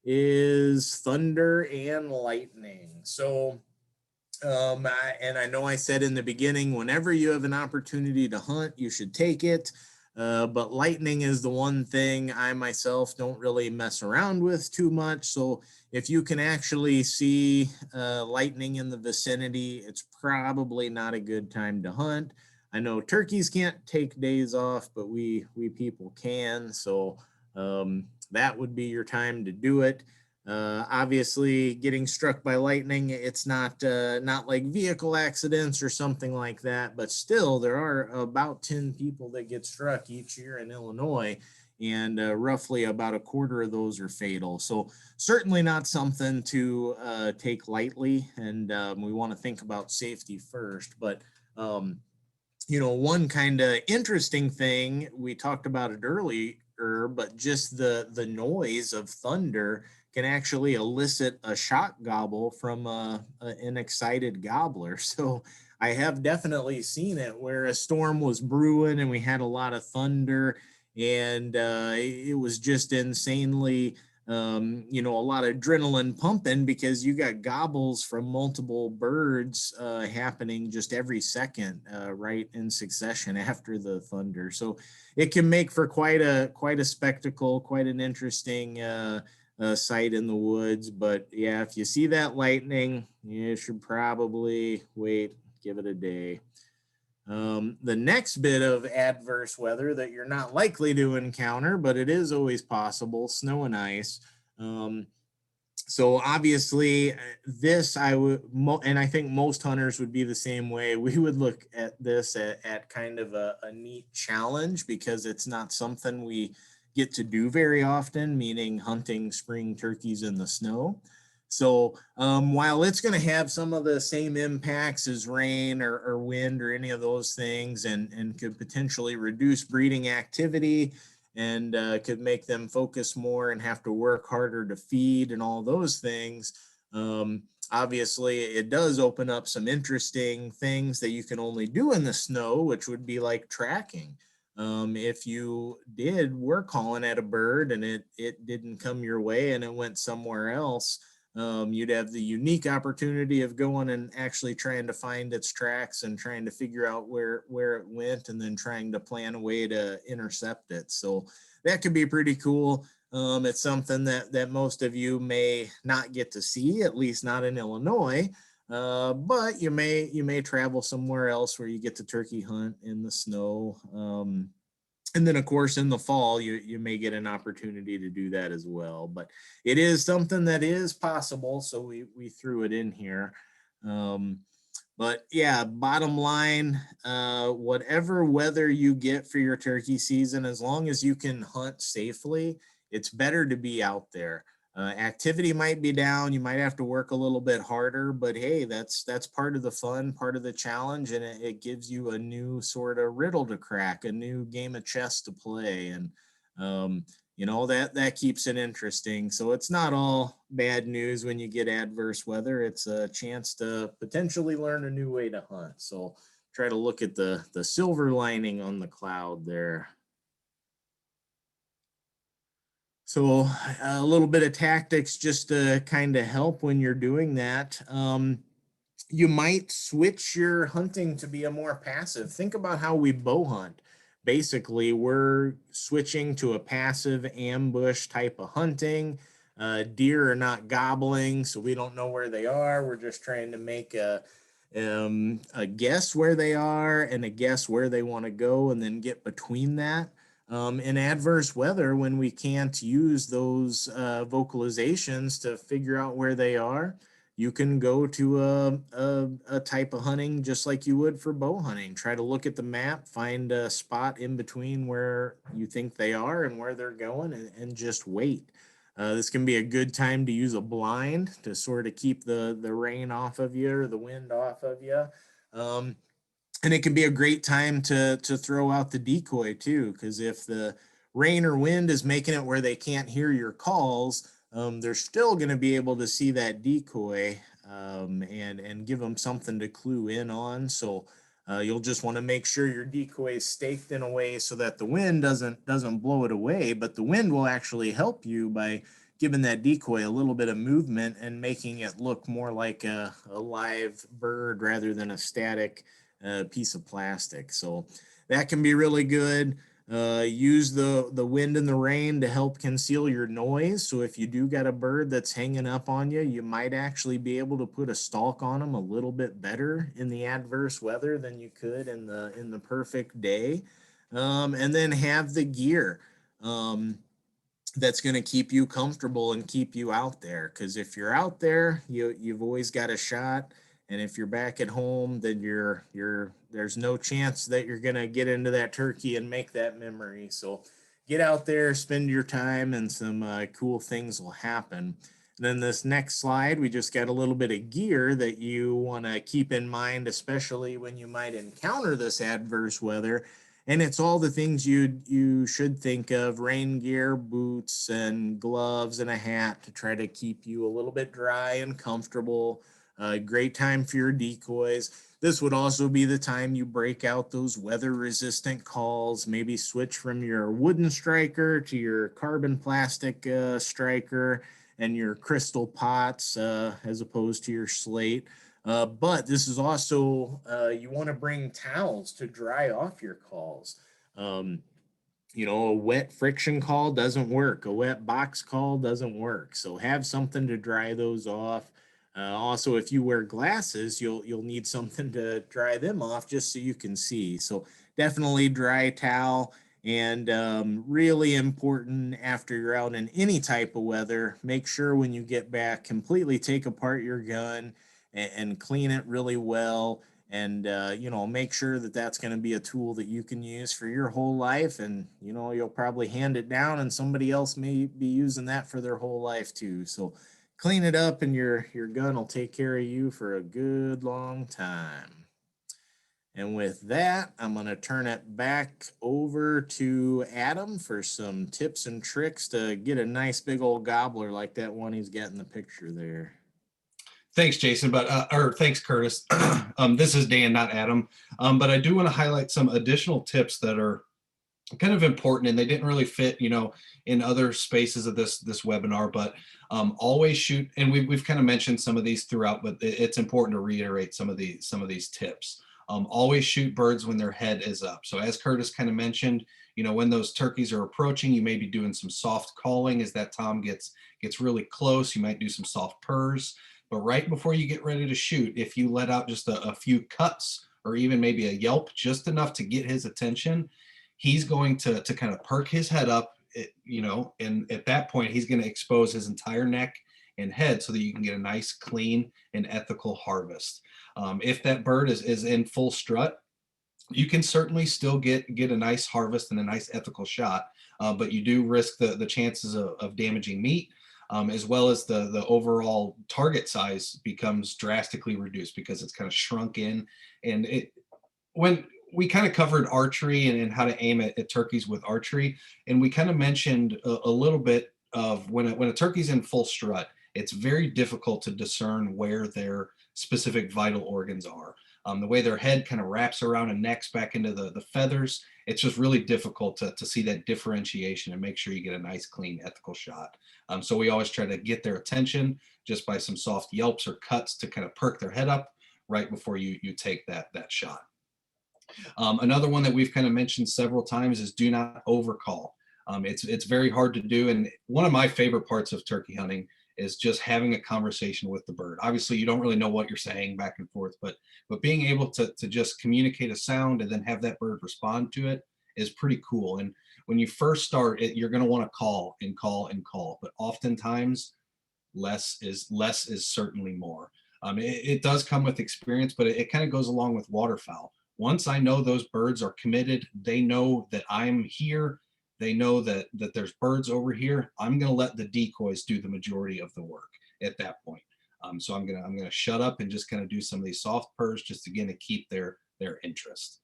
is thunder and lightning. So, and I know I said in the beginning, whenever you have an opportunity to hunt, you should take it. But lightning is the one thing I myself don't really mess around with too much. So if you can actually see lightning in the vicinity, it's probably not a good time to hunt. I know turkeys can't take days off, but we people can. So that would be your time to do it. Obviously, getting struck by lightning, it's not like vehicle accidents or something like that, but still, there are about 10 people that get struck each year in Illinois, and roughly about a quarter of those are fatal. So certainly not something to take lightly, and we want to think about safety first. But one kind of interesting thing, we talked about it earlier, but just the noise of thunder can actually elicit a shock gobble from an excited gobbler. So I have definitely seen it where a storm was brewing and we had a lot of thunder, and it was just insanely a lot of adrenaline pumping because you got gobbles from multiple birds happening just every second, right in succession after the thunder. So it can make for quite a spectacle, quite an interesting sight in the woods. But yeah, if you see that lightning, you should probably wait, give it a day. The next bit of adverse weather that you're not likely to encounter, but it is always possible, snow and ice. So obviously this and I think most hunters would be the same way. We would look at this at kind of a neat challenge because it's not something we get to do very often, meaning hunting spring turkeys in the snow. So while it's going to have some of the same impacts as rain or wind or any of those things, and could potentially reduce breeding activity and could make them focus more and have to work harder to feed and all those things, obviously it does open up some interesting things that you can only do in the snow, which would be like tracking. If you were calling at a bird and it didn't come your way and it went somewhere else, you'd have the unique opportunity of going and actually trying to find its tracks and trying to figure out where it went and then trying to plan a way to intercept it. So that could be pretty cool. It's something that most of you may not get to see, at least not in Illinois. But you may travel somewhere else where you get to turkey hunt in the snow. And then of course in the fall you may get an opportunity to do that as well. But it is something that is possible, so we threw it in here. But yeah, bottom line, whatever weather you get for your turkey season, as long as you can hunt safely, it's better to be out there. Activity might be down, you might have to work a little bit harder, but hey, that's part of the fun, part of the challenge, and it gives you a new sort of riddle to crack, a new game of chess to play, and um, that keeps it interesting. So it's not all bad news when you get adverse weather. It's a chance to potentially learn a new way to hunt. So try to look at the silver lining on the cloud there. So a little bit of tactics just to kind of help when you're doing that. You might switch your hunting to be a more passive. Think about how we bow hunt. Basically, we're switching to a passive ambush type of hunting. Deer are not gobbling, so we don't know where they are. We're just trying to make a guess where they are and a guess where they want to go, and then get between that. In adverse weather, when we can't use those vocalizations to figure out where they are, you can go to a type of hunting just like you would for bow hunting. Try to look at the map, find a spot in between where you think they are and where they're going, and just wait. This can be a good time to use a blind to sort of keep the rain off of you or the wind off of you. Um, and it can be a great time to throw out the decoy too, because if the rain or wind is making it where they can't hear your calls, they're still going to be able to see that decoy, and give them something to clue in on. So you'll just want to make sure your decoy is staked in a way so that the wind doesn't blow it away, but the wind will actually help you by giving that decoy a little bit of movement and making it look more like a live bird rather than a static piece of plastic. So that can be really good. Use the wind and the rain to help conceal your noise. So if you do got a bird that's hanging up on you, you might actually be able to put a stalk on them a little bit better in the adverse weather than you could in the perfect day. And then have the gear. That's going to keep you comfortable and keep you out there, because if you're out there, you've always got a shot, and if you're back at home, then you're there's no chance that you're going to get into that turkey and make that memory. So get out there, spend your time, and some cool things will happen. And then this next slide, we just got a little bit of gear that you want to keep in mind, especially when you might encounter this adverse weather. And it's all the things you should think of: rain gear, boots, and gloves, and a hat to try to keep you a little bit dry and comfortable. Great time for your decoys. This would also be the time you break out those weather resistant calls. Maybe switch from your wooden striker to your carbon plastic striker and your crystal pots, as opposed to your slate. But this is also, you want to bring towels to dry off your calls. Um, a wet friction call doesn't work. A wet box call doesn't work. So have something to dry those off. Also, if you wear glasses, you'll need something to dry them off just so you can see. So definitely dry towel. And really important, after you're out in any type of weather, make sure when you get back, completely take apart your gun and clean it really well, and make sure that that's going to be a tool that you can use for your whole life. And you'll probably hand it down, and somebody else may be using that for their whole life too. So clean it up, and your gun will take care of you for a good long time. And with that, I'm going to turn it back over to Adam for some tips and tricks to get a nice big old gobbler like that one he's got in the picture there. Thanks, Jason, or thanks, Curtis. This is Dan, not Adam. But I do want to highlight some additional tips that are kind of important, and they didn't really fit, in other spaces of this webinar. But always shoot, and we've kind of mentioned some of these throughout, but it's important to reiterate some of these tips. Always shoot birds when their head is up. So as Curtis kind of mentioned, when those turkeys are approaching, you may be doing some soft calling as that tom gets really close. You might do some soft purrs. But right before you get ready to shoot, if you let out just a few cuts or even maybe a yelp, just enough to get his attention, he's going to kind of perk his head up, and at that point, he's going to expose his entire neck and head so that you can get a nice, clean, and ethical harvest. If that bird is in full strut, you can certainly still get a nice harvest and a nice ethical shot, but you do risk the chances of damaging meat, as well as the overall target size becomes drastically reduced because it's kind of shrunk in. And it, when we kind of covered archery and how to aim at turkeys with archery, and we kind of mentioned a little bit of when a turkey's in full strut, it's very difficult to discern where their specific vital organs are. The way their head kind of wraps around and necks back into the feathers, it's just really difficult to see that differentiation and make sure you get a nice, clean, ethical shot. So we always try to get their attention just by some soft yelps or cuts to kind of perk their head up right before you take that shot. Another one that we've kind of mentioned several times is do not overcall. It's very hard to do, and one of my favorite parts of turkey hunting is just having a conversation with the bird. Obviously, you don't really know what you're saying back and forth, but being able to just communicate a sound and then have that bird respond to it is pretty cool. And when you first start it, you're going to want to call and call and call, but oftentimes less is certainly more. It does come with experience, but it kind of goes along with waterfowl. Once I know those birds are committed, they know that I'm here, they know that there's birds over here, I'm going to let the decoys do the majority of the work at that point. So I'm gonna shut up and just kind of do some of these soft purrs just again to keep their interest.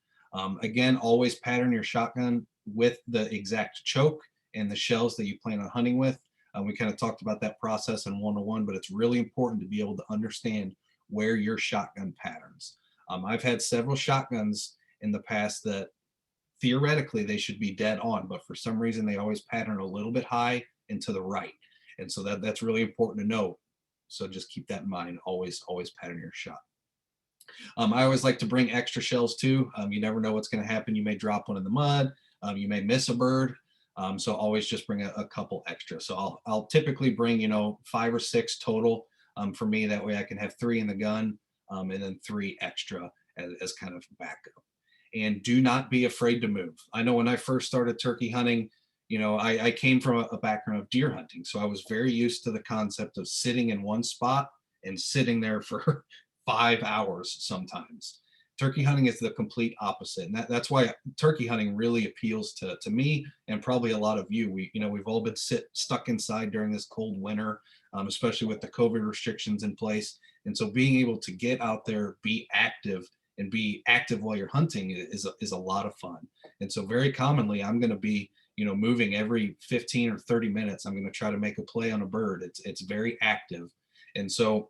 Again, always pattern your shotgun with the exact choke and the shells that you plan on hunting with. We kind of talked about that process in 101, but it's really important to be able to understand where your shotgun patterns. I've had several shotguns in the past that theoretically they should be dead on, but for some reason they always pattern a little bit high and to the right. And so that's really important to know. So just keep that in mind, always pattern your shot. I always like to bring extra shells too. You never know what's going to happen. You may drop one in the mud. You may miss a bird. So always just bring a couple extra. So I'll typically bring, 5 or 6 total for me. That way I can have 3 in the gun and then 3 extra as kind of backup. And do not be afraid to move. I know when I first started turkey hunting, I came from a background of deer hunting. So I was very used to the concept of sitting in one spot and sitting there for 5 hours sometimes. Turkey hunting is the complete opposite. And that's why turkey hunting really appeals to me and probably a lot of you. We've all been stuck inside during this cold winter, especially with the COVID restrictions in place. And so being able to get out there, be active while you're hunting is a lot of fun. And so very commonly I'm going to be, moving every 15 or 30 minutes. I'm going to try to make a play on a bird. It's very active. And so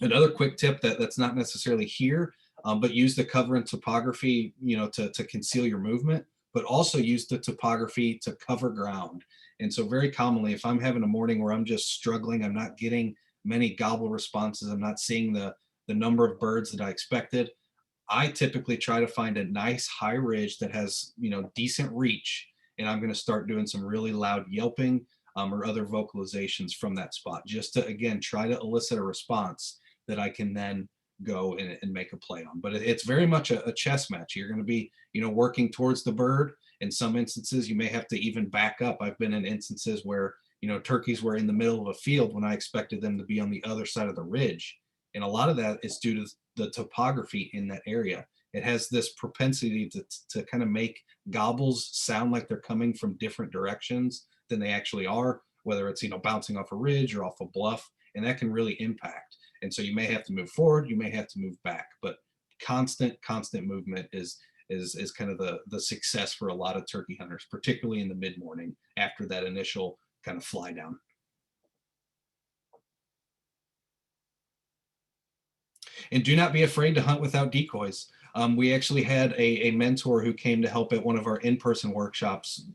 another quick tip that's not necessarily here, but use the cover and topography, to conceal your movement, but also use the topography to cover ground. And so very commonly, if I'm having a morning where I'm just struggling, I'm not getting many gobble responses, I'm not seeing the number of birds that I expected, I typically try to find a nice high ridge that has, decent reach. And I'm going to start doing some really loud yelping or other vocalizations from that spot, just to, again, try to elicit a response that I can then go and make a play on. But it's very much a chess match. You're going to be, working towards the bird. In some instances, you may have to even back up. I've been in instances where, turkeys were in the middle of a field when I expected them to be on the other side of the ridge. And a lot of that is due to the topography in that area. It has this propensity to kind of make gobbles sound like they're coming from different directions than they actually are, whether it's, bouncing off a ridge or off a bluff, and that can really impact. And so you may have to move forward, you may have to move back, but constant movement is kind of the success for a lot of turkey hunters, particularly in the mid-morning after that initial kind of fly down. And do not be afraid to hunt without decoys. We actually had a mentor who came to help at one of our in-person workshops,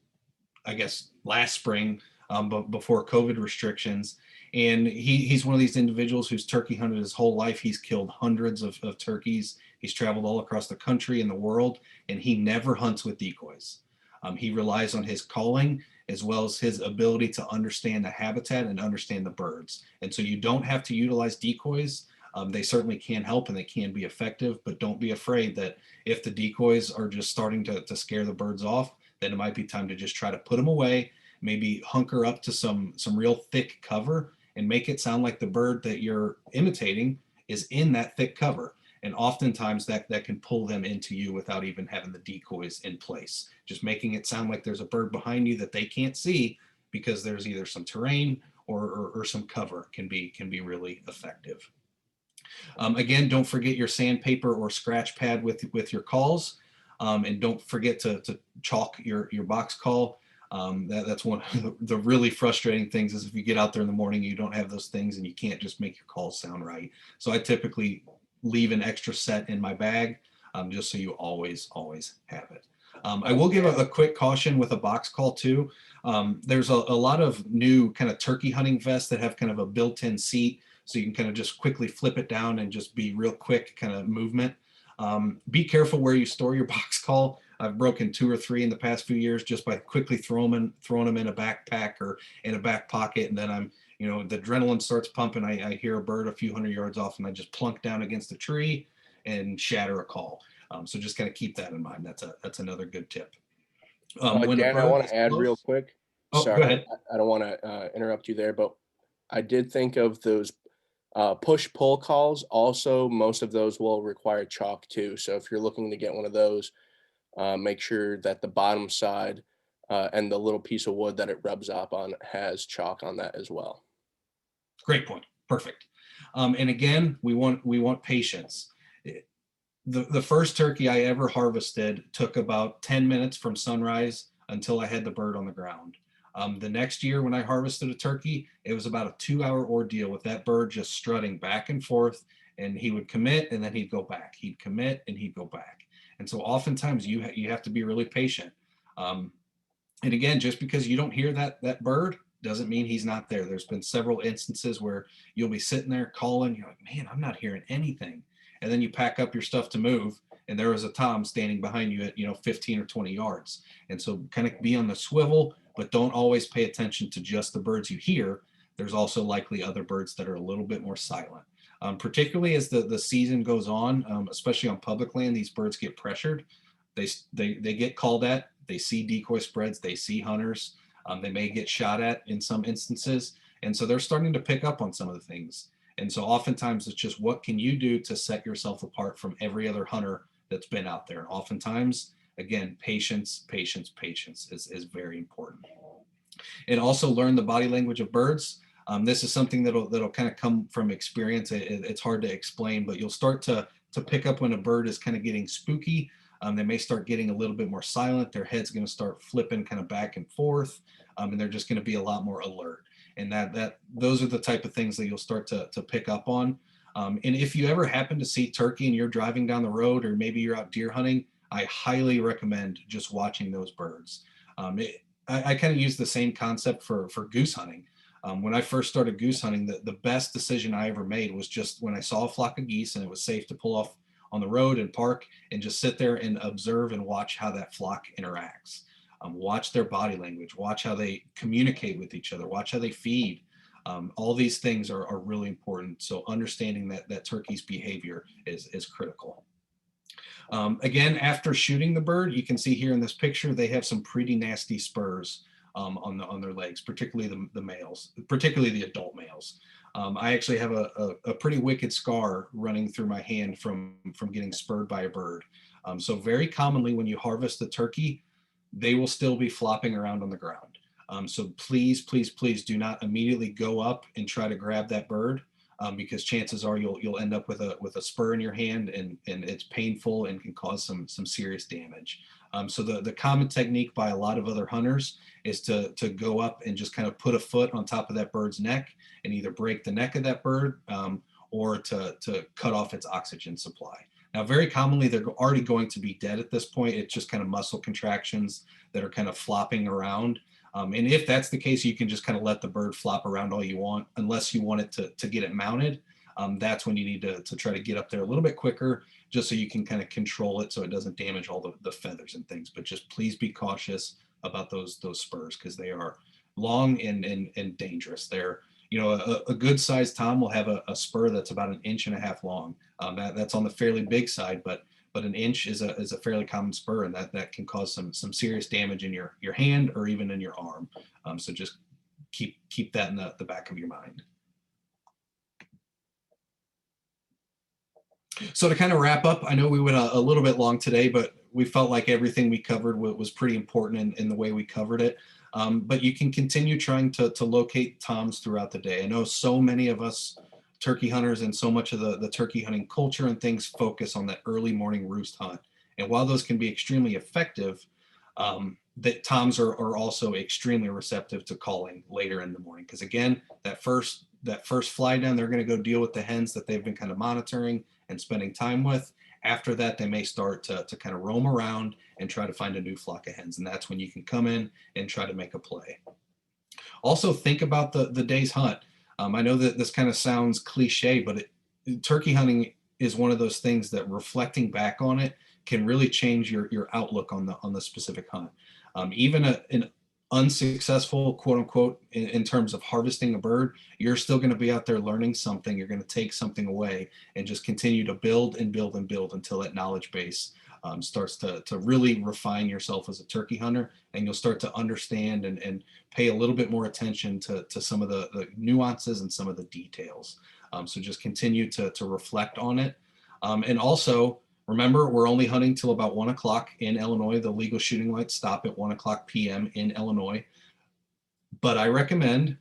I guess last spring, but before COVID restrictions. And he's one of these individuals who's turkey hunted his whole life. He's killed hundreds of turkeys. He's traveled all across the country and the world, and he never hunts with decoys. He relies on his calling as well as his ability to understand the habitat and understand the birds. And so you don't have to utilize decoys. They certainly can help and they can be effective, but don't be afraid that if the decoys are just starting to scare the birds off, then it might be time to just try to put them away, maybe hunker up to some real thick cover and make it sound like the bird that you're imitating is in that thick cover. And oftentimes that can pull them into you without even having the decoys in place. Just making it sound like there's a bird behind you that they can't see because there's either some terrain or some cover can be really effective. Again, don't forget your sandpaper or scratch pad with your calls. And don't forget to chalk your box call. That's one of the really frustrating things is if you get out there in the morning, you don't have those things and you can't just make your calls sound right. So I typically leave an extra set in my bag just so you always have it. I will give a quick caution with a box call too. There's a lot of new kind of turkey hunting vests that have kind of a built-in seat, so you can kind of just quickly flip it down and just be real quick kind of movement. Be careful where you store your box call. I've broken 2 or 3 in the past few years just by quickly throwing them in a backpack or in a back pocket, and then I'm, the adrenaline starts pumping. I hear a bird a few hundred yards off, and I just plunk down against a tree and shatter a call. So just kind of keep that in mind. That's another good tip. When Dan, I want to add real quick. Oh, Sorry, go ahead. I don't want to interrupt you there, but I did think of those push-pull calls. Also, most of those will require chalk too. So if you're looking to get one of those, make sure that the bottom side and the little piece of wood that it rubs up on has chalk on that as well. Great point. Perfect. And again, we want patience. The first turkey I ever harvested took about 10 minutes from sunrise until I had the bird on the ground. The next year when I harvested a turkey, it was about a 2-hour ordeal with that bird just strutting back and forth, and he would commit and then he'd go back. He'd commit and he'd go back. And so oftentimes you have to be really patient. And again, just because you don't hear that bird doesn't mean he's not there. There's been several instances where you'll be sitting there calling, you're like, man, I'm not hearing anything. And then you pack up your stuff to move, and there was a tom standing behind you at 15 or 20 yards. And so kind of be on the swivel, but don't always pay attention to just the birds you hear. There's also likely other birds that are a little bit more silent. Particularly as the season goes on, especially on public land, these birds get pressured. They get called at. They see decoy spreads. They see hunters. They may get shot at in some instances. And so they're starting to pick up on some of the things. And so oftentimes it's just what can you do to set yourself apart from every other hunter that's been out there. And oftentimes, again, patience is very important. And also learn the body language of birds. This is something that'll kind of come from experience. It's hard to explain, but you'll start to pick up when a bird is kind of getting spooky. They may start getting a little bit more silent. Their head's going to start flipping kind of back and forth, and they're just going to be a lot more alert. And those are the type of things that you'll start to pick up on. And if you ever happen to see turkey and you're driving down the road, or maybe you're out deer hunting, I highly recommend just watching those birds. I kind of use the same concept for goose hunting. When I first started goose hunting, the best decision I ever made was just when I saw a flock of geese and it was safe to pull off on the road and park and just sit there and observe and watch how that flock interacts. Watch their body language, watch how they communicate with each other, watch how they feed. All these things are really important. So understanding that turkey's behavior is critical. Again, after shooting the bird, you can see here in this picture, they have some pretty nasty spurs on their legs, particularly the males, particularly the adult males. I actually have a pretty wicked scar running through my hand from getting spurred by a bird. So very commonly when you harvest the turkey, they will still be flopping around on the ground. So please do not immediately go up and try to grab that bird, because chances are you'll end up with a spur in your hand, and it's painful and can cause some serious damage. So the common technique by a lot of other hunters is to go up and just kind of put a foot on top of that bird's neck and either break the neck of that bird or to cut off its oxygen supply. Now, very commonly, they're already going to be dead at this point. It's just kind of muscle contractions that are kind of flopping around. And if that's the case, you can just kind of let the bird flop around all you want, unless you want it to get it mounted. That's when you need to try to get up there a little bit quicker, just so you can kind of control it so it doesn't damage all the feathers and things. But just please be cautious about those spurs, because they are long and dangerous. They're, a good sized tom will have a spur that's about 1.5 inches long. That's on the fairly big side, but 1 inch is a fairly common spur, and that can cause some serious damage in your hand or even in your arm. So just keep that in the back of your mind. So to kind of wrap up, I know we went a little bit long today, but we felt like everything we covered was pretty important in the way we covered it. But you can continue trying to locate toms throughout the day. I know so many of us turkey hunters and so much of the turkey hunting culture and things focus on that early morning roost hunt. And while those can be extremely effective, that toms are also extremely receptive to calling later in the morning. Because again, that first fly down, they're going to go deal with the hens that they've been kind of monitoring and spending time with. After that, they may start to kind of roam around and try to find a new flock of hens. And that's when you can come in and try to make a play. Also, think about the day's hunt. I know that this kind of sounds cliche, but turkey hunting is one of those things that reflecting back on it can really change your outlook on the specific hunt. Even an unsuccessful, quote unquote, in terms of harvesting a bird, you're still going to be out there learning something. You're going to take something away and just continue to build and build and build until that knowledge base starts to really refine yourself as a turkey hunter, and you'll start to understand and pay a little bit more attention to some of the nuances and some of the details. So just continue to reflect on it. And also, remember, we're only hunting till about 1 o'clock in Illinois. The legal shooting lights stop at 1 o'clock p.m. in Illinois. But I recommend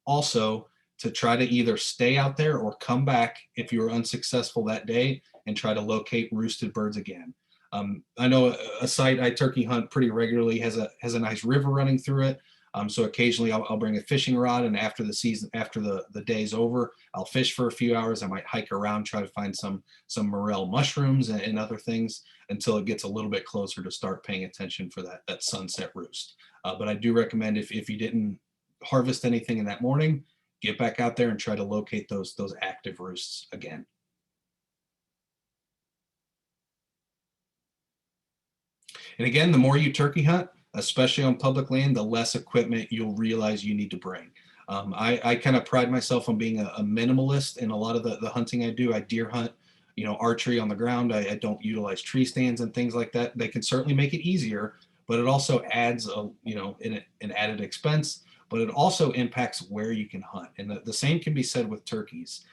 also to try to either stay out there or come back if you were unsuccessful that day and try to locate roosted birds again. I know a site I turkey hunt pretty regularly has a nice river running through it. So occasionally I'll bring a fishing rod, and after the day's over, I'll fish for a few hours. I might hike around, try to find some morel mushrooms and other things until it gets a little bit closer to start paying attention for that sunset roost. But I do recommend if you didn't harvest anything in that morning, get back out there and try to locate those active roosts again. And again, the more you turkey hunt, especially on public land, the less equipment you'll realize you need to bring. I kind of pride myself on being a minimalist in a lot of the hunting I do. I deer hunt, archery on the ground. I don't utilize tree stands and things like that. They can certainly make it easier, but it also adds an added expense, but it also impacts where you can hunt. And the same can be said with turkeys.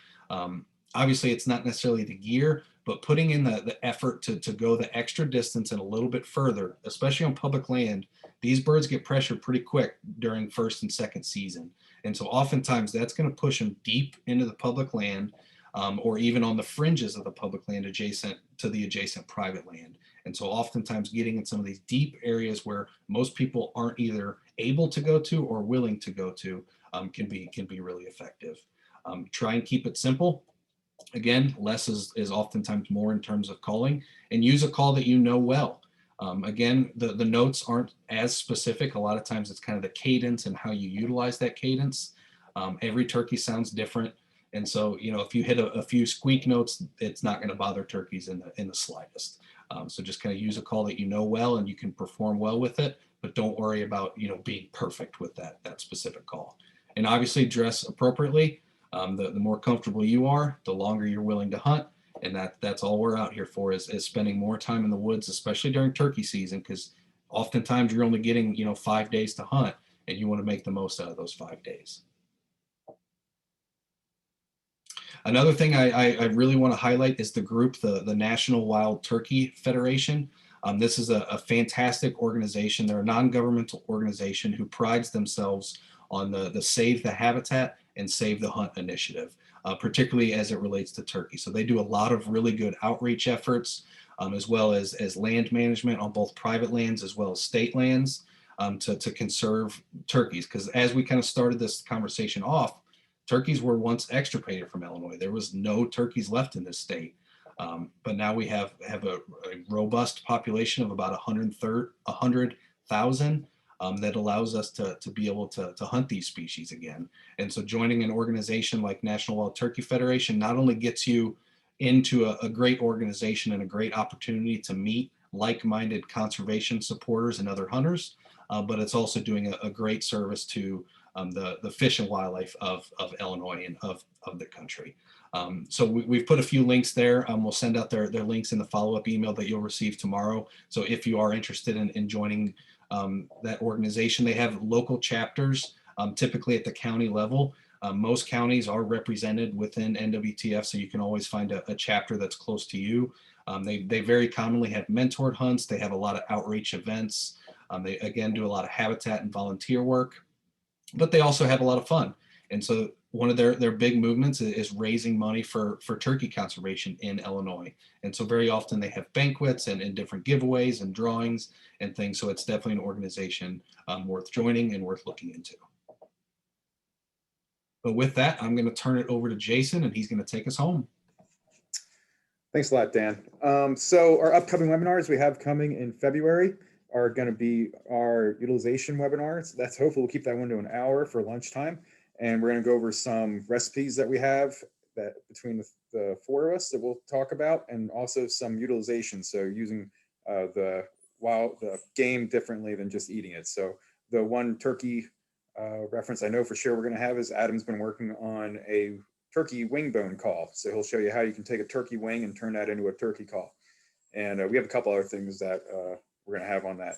Obviously, it's not necessarily the gear, but putting in the effort to go the extra distance and a little bit further, especially on public land, these birds get pressured pretty quick during first and second season. And so oftentimes that's going to push them deep into the public land, or even on the fringes of the public land adjacent to the adjacent private land. And so oftentimes getting in some of these deep areas where most people aren't either able to go to or willing to go to can be really effective. Try and keep it simple. Again, less is oftentimes more in terms of calling, and use a call that you know well. Again, the notes aren't as specific. A lot of times it's kind of the cadence and how you utilize that cadence. Every turkey sounds different. And so, if you hit a few squeak notes, it's not going to bother turkeys in the slightest. So just kind of use a call that you know well and you can perform well with it, but don't worry about, being perfect with that specific call. And obviously dress appropriately. The more comfortable you are, the longer you're willing to hunt. And that's all we're out here for is spending more time in the woods, especially during turkey season, because oftentimes you're only getting, 5 days to hunt, and you want to make the most out of those 5 days. Another thing I really want to highlight is the group, the National Wild Turkey Federation. This is a fantastic organization. They're a non-governmental organization who prides themselves on the Save the Habitat and Save the Hunt initiative, particularly as it relates to turkey. So they do a lot of really good outreach efforts, as well as land management on both private lands as well as state lands, to conserve turkeys. Because as we kind of started this conversation off, turkeys were once extirpated from Illinois. There was no turkeys left in this state. But now we have a robust population of about 100,000 that allows us to be able to hunt these species again. And so joining an organization like National Wild Turkey Federation not only gets you into a great organization and a great opportunity to meet like-minded conservation supporters and other hunters, but it's also doing a great service to the fish and wildlife of Illinois and of the country. So we've put a few links there. We'll send out their links in the follow-up email that you'll receive tomorrow. So if you are interested in joining that organization, they have local chapters, typically at the county level. Most counties are represented within NWTF, so you can always find a chapter that's close to you. They very commonly have mentored hunts. They have a lot of outreach events. They, again, do a lot of habitat and volunteer work, but they also have a lot of fun. And so one of their big movements is raising money for turkey conservation in Illinois. And so very often they have banquets and different giveaways and drawings and things. So it's definitely an organization worth joining and worth looking into. But with that, I'm going to turn it over to Jason, and he's going to take us home. Thanks a lot, Dan. So our upcoming webinars we have coming in February are going to be our utilization webinars. That's hopefully we'll keep that window an hour for lunchtime. And we're going to go over some recipes that we have that between the four of us that we'll talk about, and also some utilization. So using the game differently than just eating it. So the one turkey reference I know for sure we're going to have is Adam's been working on a turkey wing bone call. So he'll show you how you can take a turkey wing and turn that into a turkey call. And we have a couple other things that we're going to have on that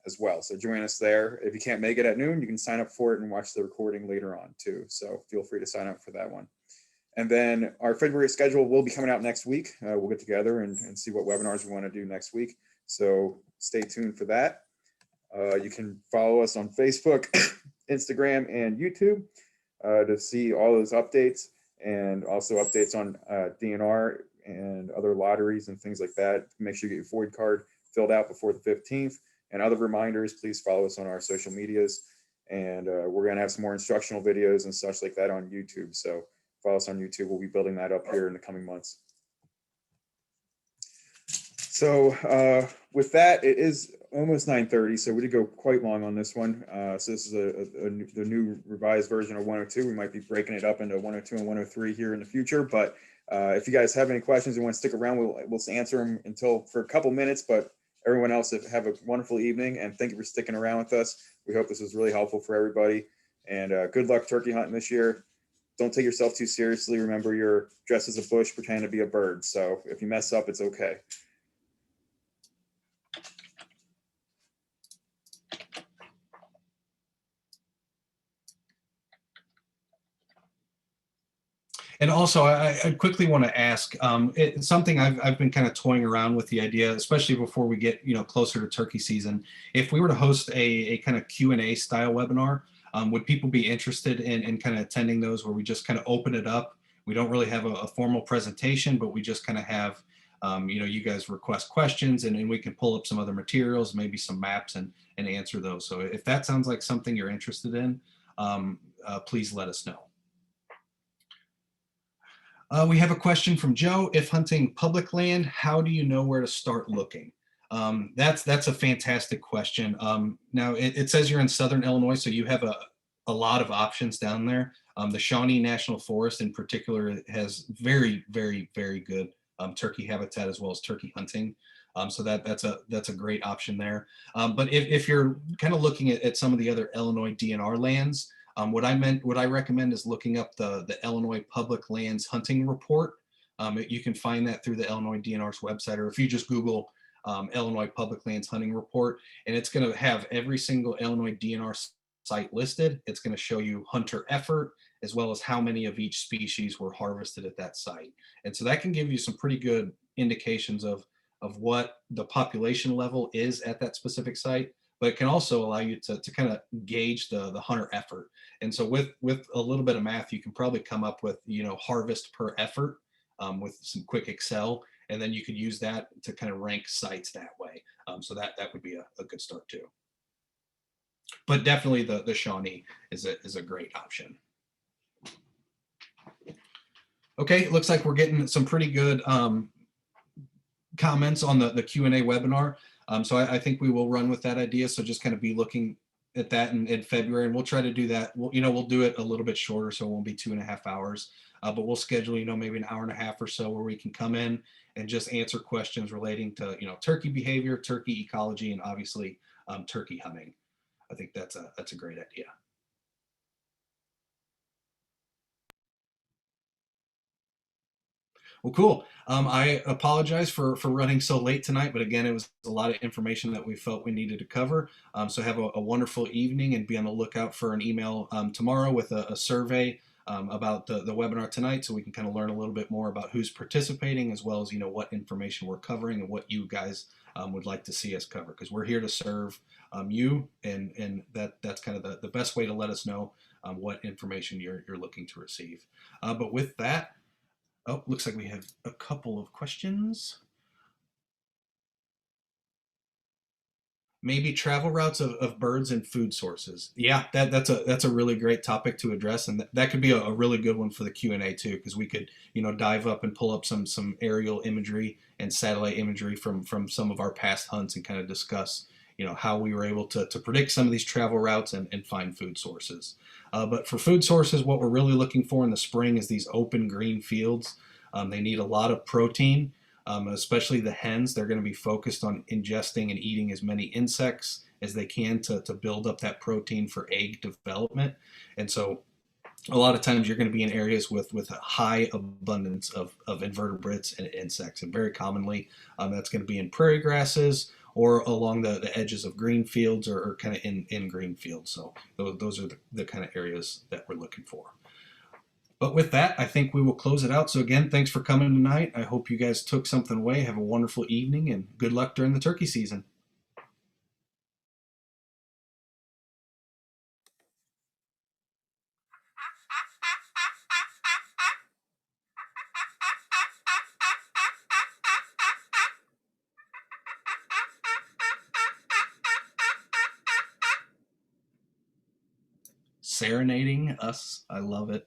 as well. So join us there. If you can't make it at noon, you can sign up for it and watch the recording later on too. So feel free to sign up for that one. And then our February schedule will be coming out next week. We'll get together and see what webinars we want to do next week. So stay tuned for that. You can follow us on Facebook, Instagram, and YouTube to see all those updates, and also updates on DNR and other lotteries and things like that. Make sure you get your FOID card filled out before the 15th. And other reminders, please follow us on our social medias. And we're going to have some more instructional videos and such like that on YouTube. So follow us on YouTube. We'll be building that up here in the coming months. So with that, it is almost 9:30, so we did go quite long on this one. So this is the new revised version of 102. We might be breaking it up into 102 and 103 here in the future. But if you guys have any questions and want to stick around, we'll answer them for a couple minutes. But everyone else, have a wonderful evening, and thank you for sticking around with us. We hope this was really helpful for everybody. And good luck turkey hunting this year. Don't take yourself too seriously. Remember, you're dressed as a bush, pretending to be a bird. So if you mess up, it's okay. And also, I quickly want to ask, it's something I've been kind of toying around with the idea, especially before we get closer to turkey season. If we were to host a kind of Q&A style webinar, would people be interested in kind of attending those, where we just kind of open it up? We don't really have a formal presentation, but we just kind of have you guys request questions, and we can pull up some other materials, maybe some maps, and answer those. So if that sounds like something you're interested in, please let us know. We have a question from Joe. If hunting public land, how do you know where to start looking? That's a fantastic question. Now it says you're in Southern Illinois, so you have a lot of options down there. The Shawnee National Forest in particular has very, very, very good turkey habitat as well as turkey hunting. So that's a great option there. But if you're kind of looking at some of the other Illinois DNR lands, what I recommend is looking up the Illinois Public Lands Hunting Report. You can find that through the Illinois DNR's website, or if you just Google Illinois Public Lands Hunting Report, and it's going to have every single Illinois DNR site listed. It's going to show you hunter effort, as well as how many of each species were harvested at that site. And so that can give you some pretty good indications of what the population level is at that specific site, but it can also allow you to kind of gauge the hunter effort. And so with a little bit of math, you can probably come up with, harvest per effort with some quick Excel, and then you could use that to kind of rank sites that way. So that would be a good start too. But definitely the Shawnee is a great option. Okay, it looks like we're getting some pretty good comments on the Q&A webinar. So I think we will run with that idea. So just kind of be looking at that in February, and we'll try to do that. We'll do it a little bit shorter, so it won't be 2.5 hours, but we'll schedule, maybe an hour and a half or so where we can come in and just answer questions relating to, turkey behavior, turkey ecology, and obviously turkey hunting. I think that's a great idea. Well, cool. I apologize for running so late tonight, but again, it was a lot of information that we felt we needed to cover. So have a wonderful evening, and be on the lookout for an email tomorrow with a survey about the webinar tonight, so we can kind of learn a little bit more about who's participating, as well as what information we're covering and what you guys would like to see us cover, because we're here to serve you, and that's kind of the best way to let us know what information you're looking to receive. But with that, oh, looks like we have a couple of questions. Maybe travel routes of birds and food sources. Yeah, that's a really great topic to address, and that could be a really good one for the Q&A too, because we could dive up and pull up some aerial imagery and satellite imagery from some of our past hunts and kind of discuss how we were able to predict some of these travel routes and find food sources. But for food sources, what we're really looking for in the spring is these open green fields. They need a lot of protein. Especially the hens, they're going to be focused on ingesting and eating as many insects as they can to build up that protein for egg development. And so a lot of times you're going to be in areas with a high abundance of invertebrates and insects. And very commonly that's going to be in prairie grasses or along the edges of green fields or kind of in green fields. So those are the kind of areas that we're looking for. But with that, I think we will close it out. So again, thanks for coming tonight. I hope you guys took something away. Have a wonderful evening and good luck during the turkey season. Serenading us. I love it.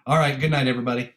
All right. Good night, everybody.